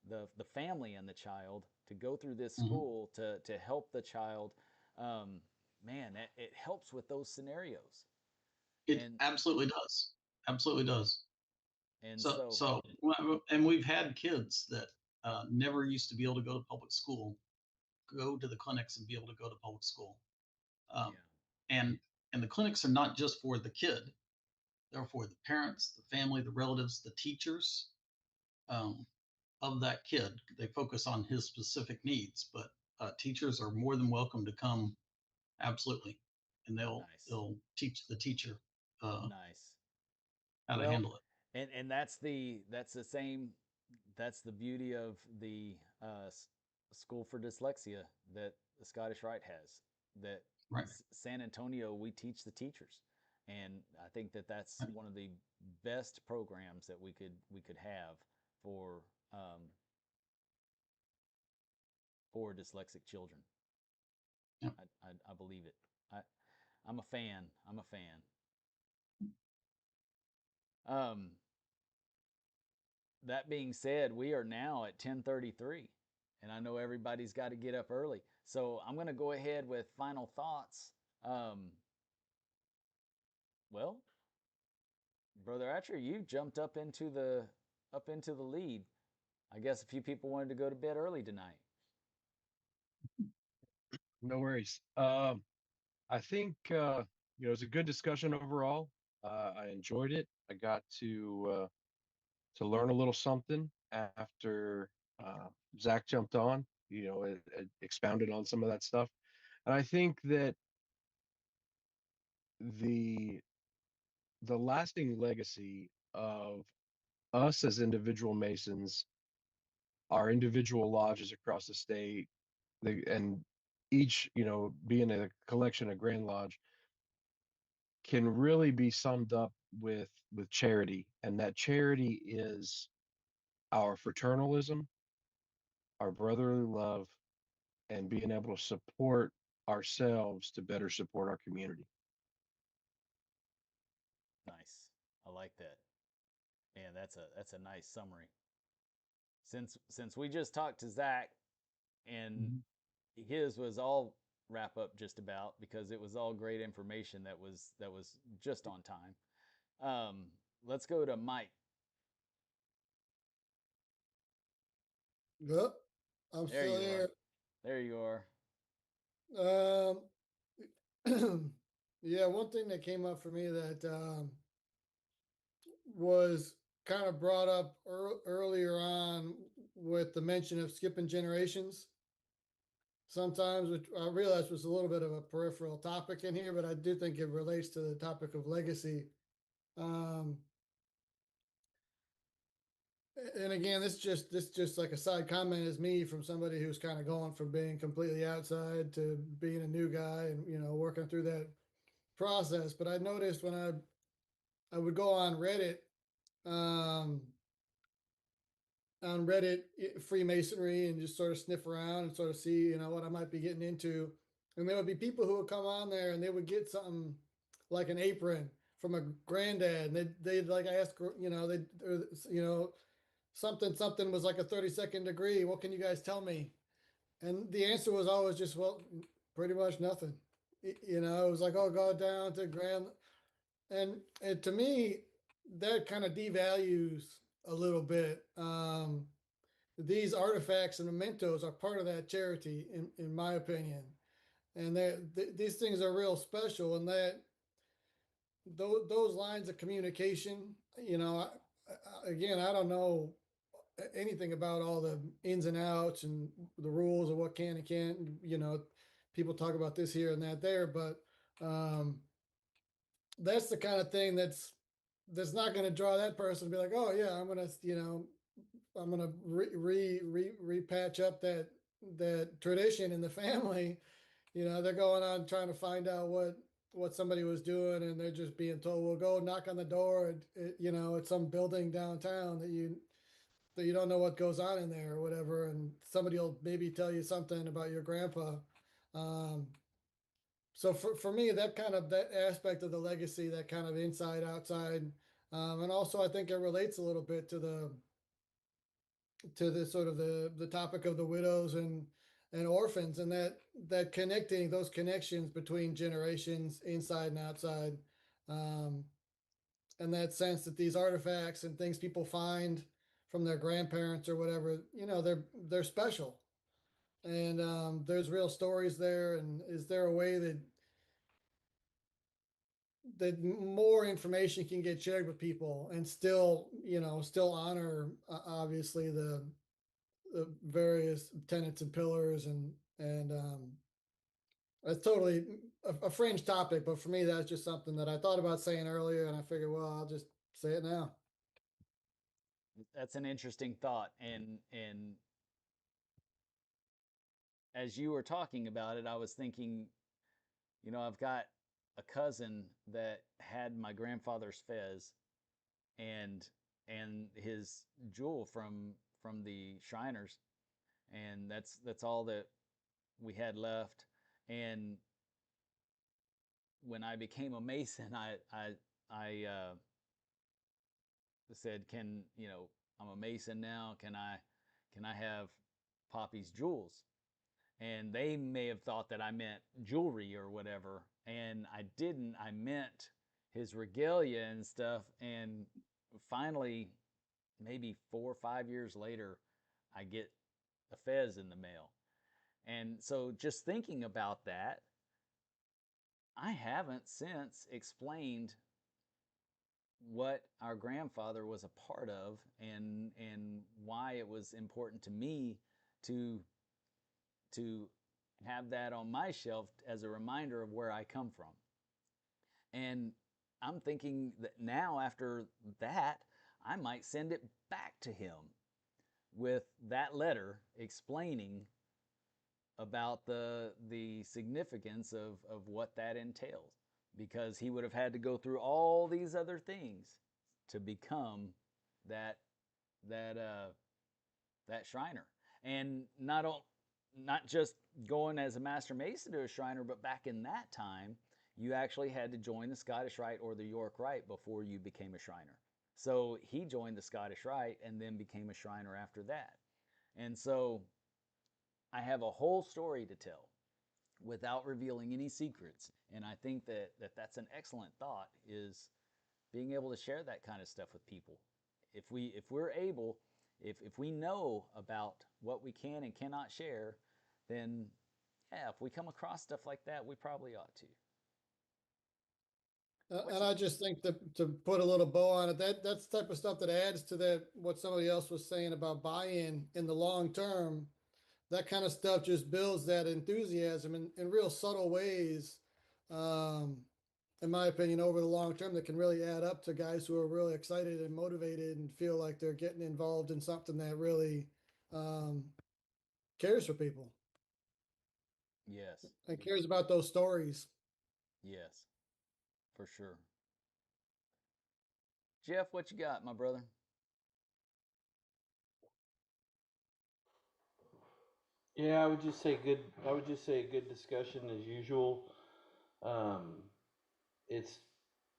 the family and the child, to go through this school to help the child, man, it helps with those scenarios. It And absolutely does. Absolutely does. and So, and we've had kids that never used to be able to go to public school, go to the clinics and be able to go to public school. Um, yeah, and the clinics are not just for the kid; they're for the parents, the family, the relatives, the teachers of that kid. They focus on his specific needs, but teachers are more than welcome to come. Absolutely, and nice, they'll teach the teacher nice. how to Well, handle it. and that's the same, that's the beauty of the school for dyslexia that the Scottish Rite has. That Right. San Antonio, we teach the teachers, and I think that that's Right. one of the best programs that we could have for dyslexic children. Yep. I believe it. I'm a fan. I'm a fan. Um, that being said, we are now at 10:33, and I know everybody's got to get up early. So I'm going to go ahead with final thoughts. Well, Brother Atcher, you jumped up into the lead. I guess a few people wanted to go to bed early tonight. No worries. I think it was a good discussion overall. I enjoyed it. I got to learn a little something after Zach jumped on. It expounded on some of that stuff, and I think that the lasting legacy of us as individual Masons, our individual lodges across the state, and each, being a collection of Grand Lodge, can really be summed up with charity, and that charity is our fraternalism, our brotherly love, and being able to support ourselves to better support our community. Nice. I like that. Man, that's a nice summary. Since we just talked to Zach, and his was all wrap up just about, because it was all great information that was just on time. Let's go to Mike. Yep, I'm There still you here. are. There you are. Yeah, one thing that came up for me that was kind of brought up earlier on with the mention of skipping generations. Sometimes, which I realized was a little bit of a peripheral topic in here, but I do think it relates to the topic of legacy. Um, and again, this just like a side comment is me from somebody who's kind of going from being completely outside to being a new guy, and working through that process. But I noticed when I would go um, on Reddit, Freemasonry, and just sort of sniff around and sort of see what I might be getting into, and there would be people who would come on there and they would get something like an apron from a granddad, and they'd like ask, something was like a 32nd degree. What can you guys tell me? And the answer was always just, well, pretty much nothing. It was like, oh, go down to grand. And to me, that kind of devalues a little bit. These artifacts and mementos are part of that charity, in my opinion. And these things are real special, and that those lines of communication, again, I don't know anything about all the ins and outs and the rules of what can and can't. People talk about this here and that there, but that's the kind of thing that's not going to draw that person to be like, oh yeah, I'm gonna repatch up that tradition in the family. They're going on trying to find out what somebody was doing, and they're just being told, "Well, go knock on the door at some building downtown that you don't know what goes on in there or whatever, and somebody will maybe tell you something about your grandpa." So for me, that aspect of the legacy, that kind of inside outside, and also I think it relates a little bit to the sort of the topic of the widows and orphans, and that connecting those connections between generations inside and outside, um, and that sense that these artifacts and things people find from their grandparents or whatever, they're special, and there's real stories there. And is there a way that more information can get shared with people and still honor, obviously, the various tenets and pillars, and it's totally a fringe topic, but for me that's just something that I thought about saying earlier, and I figured, well, I'll just say it now. That's an interesting thought, and as you were talking about it, I was thinking, I've got a cousin that had my grandfather's fez and his jewel from the Shriners, and that's all that we had left. And when I became a Mason, I said, I'm a Mason now. Can I have Poppy's jewels? And they may have thought that I meant jewelry or whatever, and I didn't. I meant his regalia and stuff. And finally, maybe 4 or 5 years later, I get a fez in the mail. And so just thinking about that, I haven't since explained what our grandfather was a part of, and why it was important to me to to have that on my shelf as a reminder of where I come from. And I'm thinking that now, after that, I might send it back to him with that letter explaining about the significance of what that entails, because he would have had to go through all these other things to become that that uh, that Shriner. And not just going as a Master Mason to a Shriner, but back in that time, you actually had to join the Scottish Rite or the York Rite before you became a Shriner. So he joined the Scottish Rite and then became a Shriner after that. And so I have a whole story to tell without revealing any secrets. And I think that's an excellent thought, is being able to share that kind of stuff with people. If we're able, if we know about what we can and cannot share, then yeah, if we come across stuff like that, we probably ought to. And I just think that, to put a little bow on it, that's the type of stuff that adds to that, what somebody else was saying about buy-in in the long term. That kind of stuff just builds that enthusiasm in real subtle ways, um, in my opinion, over the long term, that can really add up to guys who are really excited and motivated and feel like they're getting involved in something that really um, cares for people Yes, and cares about those stories. yes, for sure. Jeff, what you got, my brother? Yeah, I would just say good. I would just say a good discussion as usual. Um, it's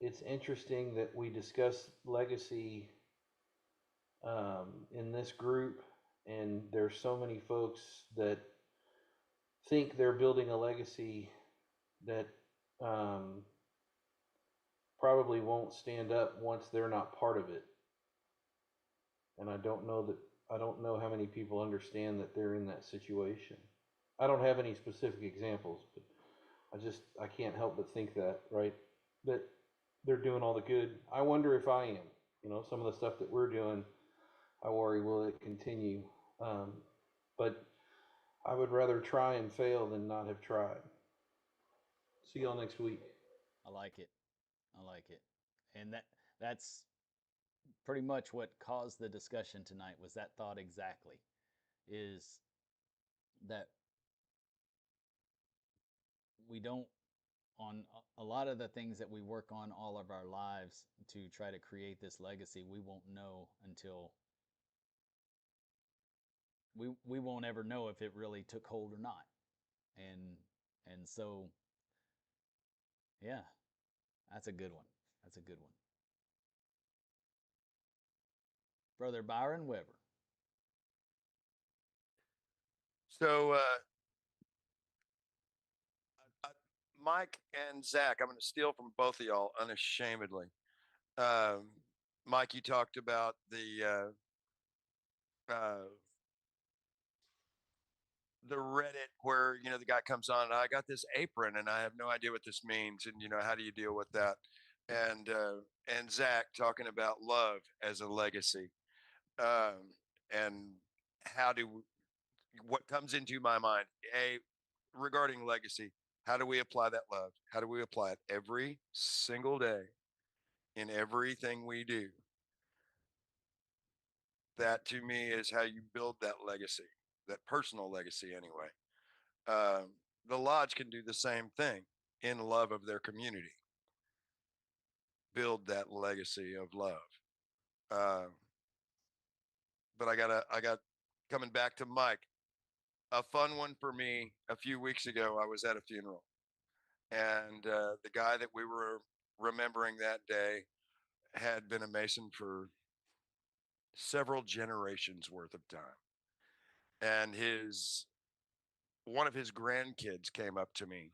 it's interesting that we discuss legacy in this group, and there's so many folks that think they're building a legacy that um, probably won't stand up once they're not part of it. And I don't know how many people understand that they're in that situation. I don't have any specific examples, but I can't help but think that, right? That they're doing all the good. I wonder if I am. You know, some of the stuff that we're doing, I worry will it continue. But I would rather try and fail than not have tried. See y'all next week. I like it. I like it. And that's pretty much what caused the discussion tonight, was that thought exactly, is that we don't, on a lot of the things that we work on all of our lives to try to create this legacy, we won't know until we won't ever know if it really took hold or not. And so yeah, that's a good one. That's a good one. Brother Byron Weber. So, Mike and Zach, I'm going to steal from both of y'all unashamedly. Um, Mike, you talked about the Reddit where the guy comes on and I got this apron and I have no idea what this means, and how do you deal with that? And Zach talking about love as a legacy, and how do what comes into my mind regarding legacy? How do we apply that love? How do we apply it every single day in everything we do? That to me is how you build that legacy, that personal legacy anyway. Um, the lodge can do the same thing in love of their community, build that legacy of love. Uh, but I got coming back to Mike, a fun one for me. A few weeks ago, I was at a funeral, and the guy that we were remembering that day had been a Mason for several generations worth of time. And one of his grandkids came up to me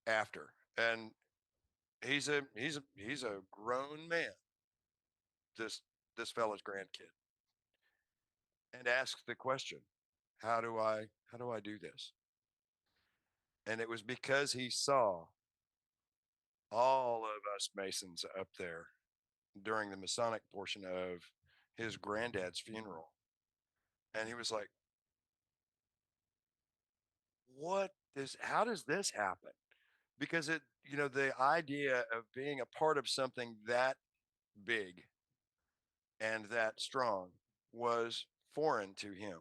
after, and he's a grown man, this fella's grandkid, and asked the question, how do I do this? And it was because he saw all of us Masons up there during the Masonic portion of his granddad's funeral. And he was like, how does this happen? Because the idea of being a part of something that big and that strong was foreign to him.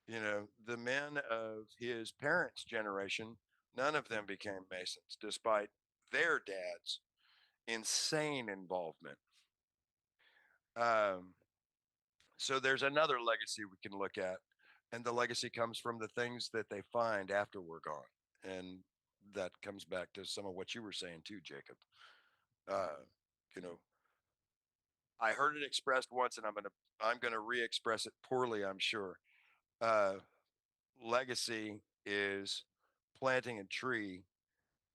The men of his parents' generation, none of them became Masons, despite their dad's insane involvement. Um, so there's another legacy we can look at, and the legacy comes from the things that they find after we're gone, and that comes back to some of what you were saying too, Jacob. Uh, you know, I heard it expressed once, and I'm gonna re-express it poorly, I'm sure. Uh, Legacy is planting a tree,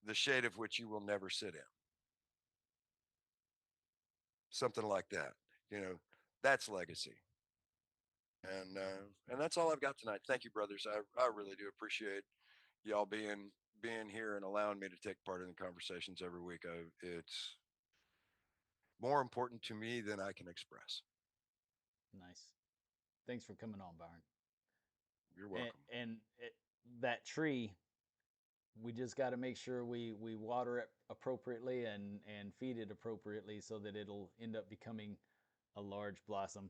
the shade of which you will never sit in. Something like that. That's legacy. And that's all I've got tonight. Thank you, brothers. I really do appreciate y'all being here and allowing me to take part in the conversations every week. It's more important to me than I can express. Nice. Thanks for coming on, Byron. You're welcome. And that tree, we just got to make sure we water it appropriately and feed it appropriately so that it'll end up becoming a large blossom.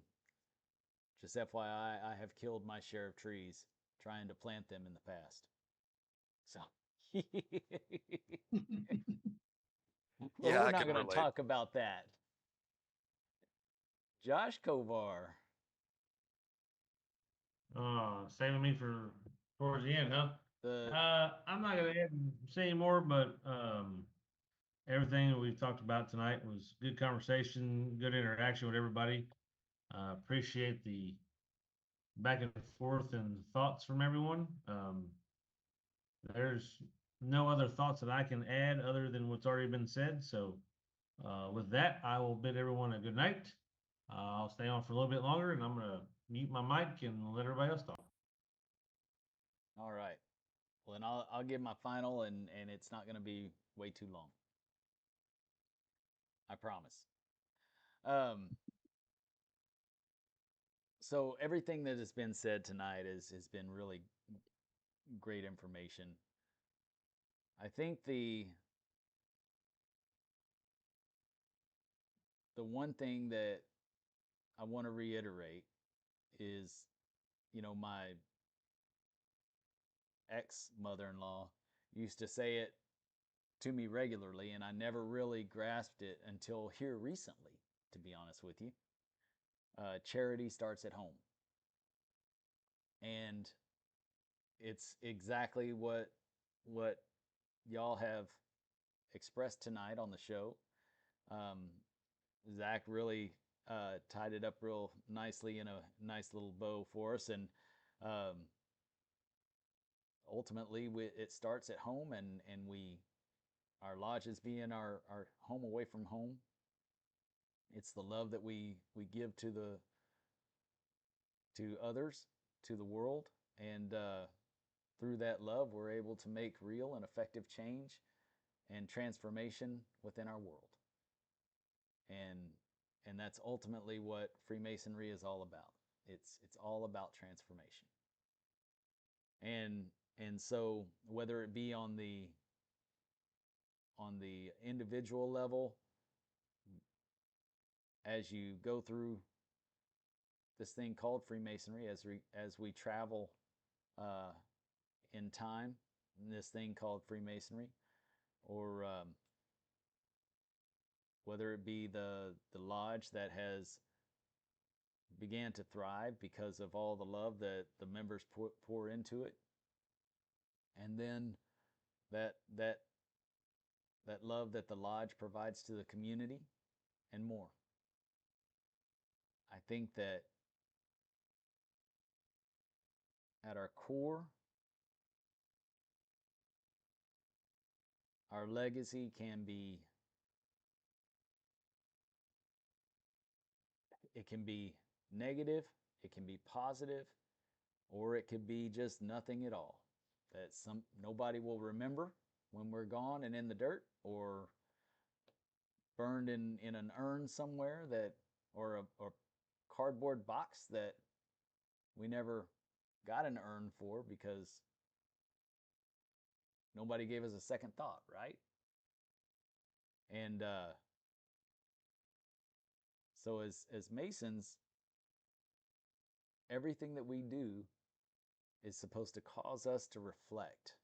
Just FYI, I have killed my share of trees trying to plant them in the past. So, well, Yeah, we're I not can going to relate. talk about that. Josh Kovar. Saving me for towards the end, huh? The I'm not gonna say anymore, but everything that we've talked about tonight was good conversation, good interaction with everybody. Appreciate the back and forth and thoughts from everyone. There's no other thoughts that I can add other than what's already been said. So with that, I will bid everyone a good night. I'll stay on for a little bit longer, and I'm gonna mute my mic and let everybody else talk. All right. Well, then I'll give my final, and it's not going to be way too long. I promise. So everything that has been said tonight has been really great information. I think the one thing that I want to reiterate is, my ex mother-in-law used to say it to me regularly, and I never really grasped it until here recently, to be honest with you. Charity starts at home. And it's exactly what y'all have expressed tonight on the show. Zach really tied it up real nicely in a nice little bow for us, and ultimately it starts at home, and our lodges being our home away from home. It's the love that we give to others, to the world, and through that love, we're able to make real and effective change and transformation within our world. And that's ultimately what Freemasonry is all about. It's all about transformation. And so whether it be on the individual level, as you go through this thing called Freemasonry, as we travel in time, in this thing called Freemasonry, or whether it be the lodge that has began to thrive because of all the love that the members pour into it, and then that love that the lodge provides to the community, and more. I think that at our core, our legacy can be negative, it can be positive, or it could be just nothing at all. That nobody will remember when we're gone and in the dirt, or burned in an urn somewhere, or a cardboard box that we never got an urn for because nobody gave us a second thought, right? And so as Masons, everything that we do is supposed to cause us to reflect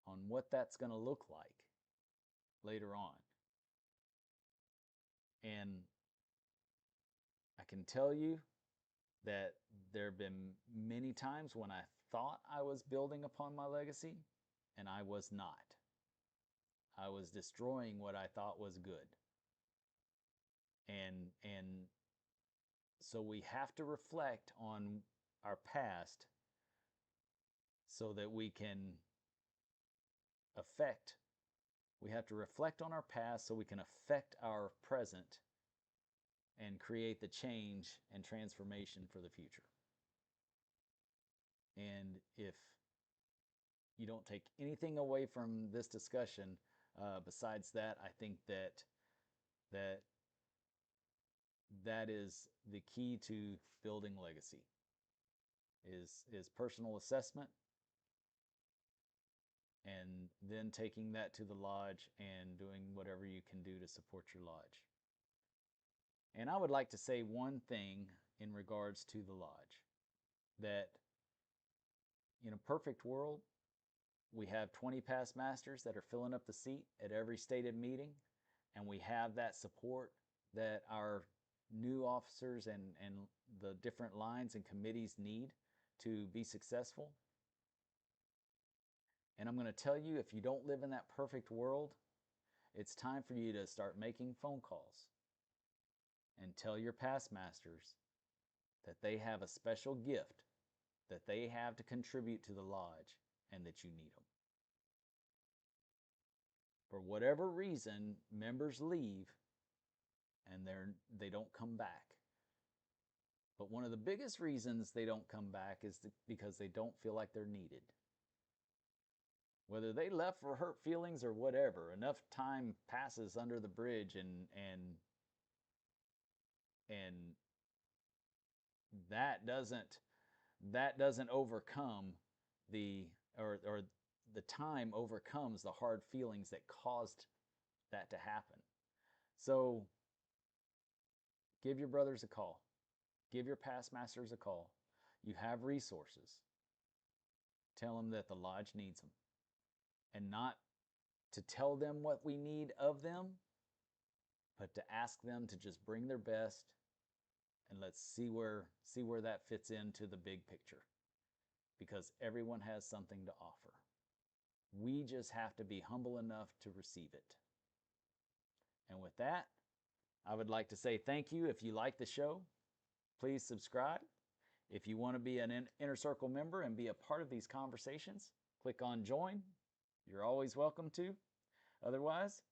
on what that's going to look like later on. And I can tell you that there have been many times when I thought I was building upon my legacy, and I was not. I was destroying what I thought was good. And so we have to reflect on our past so that we can we have to reflect on our past so we can affect our present and create the change and transformation for the future. And if you don't take anything away from this discussion, besides that, I think that is the key to building legacy, is personal assessment, and then taking that to the lodge and doing whatever you can do to support your lodge. And I would like to say one thing in regards to the lodge, that in a perfect world, we have 20 past masters that are filling up the seat at every stated meeting, and we have that support that our new officers and the different lines and committees need to be successful. And I'm going to tell you, if you don't live in that perfect world, it's time for you to start making phone calls and tell your past masters that they have a special gift that they have to contribute to the lodge, and that you need them. For whatever reason, members leave and they don't come back. But one of the biggest reasons they don't come back is because they don't feel like they're needed. whether they left for hurt feelings or whatever, enough time passes under the bridge and that doesn't overcome the or the time overcomes the hard feelings that caused that to happen. So give your brothers a call. Give your past masters a call. You have resources. Tell them that the lodge needs them. And not to tell them what we need of them, but to ask them to just bring their best, and let's see where that fits into the big picture. Because everyone has something to offer. We just have to be humble enough to receive it. And with that, I would like to say thank you. If you like the show, please subscribe. If you want to be an Inner Circle member and be a part of these conversations, click on join. You're always welcome to. Otherwise,